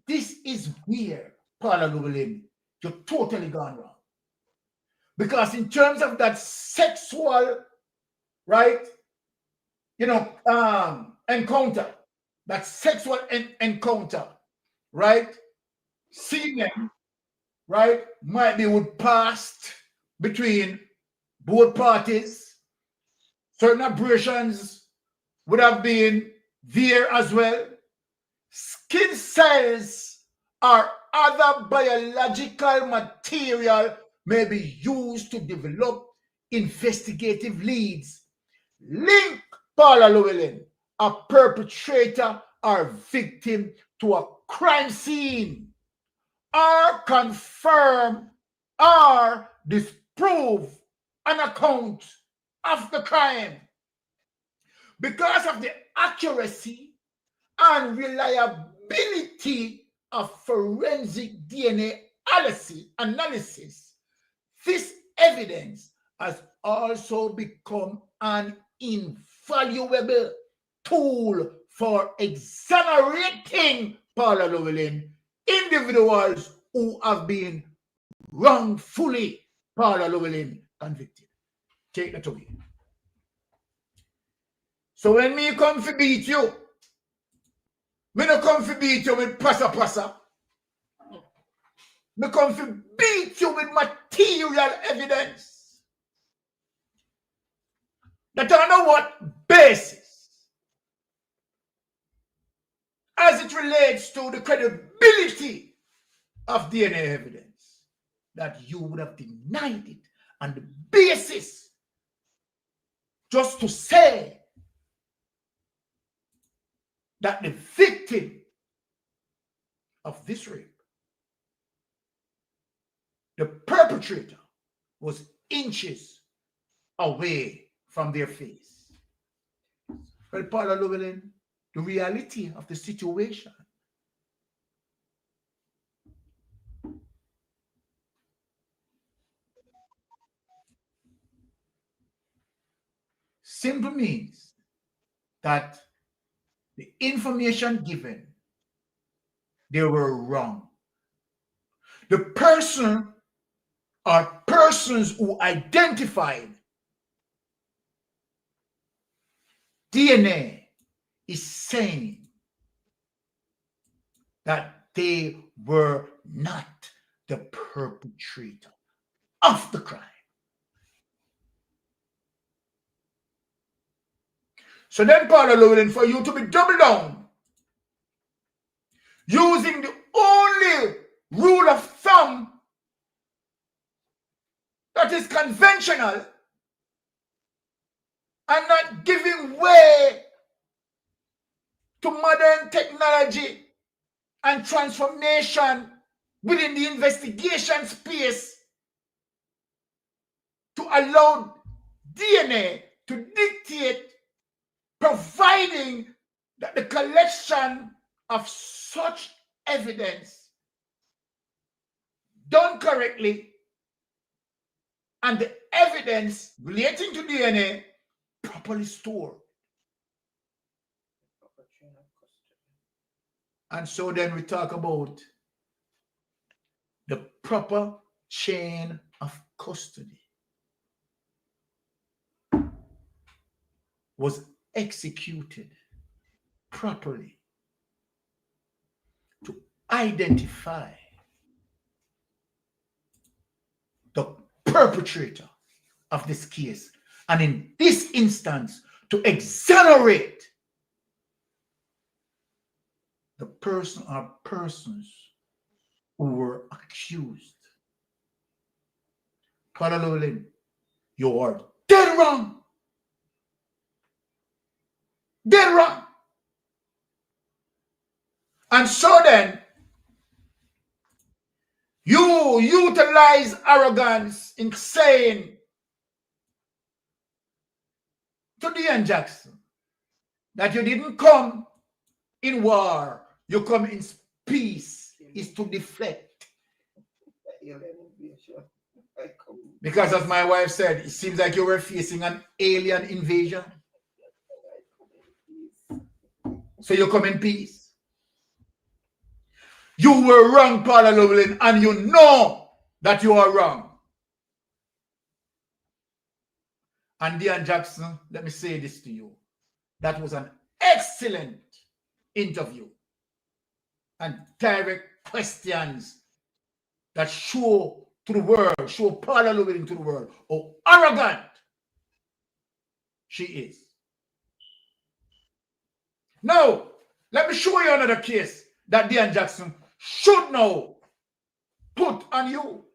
this is where, Paula Llewellyn, you're totally gone wrong. Because in terms of that sexual, right, encounter, that sexual encounter, right, semen, right, might be would passed between both parties. Certain abrasions would have been there as well. Skin cells or other biological material may be used to develop investigative leads. Link Paula Llewellyn, a perpetrator or victim, to a crime scene, or confirm or disprove an account of the crime. Because of the accuracy and reliability of forensic DNA analysis, this evidence has also become an invaluable tool for exonerating, Paula Llewellyn, individuals who have been wrongfully, Paula Llewellyn, convicted. Take that away. So when me come to beat you, me no come to beat you with pasa. Me come to beat you with material evidence. That on know what basis? As it relates to the credibility of DNA evidence, that you would have denied it on the basis just to say that the victim of this rape, the perpetrator, was inches away from their face. Well, Paula Llewellyn, the reality of the situation simply means that the information given, they were wrong. The person or persons who identified DNA is saying that they were not the perpetrator of the crime. So then, Paula Llewellyn, for you to be double down, using the only rule of thumb that is conventional and not giving way to modern technology and transformation within the investigation space to allow DNA to dictate, providing that the collection of such evidence done correctly and the evidence relating to DNA properly stored. And so then we talk about the proper chain of custody was executed properly to identify the perpetrator of this case, and in this instance to exonerate the person or persons who were accused. Paula Llewellyn, you are dead wrong. Dead wrong. And so then, you utilize arrogance in saying to Dean Jackson that you didn't come in war, you come in peace, is to deflect. Because as my wife said, it seems like you were facing an alien invasion. So you come in peace. You were wrong, Paula Llewellyn, and you know that you are wrong. And Dean Jackson, let me say this to you. That was an excellent interview. And direct questions that show to the world, show Paula Llewellyn to the world how arrogant she is. Now, let me show you another case that Dean Jackson should now put on you.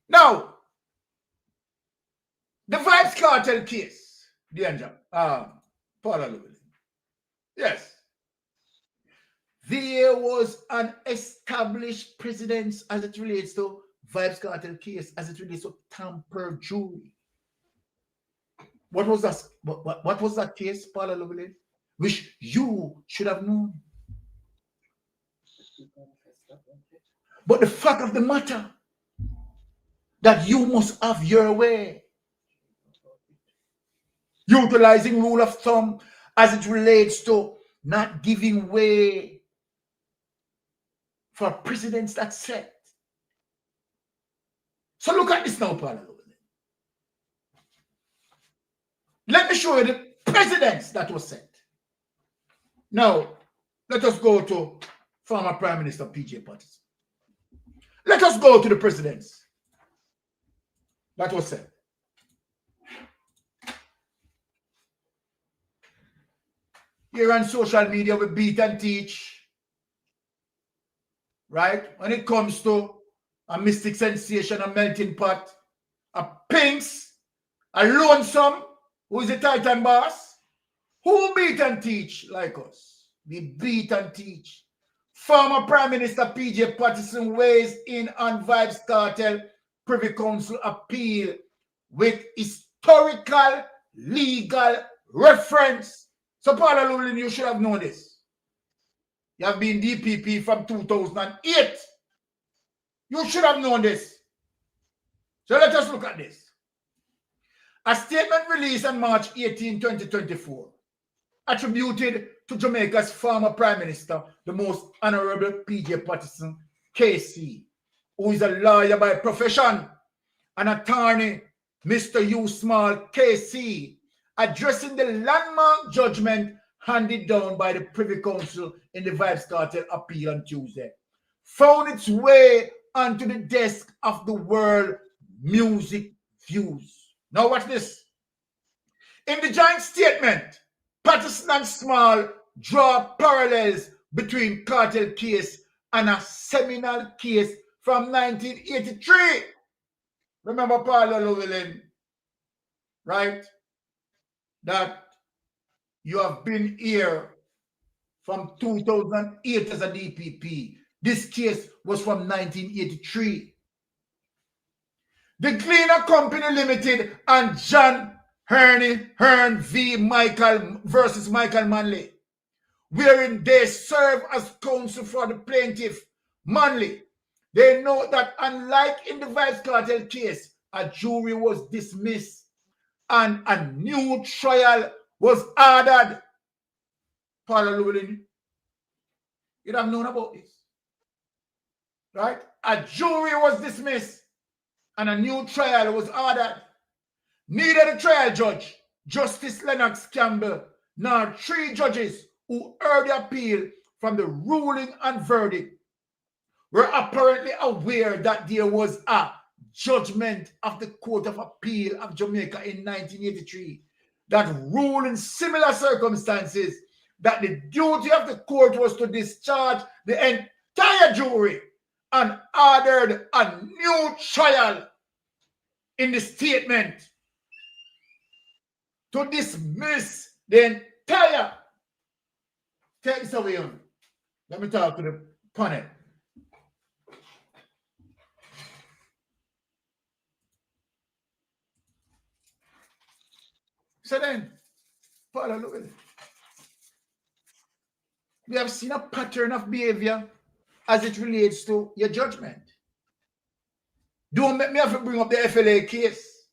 Now, the Vibes Cartel case, Dean Jackson, Paula Llewellyn. Yes. There was an established precedent as it relates to Vibes Cartel case, as it relates to tamper jury. What was that? What was that case, Paula Llewellyn? Which you should have known. But the fact of the matter that you must have your way, utilizing rule of thumb as it relates to not giving way for precedents that's set. So look at this now, Paula. Let me show you the precedents that was set. Now, let us go to former Prime Minister P.J. Patterson. Let us go to the precedents that was set. Here on social media, we beat and teach, right? When it comes to a mystic sensation, a melting pot, a Pinks, a lonesome, who is a Titan boss, who beat and teach like us? We beat and teach. Former Prime Minister P.J. Patterson weighs in on Vibes Cartel Privy Council appeal with historical legal reference. So, Paula Llewellyn, you should have known this. You have been DPP from 2008. You should have known this. So let us look at this. A statement released on March 18, 2024, attributed to Jamaica's former Prime Minister, the Most Honorable P.J. Patterson, KC, who is a lawyer by profession, an attorney, Mr. U. Small, KC, addressing the landmark judgment handed down by the Privy Council in the Vibes Cartel appeal on Tuesday, found its way onto the desk of the World Music Views. Now watch this. In the joint statement, Patterson and Small draw parallels between cartel case and a seminal case from 1983. Remember Paula Llewellyn, right? That you have been here from 2008 as a DPP. This case was from 1983. The Cleaner Company Limited and John Hearn v. Michael versus Michael Manley, wherein they serve as counsel for the plaintiff, Manley. They note that unlike in the Vibes Cartel case, a jury was dismissed and a new trial was ordered. Paula Llewellyn, you'd have known about this, right? A jury was dismissed and a new trial was ordered. Neither the trial judge, Justice Lennox Campbell, nor three judges who heard the appeal from the ruling and verdict were apparently aware that there was a judgment of the Court of Appeal of Jamaica in 1983 that ruled in similar circumstances that the duty of the court was to discharge the entire jury and ordered a new trial. In the statement to dismiss the entire. Take this away on. Let me talk to the panel. So then, Paula, look at it. We have seen a pattern of behavior as it relates to your judgment. Don't make me have to bring up the FLA case.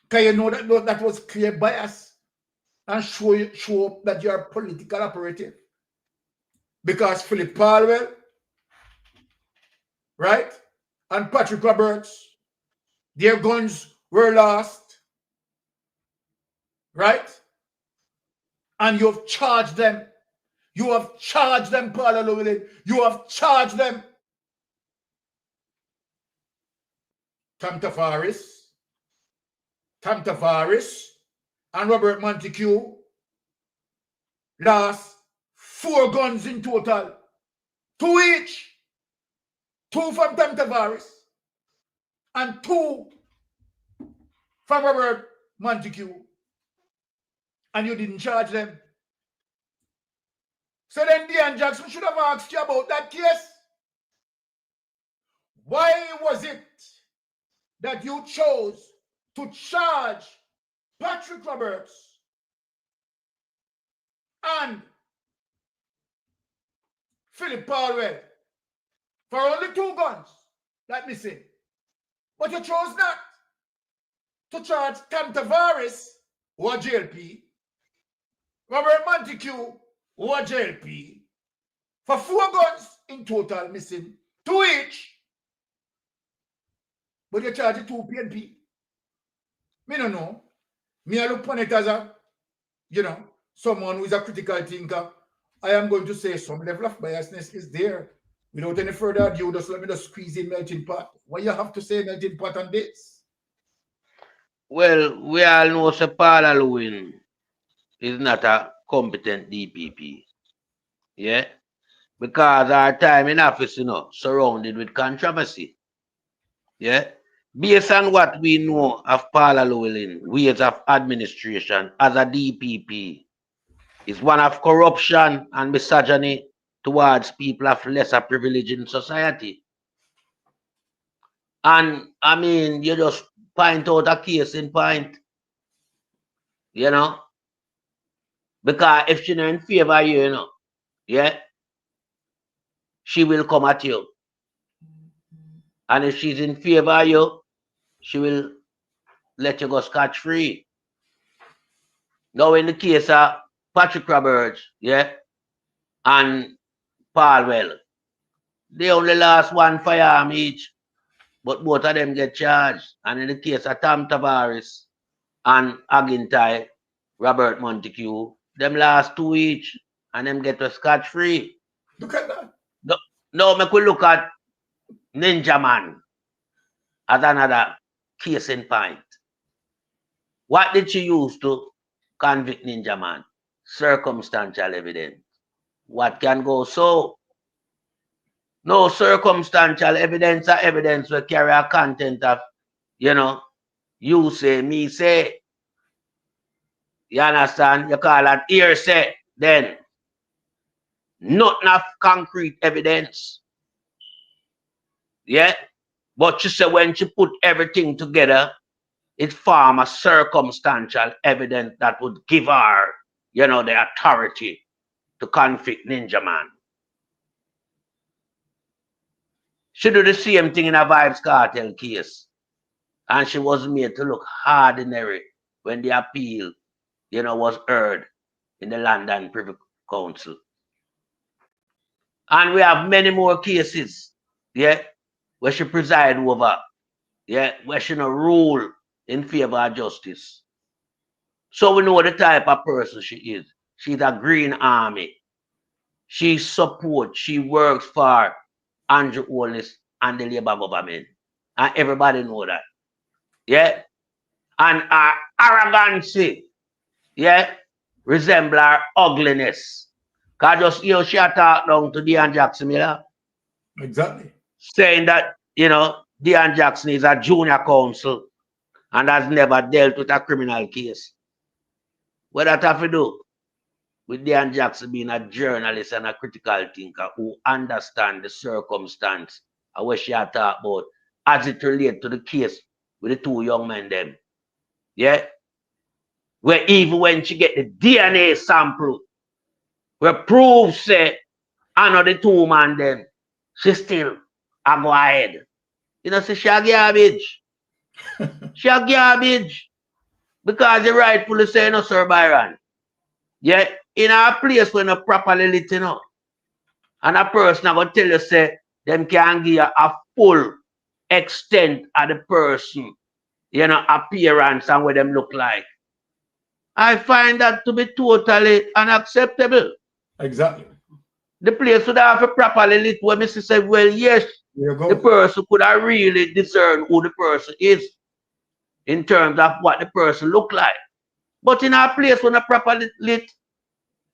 Because you know that was clear bias and show that you're a political operative. Because Philip Palwell, right, and Patrick Roberts, their guns were lost, right? And you've charged them. You have charged them, Paula Llewellyn. You have charged them. Tam Tavares, and Robert Montague lost 4 guns in total. 2 each. 2 from Tam Tavares and 2 from Robert Montague. And you didn't charge them. So then Dean Jackson should have asked you about that case. Why was it that you chose to charge Patrick Roberts and Philip Palwell for only 2 guns? Let me see. But you chose not to charge Tam Tavares, who are JLP, Robert Montague, who are JLP, for 4 guns in total, missing 2 each. But you charge it 2 PNP. Me no know. Me I look upon it as a, someone who is a critical thinker. I am going to say some level of biasness is there. Without any further ado, just let me just squeeze in melting pot. What you have to say melting pot on this? Well, we all know Sir Paula Llewellyn is not a competent DPP. Yeah? Because our time in office, surrounded with controversy. Yeah? Based on what we know of Paula Llewellyn, ways of administration as a DPP, is one of corruption and misogyny towards people of lesser privilege in society. And, I mean, you just point out a case in point, because if she's not in favor of you, yeah, she will come at you. And if she's in favor of you, she will let you go scot-free. Now, in the case of Patrick Roberts, yeah, and Palwell, they only lost 1 firearm each, but both of them get charged. And in the case of Tam Tavares and Agintai, Robert Montague, them lost 2 each, and them get a scot-free. Look at that. Now, we could look at Ninja Man as another case in point. What did she use to convict Ninja Man? Circumstantial evidence. What can go so? No circumstantial evidence or evidence will carry a content of, you say, me say. You understand? You call that hearsay. Then, nothing of concrete evidence. Yeah? But she said when she put everything together, it formed a circumstantial evidence that would give her, the authority to convict Ninja Man. She did the same thing in a Vibes Cartel case. And she was made to look ordinary when the appeal, was heard in the London Privy Council. And we have many more cases, yeah, where she preside over, yeah, where she rule in favor of justice. So we know the type of person she is. She's a Green Army. She supports, she works for Andrew Holness and the Labour government. And everybody know that. Yeah? And her arrogancy, yeah, resemble her ugliness. Because just hear she talk down to Dean Jackson Miller. Exactly. Saying that, Dean Jackson is a junior counsel and has never dealt with a criminal case. What that have to do with Dean Jackson being a journalist and a critical thinker who understands the circumstance of what she had talked about as it relates to the case with the 2 young men them. Yeah? where even when she get the DNA sample, where proves say, I know the two man them, she still a go ahead. You know, say she a garbage. She a garbage. Because you rightfully say, no, Sir Byron. Yeah, in a place when you properly lit, you know, and a person I go tell you, say, them can give you a full extent of the person, you know, appearance and what them look like. I find that to be totally unacceptable. Exactly. The place would have a properly lit where Mr. said, well, yes, the person could have really discern who the person is in terms of what the person look like. But in a place when a properly lit,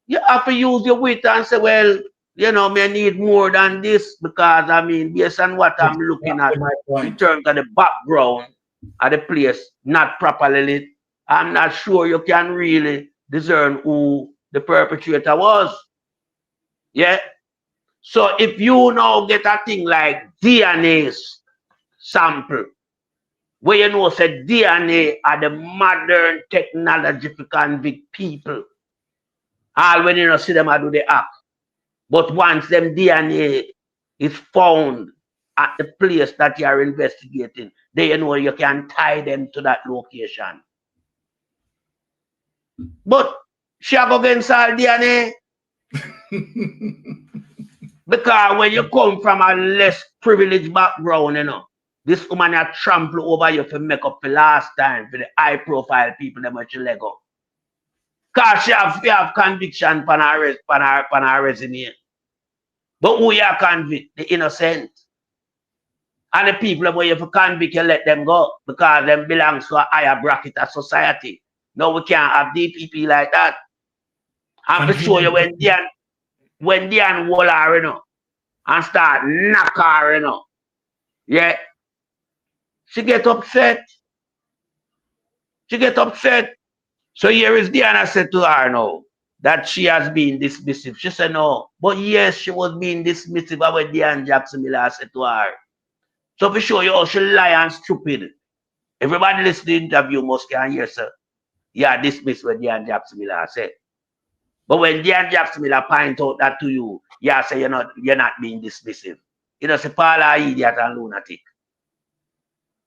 you have to use your wit and say, well, you know, me need more than this because, I mean, based on what I'm looking at in terms of the background of the place, not properly lit, I'm not sure you can really discern who the perpetrator was. Yeah? So if you now get a thing like DNA sample, where you know say DNA are the modern technology to convict people, all when you know see them I do the act. But once them DNA is found at the place that you are investigating, then you know you can tie them to that location. But she go against all DNA. Because when you come from a less privileged background, you know, this woman has trampled over you for make up for last time for the high profile people that much let go. Because she have conviction on her resume. But who you convict? The innocent. And the people where you convict, you let them go because them belongs to a higher bracket of society. No, we can't have DPP like that. I'm to show you when Diane wall her, you know, and start knock her, you know. Yeah. She get upset. She get upset. So here is Diana said to her now that she has been dismissive. She said no. But yes, she was being dismissive of what Diane Jackson Miller said to her. So for sure you how she lie and stupid. Everybody listening to the interview must can hear, sir. Yeah, dismiss what Diane Jackson Miller said. But when Diane Jackson Miller point out that to you, yeah, say you're not being dismissive. You know, say Paula is idiot and lunatic.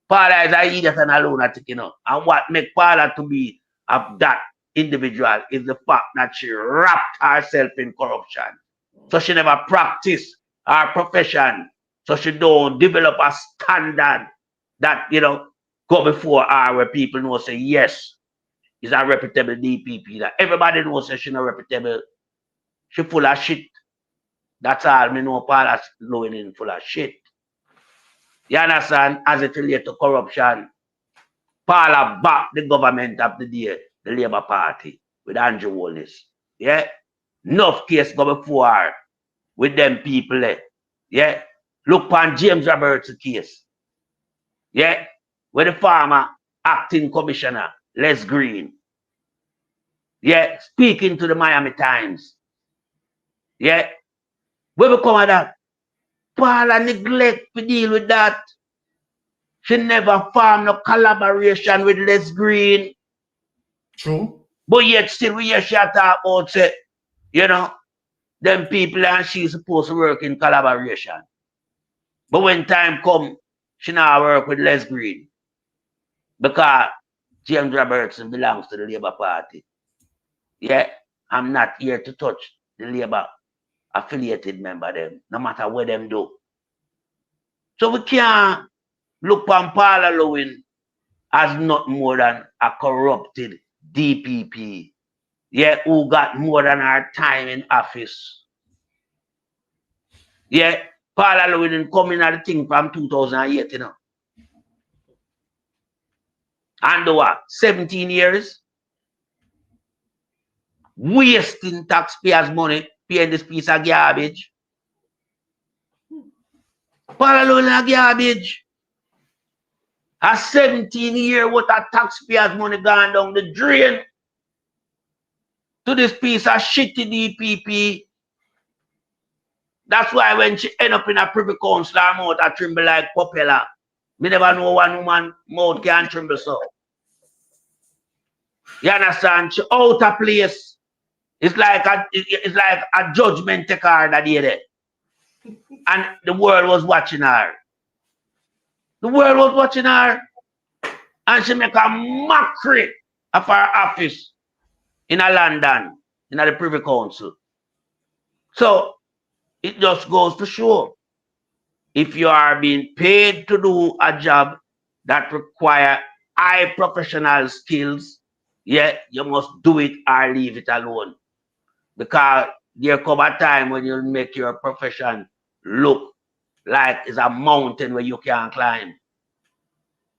Paula is an idiot and a lunatic, you know. And what make Paula to be of that individual is the fact that she wrapped herself in corruption. So she never practiced her profession. So she don't develop a standard that, you know, go before her where people know say, yes, is a reputable DPP. That everybody knows that she's not reputable. She full of shit. That's all me know Paula's Llewellyn full of shit. You understand? As it relates to corruption, Paula backed the government of the day, the Labour Party, with Andrew Wallace. Yeah? Enough case go before her with them people there. Yeah? Look on James Roberts' case. Yeah? With the former acting commissioner, Les Green. Yeah? Speaking to the Miami Times. Yeah? Where we come at that? Paula neglect to deal with that. She never formed no collaboration with Les Green. True. But yet still we hear she talk about say, you know, them people and she supposed to work in collaboration. But when time come, she now work with Les Green. Because James Robertson belongs to the Labour Party. Yeah, I'm not here to touch the Labour affiliated member them, no matter what them do. So we can't look on Paula Llewellyn as not more than a corrupted DPP. Yeah, who got more than her time in office. Yeah, Paula Llewellyn coming at the thing from 2008, you know. And what? 17 years? Wasting taxpayers' money, paying this piece of garbage. Paula Llewellyn garbage. A 17-year worth of taxpayers' money gone down the drain to this piece of shitty DPP. That's why when she end up in a privy council, her mouth a tremble like propeller. Me never know one woman mouth can tremble so. You understand? She out of place. It's like a judgment taker that day there. And the world was watching her. The world was watching her. And she make a mockery of her office in London, in the Privy Council. So it just goes to show, if you are being paid to do a job that require high professional skills, yeah, you must do it or leave it alone. Because there come a time when you'll make your profession look like it's a mountain where you can't climb.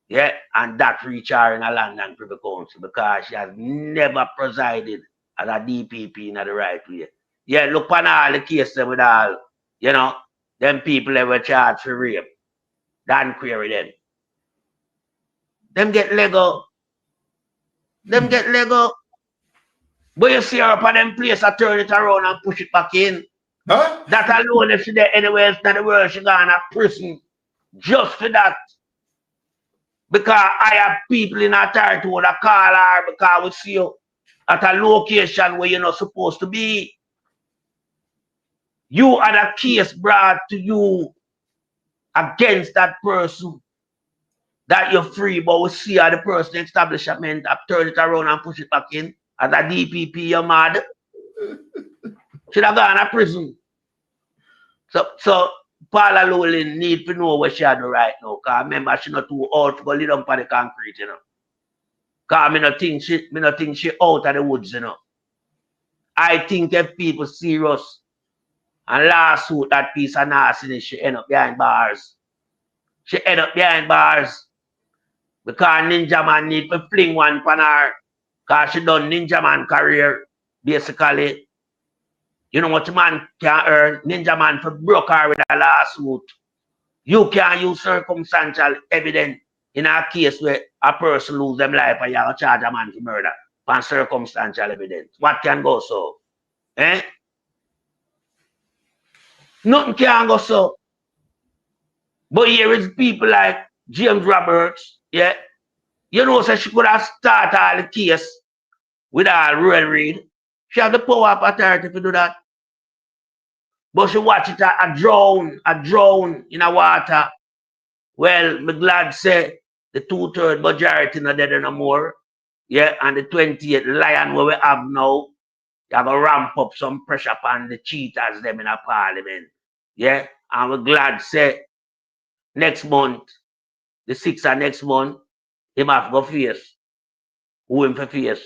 Yeah, and that reach her in a London Privy Council because she has never presided as a DPP in the right way. Yeah, look on all the cases with all, you know, them people ever charged for rape. Don't query them. Them get Lego. Them get Lego. But you see her up on them place, I turn it around and push it back in. Huh? That alone, if she there anywhere else in the world, she gone to prison. Just for that. Because I have people in authority who call her because we see you at a location where you're not supposed to be. You had a case brought to you against that person that you're free, but we see how the person establishment have turned it around and push it back in. As a DPP, you're mad. Should have gone to prison. So Paula Llewellyn need to know what she had right now. Because remember, she not too old to go lay down on the concrete, you know. Because I don't think she out of the woods, you know. I think if people serious and lawsuit that piece of nastiness, she end up behind bars. She end up behind bars. Because Ninja Man need to fling one pan her. Because she done Ninja Man career, basically. You know what man can earn? Ninja Man for broke her with a lawsuit. You can use circumstantial evidence in a case where a person lose them life and you have to charge a man for murder. On circumstantial evidence. What can go so? Eh? Nothing can go so. But here is people like James Roberts, yeah. You know, so she could have started all the case with all Royal Reid. She have the power of authority to do that. But she watch it a drown in the water. Well, I'm glad say the 2/3 majority not dead no more. Yeah, and the 28th lion where we have now, you have to ramp up some pressure upon the cheaters them in a parliament. Yeah, and we're glad say next month, the 6th of next month, him have to go face. Who him for face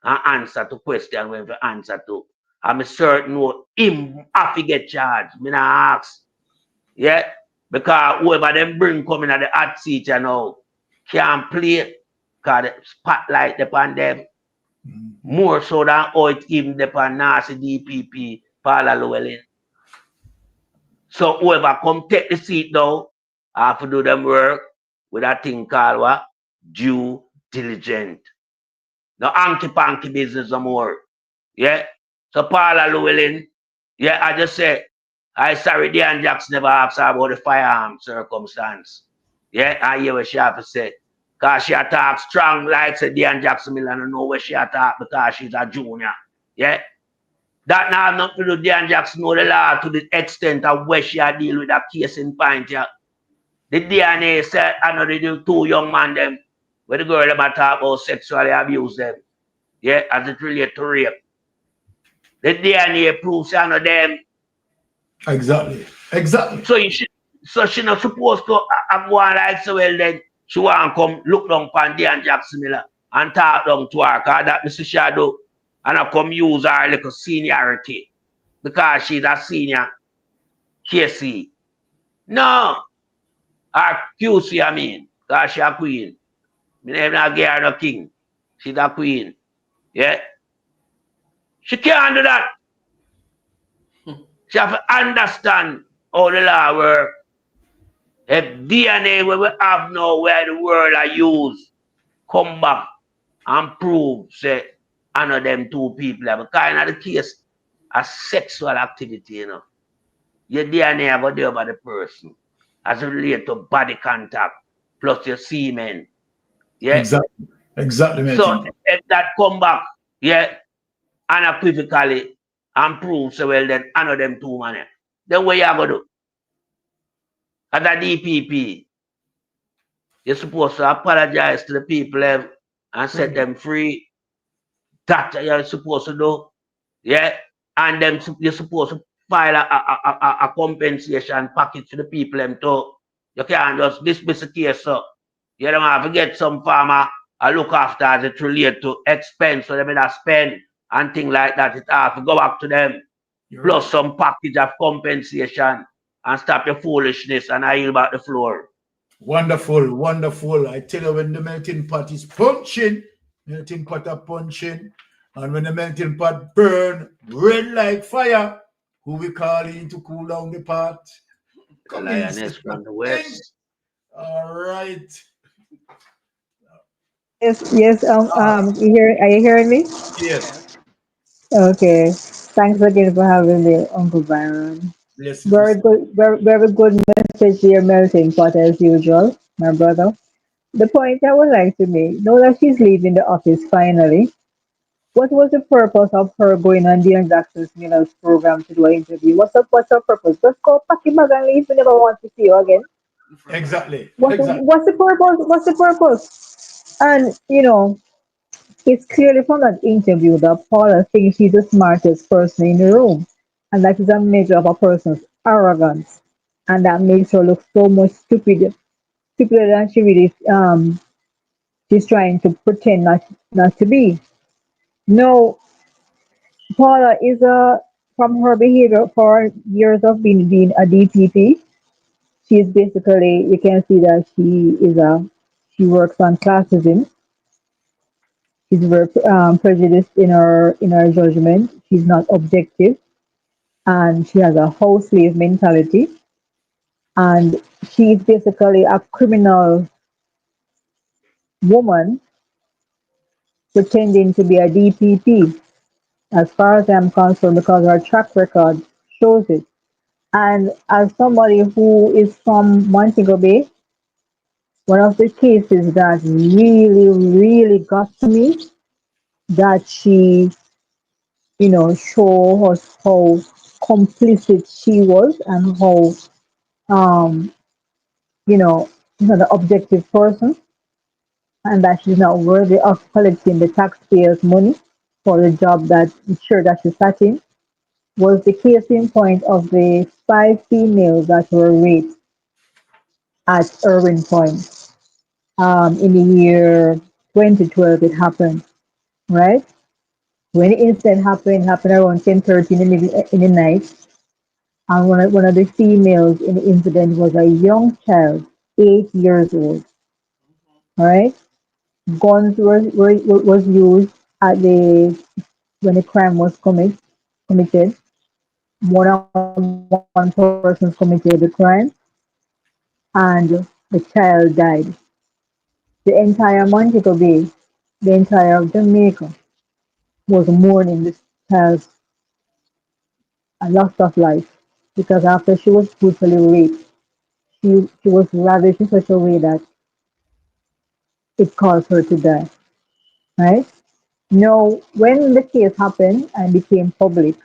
and answer to question who him for answer to. I'm certain him have to get charged. Me not ask. Yeah? Because whoever them bring coming at the hot seat, you know, can't play because the spotlight upon them. More so than how it even upon nasty DPP, Paula Llewellyn. So whoever come take the seat now, have to do them work with a thing called what? Due diligence. No hanky-panky business no more. Yeah? So Paula Llewellyn, yeah, I just say, I sorry Dan Jackson never asked her about the firearm circumstance. Yeah, I hear what she have to say. Because she attack strong like say Dan Jackson Miller don't know where she attack because she's a junior. Yeah? That now have nothing to do with Dan Jackson know the law to the extent of where she a deal with that case in point. Yeah? The DNA said I know the 2 young men them where the girl them talk about sexually abuse them. Yeah, as it relates to rape. The DNA proves I know them. Exactly. So she not supposed to have one like so well then she want to come look down upon Dan Jackson Miller and talk down to her because that Mr. Shadow and I come use her little seniority because she's a senior KC. No. Or QC I mean, because she's a queen. My name not give her no king. She's a queen. Yeah? She can't do that. She have to understand how the law works. If DNA where we have now where the world are used, come back and prove say I know them 2 people have kind of the case a sexual activity, you know. Your DNA have there by the person as it relates to body contact plus your semen. Yeah? Exactly. Exactly, So Melton. if that come back, yeah, unequivocally and prove so well then I know them two man. Then what you gonna do? As a DPP, you're supposed to apologize to the people and set them free. That's what you're supposed to do. Yeah. And then you're supposed to file a compensation package to the people them too. You can't just dismiss the case. So you don't have to get some farmer I look after as it relates to expense, so they may not spend and things like that. It have to go back to them. Plus some package of compensation and stop your foolishness, and I yield back the floor. Wonderful, wonderful. I tell you, when the melting pot is punching, melting pot are punching, and when the melting pot burn red like fire, who we call in to cool down the pot? The lioness from the west. All right. Yes. Are you hearing me? Yes. Okay. Thanks again for having me, Uncle Byron. Very good, very good message here, melting pot as usual, my brother. The point I would like to make, now that she's leaving the office finally, what was the purpose of her going on the Jackson's Miller's program to do an interview? What's her purpose? Just go pack your bag and leave. We never want to see you again. Exactly. What's the purpose? What's the purpose? And it's clearly from that interview that Paula thinks she's the smartest person in the room, and that is a measure of a person's arrogance, and that makes her look so much stupider than she really she's trying to pretend not to be. No, Paula is from her behavior for years of being a DPP. She's basically, you can see that she works on classism. She's very prejudiced in her judgment. She's not objective, and she has a house slave mentality. And she's basically a criminal woman pretending to be a DPP, as far as I'm concerned, because her track record shows it. And as somebody who is from Montego Bay, one of the cases that really, really got to me, that she, show us how complicit she was and how, um, she's not an objective person, and that she's not worthy of collecting the taxpayers' money for the job that sure that she sat in, was the case in point of the 5 females that were raped at Irwin Point. In the year 2012, it happened, right? When the incident happened around 10:30 in the night, and one of the females in the incident was a young child, 8 years old, right? Guns was used at the when the crime was committed. More than one person committed the crime, and the child died. The entire Montego Bay, the entire of Jamaica was mourning this child's loss of life, because after she was brutally raped, she was ravished in such a way that it caused her to die. Right? Now, when the case happened and became public,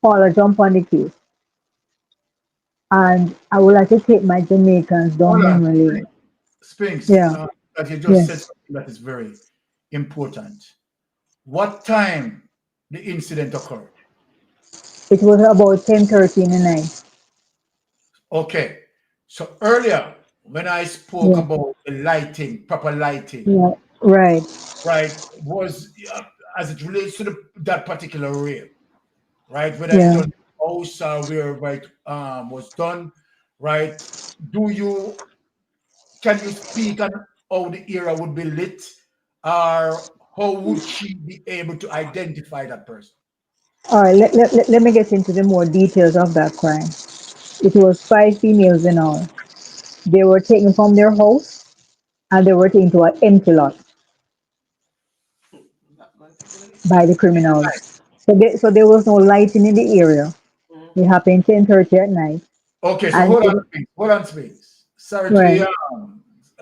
Paula jumped on the case, and I would like to take my Jamaicans down Hold on. memory lane. Spinks, Yeah. that you just said Yes. something that is very important. What time the incident occurred? It was about 10:30 in the night. Okay. So earlier, when I spoke Yeah. about the lighting, proper lighting, Yeah. Right. right, was as it relates to that particular rape, right? Whether it Yeah. done in the house or wherever it was done, right? Can you speak on how the area would be lit, or how would she be able to identify that person? All right. Let me get into the more details of that crime. It was 5 females in all. They were taken from their house and they were taken to an empty lot by the criminals. So there was no lighting in the area. It happened 10:30 at night. Okay, so And hold on, please. Hold on, please. Sorry to right.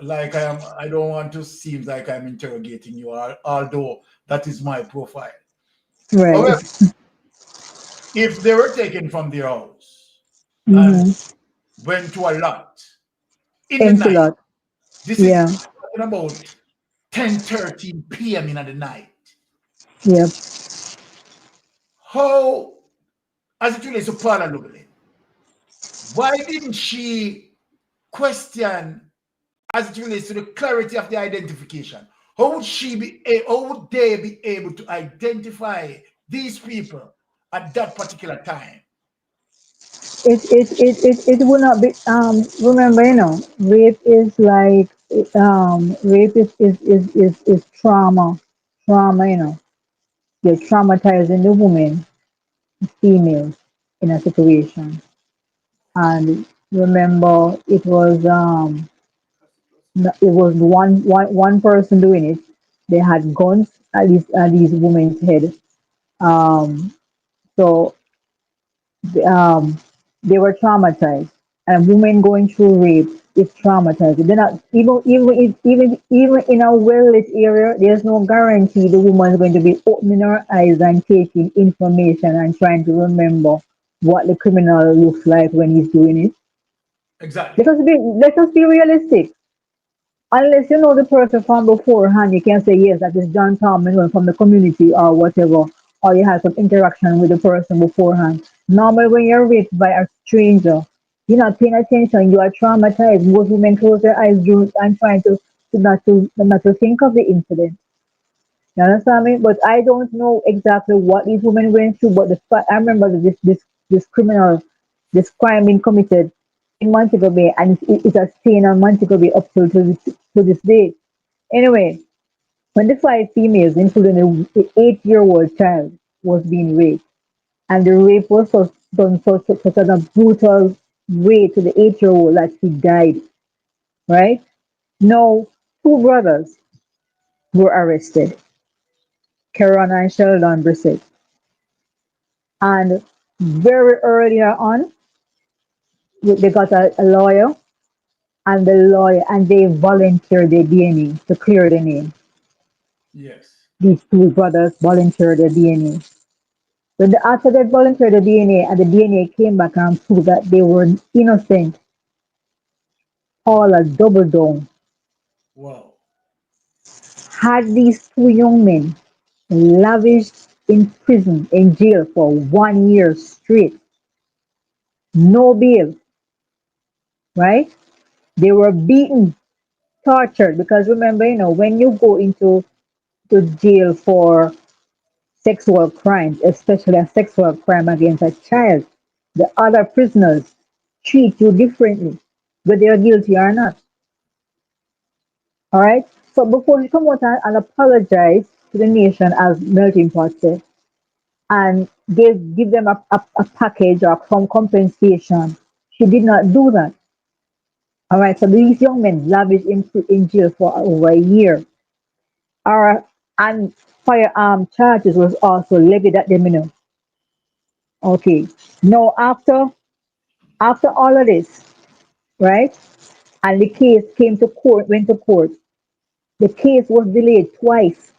be like I don't want to seem like I'm interrogating you, although that is my profile. Right. However, if they were taken from their house and went to a lot in the night, Lot. this Yeah. is talking about 10:13 p.m. in the night. Yep. How, as it relates to Paula Llewellyn, why didn't she question as it relates to the clarity of the identification? How would how would they be able to identify these people at that particular time? It will not be remember, rape is like rape is trauma. Trauma, you're traumatizing the woman, female, in a situation. And remember, it was one person doing it. They had guns at these women's head. Um, so um, they were traumatized. And women going through rape is traumatized. They're not even in a well-lit area. There's no guarantee the woman is going to be opening her eyes and taking information and trying to remember what the criminal looks like when he's doing it. Exactly. Let us be realistic. Unless you know the person from beforehand, you can say, yes, that is John Thomas from the community or whatever, or you had some interaction with the person beforehand. Normally, when you're raped by a stranger, you're not paying attention, you are traumatized. Most women close their eyes and trying not to think of the incident. You understand me? But I don't know exactly what these women went through. But I remember that this criminal, this crime being committed in Montego Bay, and it's a stain on Montego Bay up to this day. Anyway, when the five females, including the 8-year-old child, was being raped, and the rape was done such a brutal way to the 8-year-old that she died. Right now, two brothers were arrested, Karen and Sheldon Brissett. And very earlier on, they got a lawyer, and they volunteered their DNA to clear the name. Yes. These two brothers volunteered their DNA. After they volunteered the DNA, and the DNA came back and proved that they were innocent, Paula doubled down. Wow. Had these two young men lavished in prison, in jail for 1 year straight, no bail, right? They were beaten, tortured, because remember, when you go into to jail for sexual crimes, especially a sexual crime against a child, the other prisoners treat you differently, whether you're guilty or not. All right. So before she come out and apologize to the nation, as Melting Pot said, and give them a package or some compensation, she did not do that. All right. So these young men lavished in jail for over a year. And firearm charges was also levied at them. Okay. Now after all of this, right? And the case went to court. The case was delayed twice.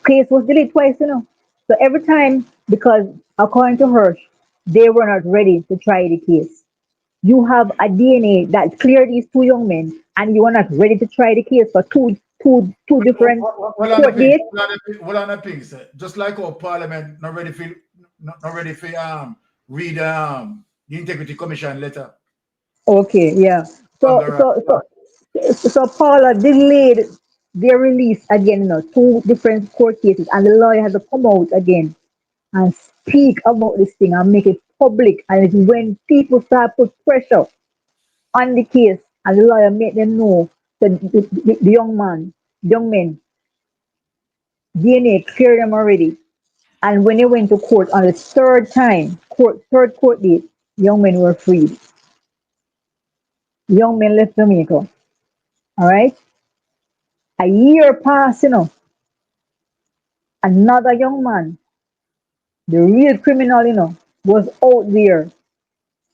Case was delayed twice. So every time, because according to her, they were not ready to try the case. You have a DNA that cleared these two young men, and you are not ready to try the case for two different court dates. Well, on the things, just like our parliament not ready for read the integrity commission letter. Okay, yeah. So Paula delayed their release again, two different court cases, and the lawyer had to come out again and speak about this thing and make it public. And it's when people start put pressure on the case, and the lawyer made them know that the young men, DNA cleared them already. And when they went to court on the third court date, young men were freed. Young men left Jamaica. All right. A year passed. Another young man, the real criminal, was out there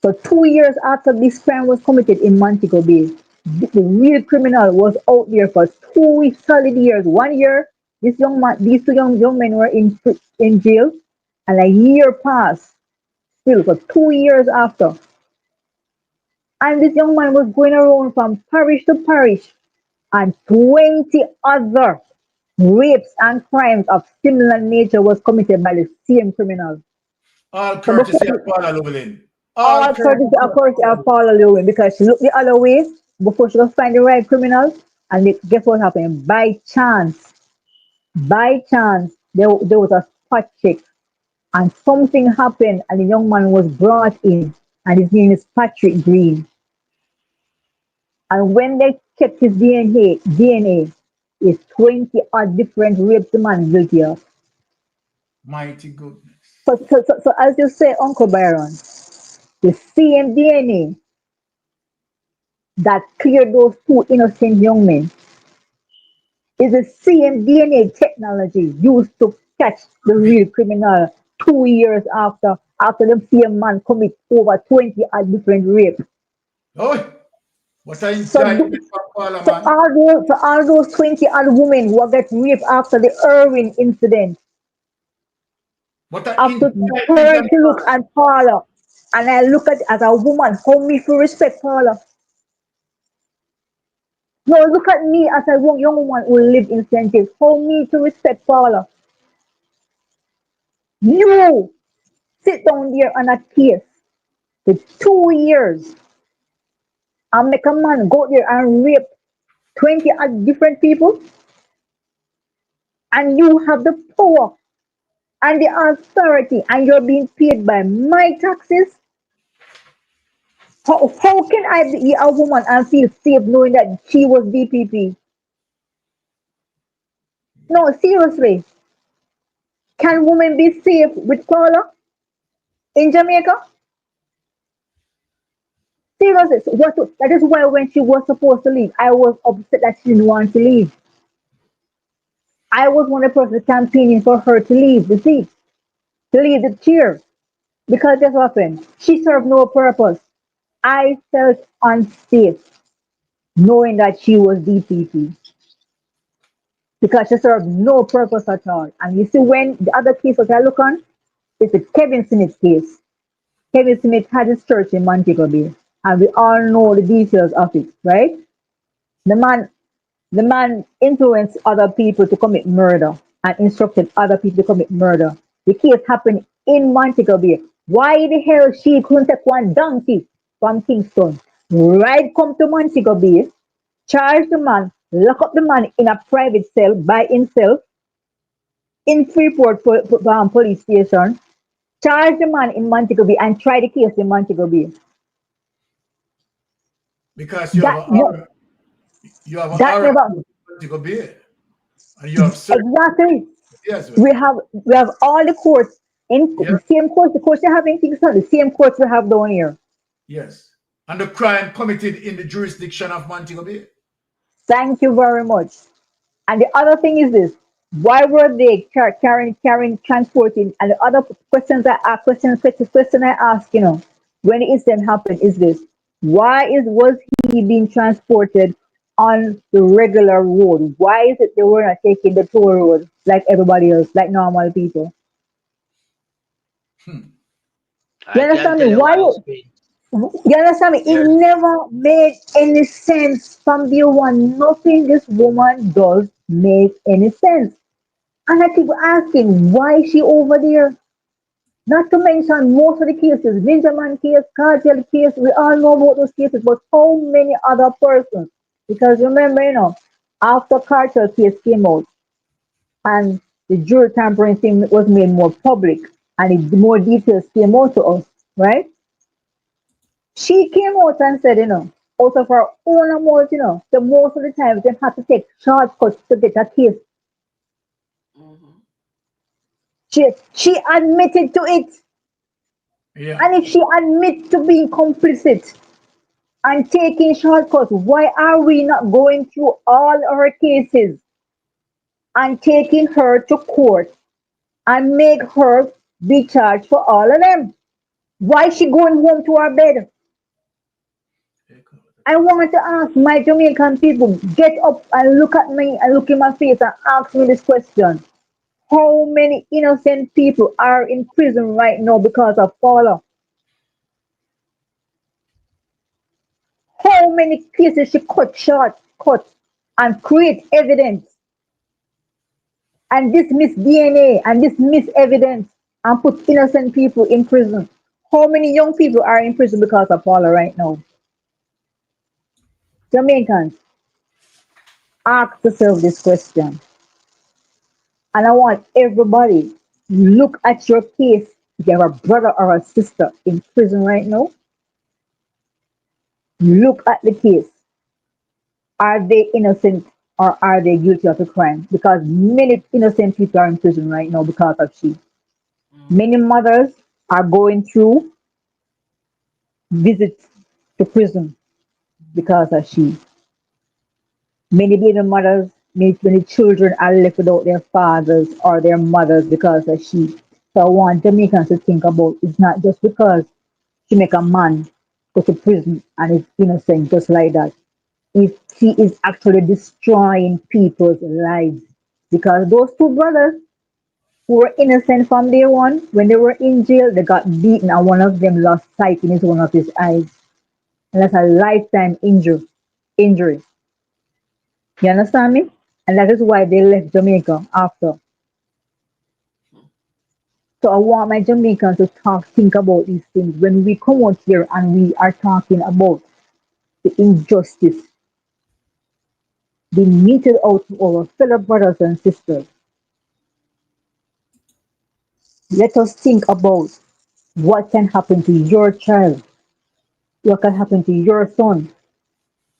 So 2 years after this crime was committed in Montego Bay, the real criminal was out there for 2 solid years. 1 year, these two young men were in jail, and a year passed still for 2 years after. And this young man was going around from parish to parish, and 20 other rapes and crimes of similar nature was committed by the same criminal. All courtesy of Paula Llewellyn. All courtesy, of course, of Paula Llewellyn, because she looked the other way before she could find the right criminal. And guess what happened? By chance, there was a spot check, and something happened, and the young man was brought in, and his name is Patrick Green. And when they checked his DNA is 20 odd different rapes the man guilty of. Mighty goodness. So as you say, Uncle Byron, the same DNA that cleared those two innocent young men is the same DNA technology used to catch the real criminal 2 years after the same man commit over 20 odd different rapes. Oh, what an indictment for Paula, man. For all those 20 odd women who got raped after the Irwin incident, after turn to look at Paula, and I look at it as a woman, how me feel respect Paula. No, look at me as a young woman who live in St. James. How me to respect Paula. You sit down there on a case for 2 years and make a man go there and rape 20 odd different people, and you have the power and the authority, and you're being paid by my taxes. How can I be a woman and feel safe knowing that she was DPP? No, seriously. Can women be safe with Paula in Jamaica? Seriously. That is why when she was supposed to leave, I was upset that she didn't want to leave. I was one of the persons campaigning for her to leave the seat, to leave the chair. Because guess what happened? She served no purpose. I felt unsafe knowing that she was DPP. Because she served no purpose at all. And you see, when the other case that I look on, it's the Kevin Smith case. Kevin Smith had his church in Montego Bay, and we all know the details of it, right? The man influenced other people to commit murder and instructed other people to commit murder. The case happened in Montego Bay. Why the hell she couldn't take one donkey from Kingston, right, come to Montego Bay, charge the man, lock up the man in a private cell by himself in Freeport police station, charge the man in Montego Bay, and try the case in Montego Bay. Because you have an Montego Bay, and you have exactly. Yes, we have all the courts in the same courts. The courts you have in Kingston, the same courts we have down here. Yes, and the crime committed in the jurisdiction of Montego Bay. Thank you very much. And the other thing is this: why were they carrying, transporting? And the other question I ask, when the incident happened is this: was he being transported on the regular road? Why is it they were not taking the toll road like everybody else, like normal people? You understand me? You understand me? It never made any sense from the one. Nothing this woman does make any sense. And I keep asking, why is she over there? Not to mention most of the cases, Ninjaman case, cartel case, we all know about those cases, but how many other persons? Because remember, after cartel case came out and the jury tampering thing was made more public and more details came out to us, right? She came out and said, out of her own mouth, so most of the time they have to take shortcuts to get a case. She admitted to it. Yeah. And if she admits to being complicit and taking shortcuts, why are we not going through all her cases and taking her to court and make her be charged for all of them? Why is she going home to her bed? I want to ask my Jamaican people, get up and look at me and look in my face and ask me this question. How many innocent people are in prison right now because of Paula? How many cases she cut and create evidence and dismiss DNA and dismiss evidence and put innocent people in prison? How many young people are in prison because of Paula right now? Jamaicans, ask yourself this question. And I want everybody look at your case. If you have a brother or a sister in prison right now, look at the case. Are they innocent or are they guilty of a crime? Because many innocent people are in prison right now because of she. Many mothers are going through visits to prison because of she. Many baby mothers, many children are left without their fathers or their mothers because of she. So I want Jamaicans to think about it's not just because she make a man go to prison and is innocent just like that. If she is actually destroying people's lives. Because those two brothers who were innocent from day one, when they were in jail, they got beaten and one of them lost sight in one of his eyes. And that's a lifetime injury. You understand me? And that is why they left Jamaica after. So I want my Jamaicans to think about these things. When we come out here and we are talking about the injustice being meted out to our fellow brothers and sisters, let us think about what can happen to your child, what can happen to your son,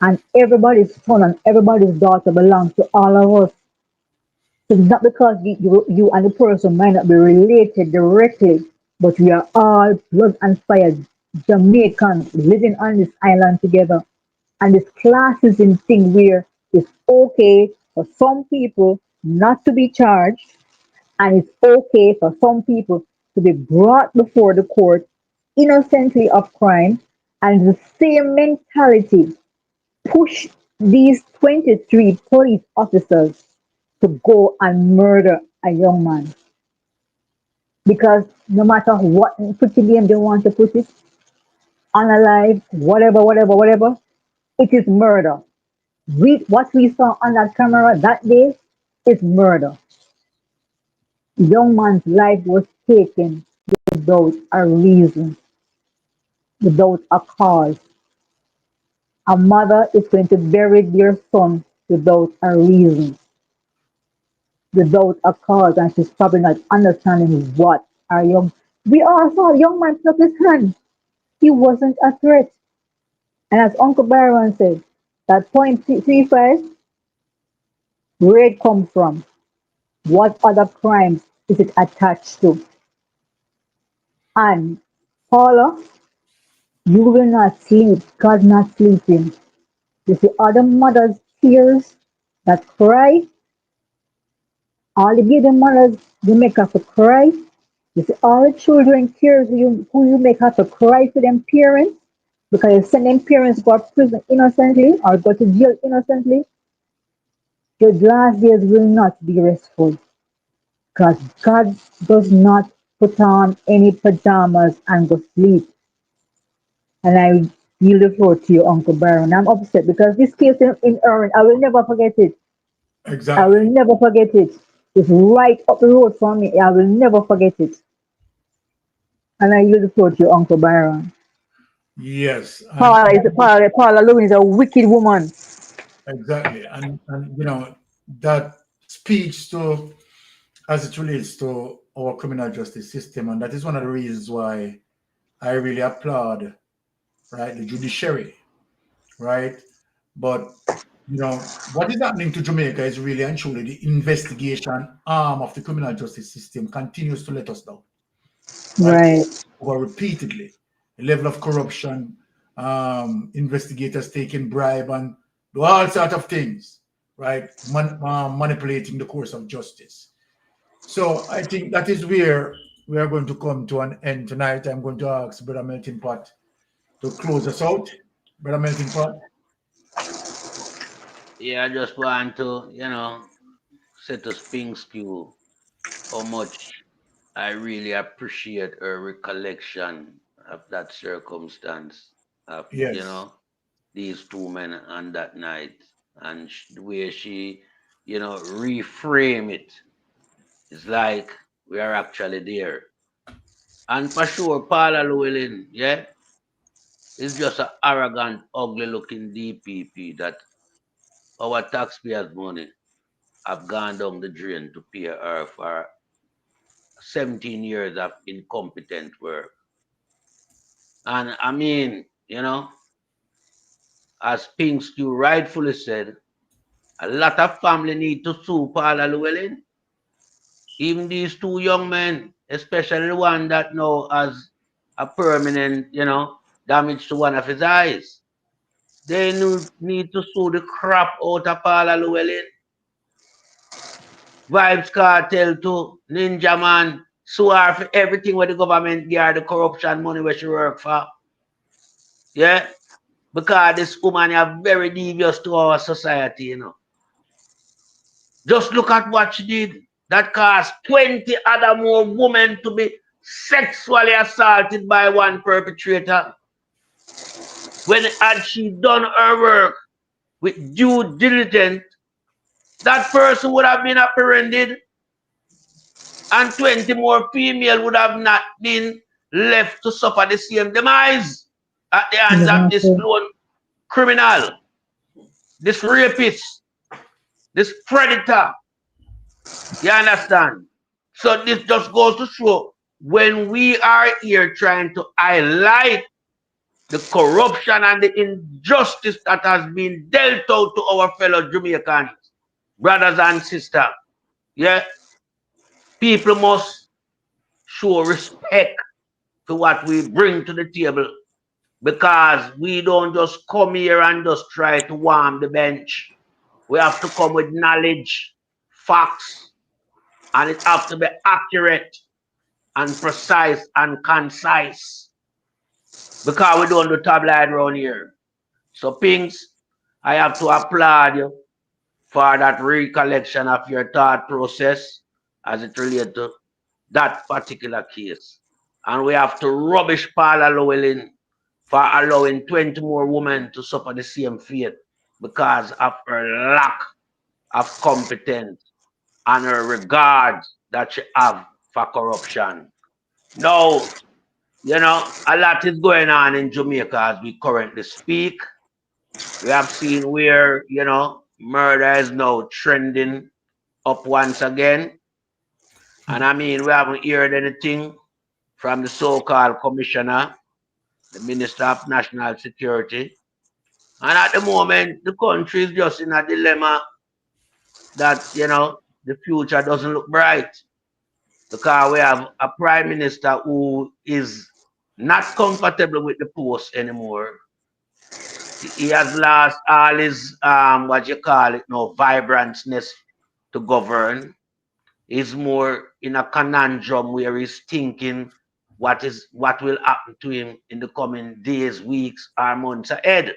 and everybody's son and everybody's daughter belongs to all of us. So it's not because you and the person might not be related directly, but we are all blood and fire Jamaicans living on this island together. And this classism thing where it's okay for some people not to be charged, and it's okay for some people to be brought before the court innocently of crime, and the same mentality push these 23 police officers to go and murder a young man. Because no matter what pretty name they want to put it, unalive, whatever, it is murder. What we saw on that camera that day is murder. The young man's life was taken without a reason, without a cause. A mother is going to bury their son without a reason, without a cause, and she's probably not understanding what our young. We all saw a young man put up his hand. He wasn't a threat. And as Uncle Byron said, that .35, where it comes from, what other crimes is it attached to? And Paula, you will not sleep. God not sleeping. You see other mothers' tears that cry. All the baby mothers, you make her to cry. You see all the children tears who you make her to cry for them parents because you send them parents go to prison innocently or go to jail innocently. Your last days will not be restful because God does not put on any pajamas and go sleep. And I yield the floor to you, Uncle Byron. I'm upset because this case in Erin, I will never forget it. Exactly. I will never forget it. It's right up the road from me. I will never forget it. And I yield the floor to you, Uncle Byron. Yes. Paula Lewin is a wicked woman. Exactly. And you know, that speaks to as it relates to our criminal justice system. And that is one of the reasons why I really applaud, right, the judiciary, right? But you know, what is happening to Jamaica is really and truly the investigation arm of the criminal justice system continues to let us down. Right. Or repeatedly. The level of corruption, investigators taking bribe and do all sorts of things, right? Manipulating the course of justice. So I think that is where we are going to come to an end tonight. I'm going to ask Brother Melting Pot to close us out. Brother Melting Pot. Yeah, I just want to, say to Spingskew how much I really appreciate her recollection of that circumstance of, Yes. these two men on that night, and the way she, reframe it. It's like we are actually there. And for sure, Paula Llewellyn, yeah, is just an arrogant, ugly-looking DPP that our taxpayers' money have gone down the drain to pay her for 17 years of incompetent work. And I mean, as Pingskew rightfully said, a lot of family need to sue Paula Llewellyn. Even these two young men, especially the one that now has a permanent, damage to one of his eyes. They need to sue the crap out of Paula Llewellyn. Vibes Cartel to Ninja Man, sue her for everything where the government give her the corruption money where she work for. Yeah? Because this woman is very devious to our society, Just look at what she did. That caused 20 other more women to be sexually assaulted by one perpetrator. When had she done her work with due diligence, that person would have been apprehended, and 20 more female would have not been left to suffer the same demise at the hands of this lone criminal, this rapist, this predator. You understand? So this just goes to show, when we are here trying to highlight the corruption and the injustice that has been dealt out to our fellow Jamaicans, brothers and sisters, yeah, people must show respect to what we bring to the table, because we don't just come here and just try to warm the bench. We have to come with knowledge, facts, and it has to be accurate and precise and concise, because we don't do tabloid around here. So, Pinks, I have to applaud you for that recollection of your thought process as it relates to that particular case. And we have to rubbish Paula Llewellyn for allowing 20 more women to suffer the same fate because of her lack of competence and her regard that she have for corruption. Now, a lot is going on in Jamaica as we currently speak. We have seen where, murder is now trending up once again. And I mean, we haven't heard anything from the so-called commissioner, the Minister of National Security. And at the moment, the country is just in a dilemma that, the future doesn't look bright, because we have a prime minister who is not comfortable with the post anymore. He has lost all his, vibrancy to govern. He's more in a conundrum where he's thinking what will happen to him in the coming days, weeks, or months ahead.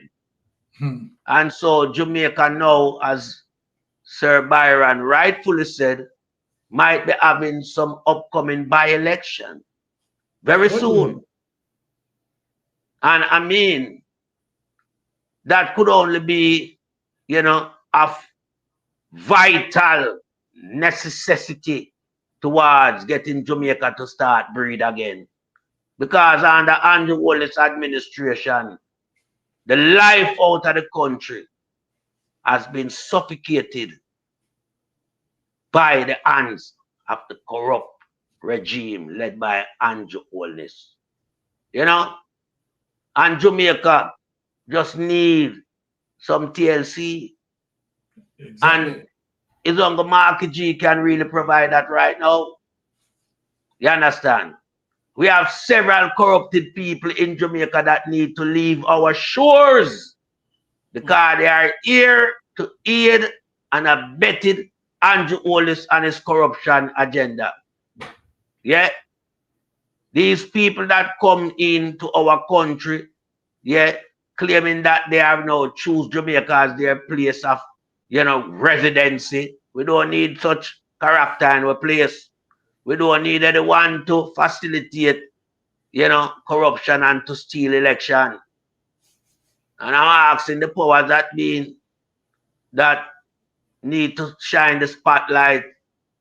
And so Jamaica now, as Sir Byron rightfully said, might be having some upcoming by-election very soon. And I mean, that could only be, of vital necessity towards getting Jamaica to start breathe again. Because under Andrew Wallace's administration, the life out of the country has been suffocated by the hands of the corrupt regime led by Andrew Wallace. And Jamaica just need some TLC. Exactly. And it's only Marky G can really provide that right now. You understand? We have several corrupted people in Jamaica that need to leave our shores, because they are here to aid and abetted Andrew Wallace and his corruption agenda. Yeah? These people that come into our country, yeah, claiming that they have now choose Jamaica as their place of, residency. We don't need such character in our place. We don't need anyone to facilitate, corruption and to steal election. And I'm asking the powers that be that need to shine the spotlight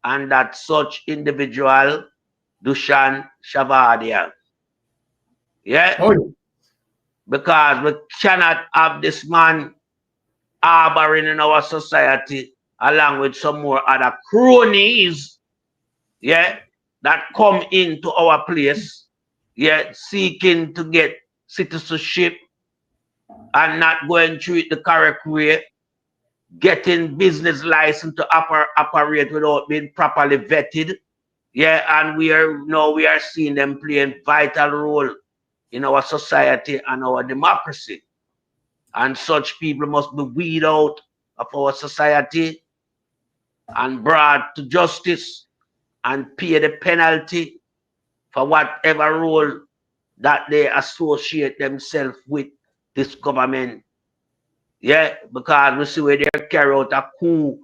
on that such individual, Dushan Shavadia. Yeah? Oh. Because we cannot have this man harboring in our society along with some more other cronies, yeah, that come into our place, yeah, seeking to get citizenship and not going through it the correct way, getting business license to operate without being properly vetted. Yeah, and we are seeing them playing vital role in our society and our democracy. And such people must be weeded out of our society and brought to justice and pay the penalty for whatever role that they associate themselves with this government. Yeah, because we see where they carry out a coup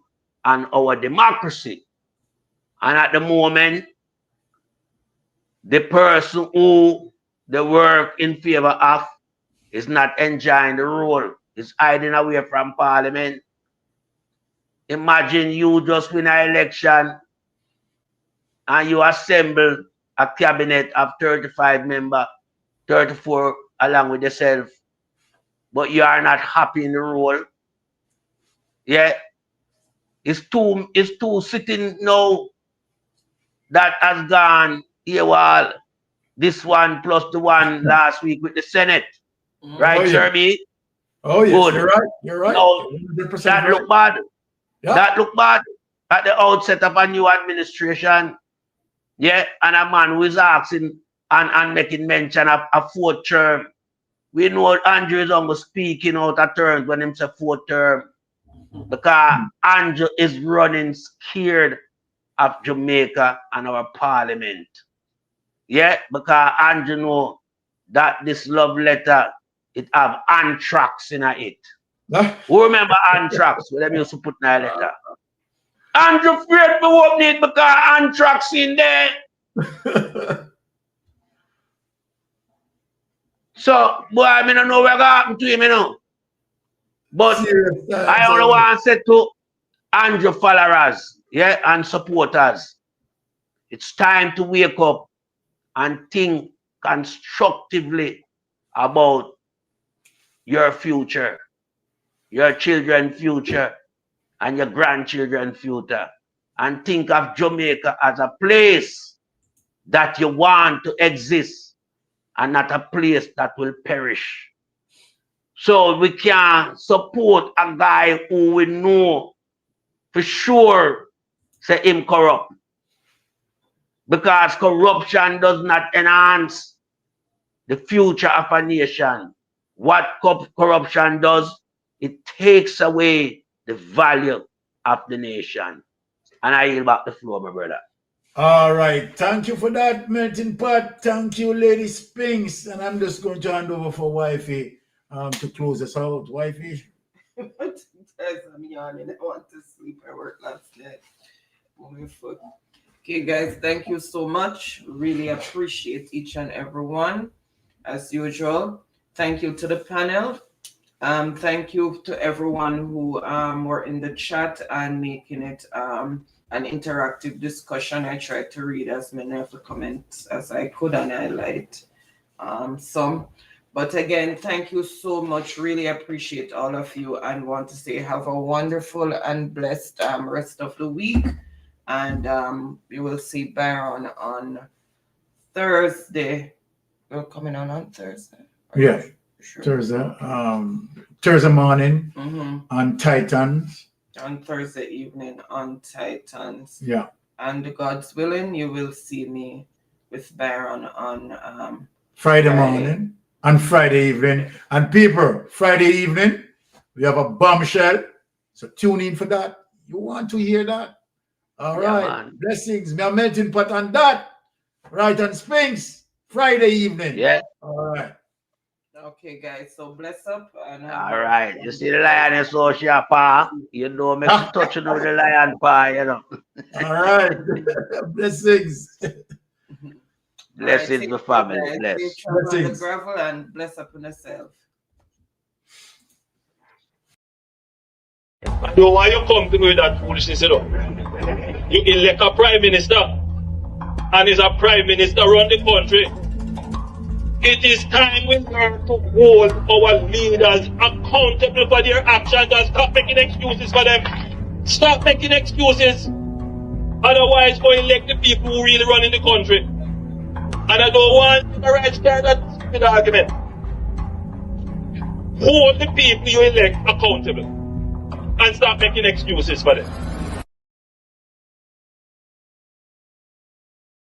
on our democracy. And at the moment, the person who they work in favor of is not enjoying the role, is hiding away from Parliament. Imagine you just win an election and you assemble a cabinet of 35 members, 34 along with yourself, but you are not happy in the role. Yeah, it's two sitting now that has gone Llewellyn, this one plus the one last week with the Senate. Right, Jeremy? Oh, yes, Good. You're right. You're right. No, that right. look bad. Yeah. That look bad at the outset of a new administration. Yeah, and a man who is asking and making mention of a fourth term. We know Andrew is almost speaking out of terms when he says fourth term. Because Andrew is running scared of Jamaica and our Parliament. Yeah, because Andrew know that this love letter, it have anthrax in it. Who remember anthrax? Well, let me also put in a letter. Andrew afraid to open it because anthrax in there. So, boy, I don't know what happened to him, But I only want to say to Andrew followers, yeah, and supporters, it's time to wake up and think constructively about your future, your children's future, and your grandchildren's future. And think of Jamaica as a place that you want to exist and not a place that will perish. So we can support a guy who we know for sure say him corrupt. Because corruption does not enhance the future of a nation. What corruption does, it takes away the value of the nation. And I yield back the floor, my brother. All right. Thank you for that, Melting Pot. Thank you, Lady Spinks. And I'm just going to hand over for Wifey to close us out. Wifey? I'm yawning. I want to sleep. I worked last night. Okay, guys, thank you so much. Really appreciate each and every one, as usual. Thank you to the panel. Thank you to everyone who were in the chat and making it an interactive discussion. I tried to read as many of the comments as I could and highlight some. But again, thank you so much. Really appreciate all of you and want to say have a wonderful and blessed rest of the week. And you will see Baron on Thursday. We're coming on Thursday. Yeah, sure. Thursday morning on Titans. On Thursday evening on Titans. Yeah. And God's willing, you will see me with Baron on Friday morning and Friday evening. And people, Friday evening, we have a bombshell. So tune in for that. You want to hear that? All right. Man. Blessings. Me a melting pot on that. Right on Spinks. Friday evening. Yeah. All right. Okay, guys. So bless up. And all right. You see the lion is so sharp, pa. You know, make you touch with the lion, pa, you know. All right. Blessings. Blessings, my family. Bless. Blessings. Gravel and bless up on yourself. I don't want you come to me with that foolishness, you know. You elect a prime minister, and is a prime minister run the country. It is time we learn to hold our leaders accountable for their actions and stop making excuses for them. Stop making excuses. Otherwise, go elect the people who really run in the country. And I don't want the right side that stupid argument. Hold the people you elect accountable and stop making excuses for them.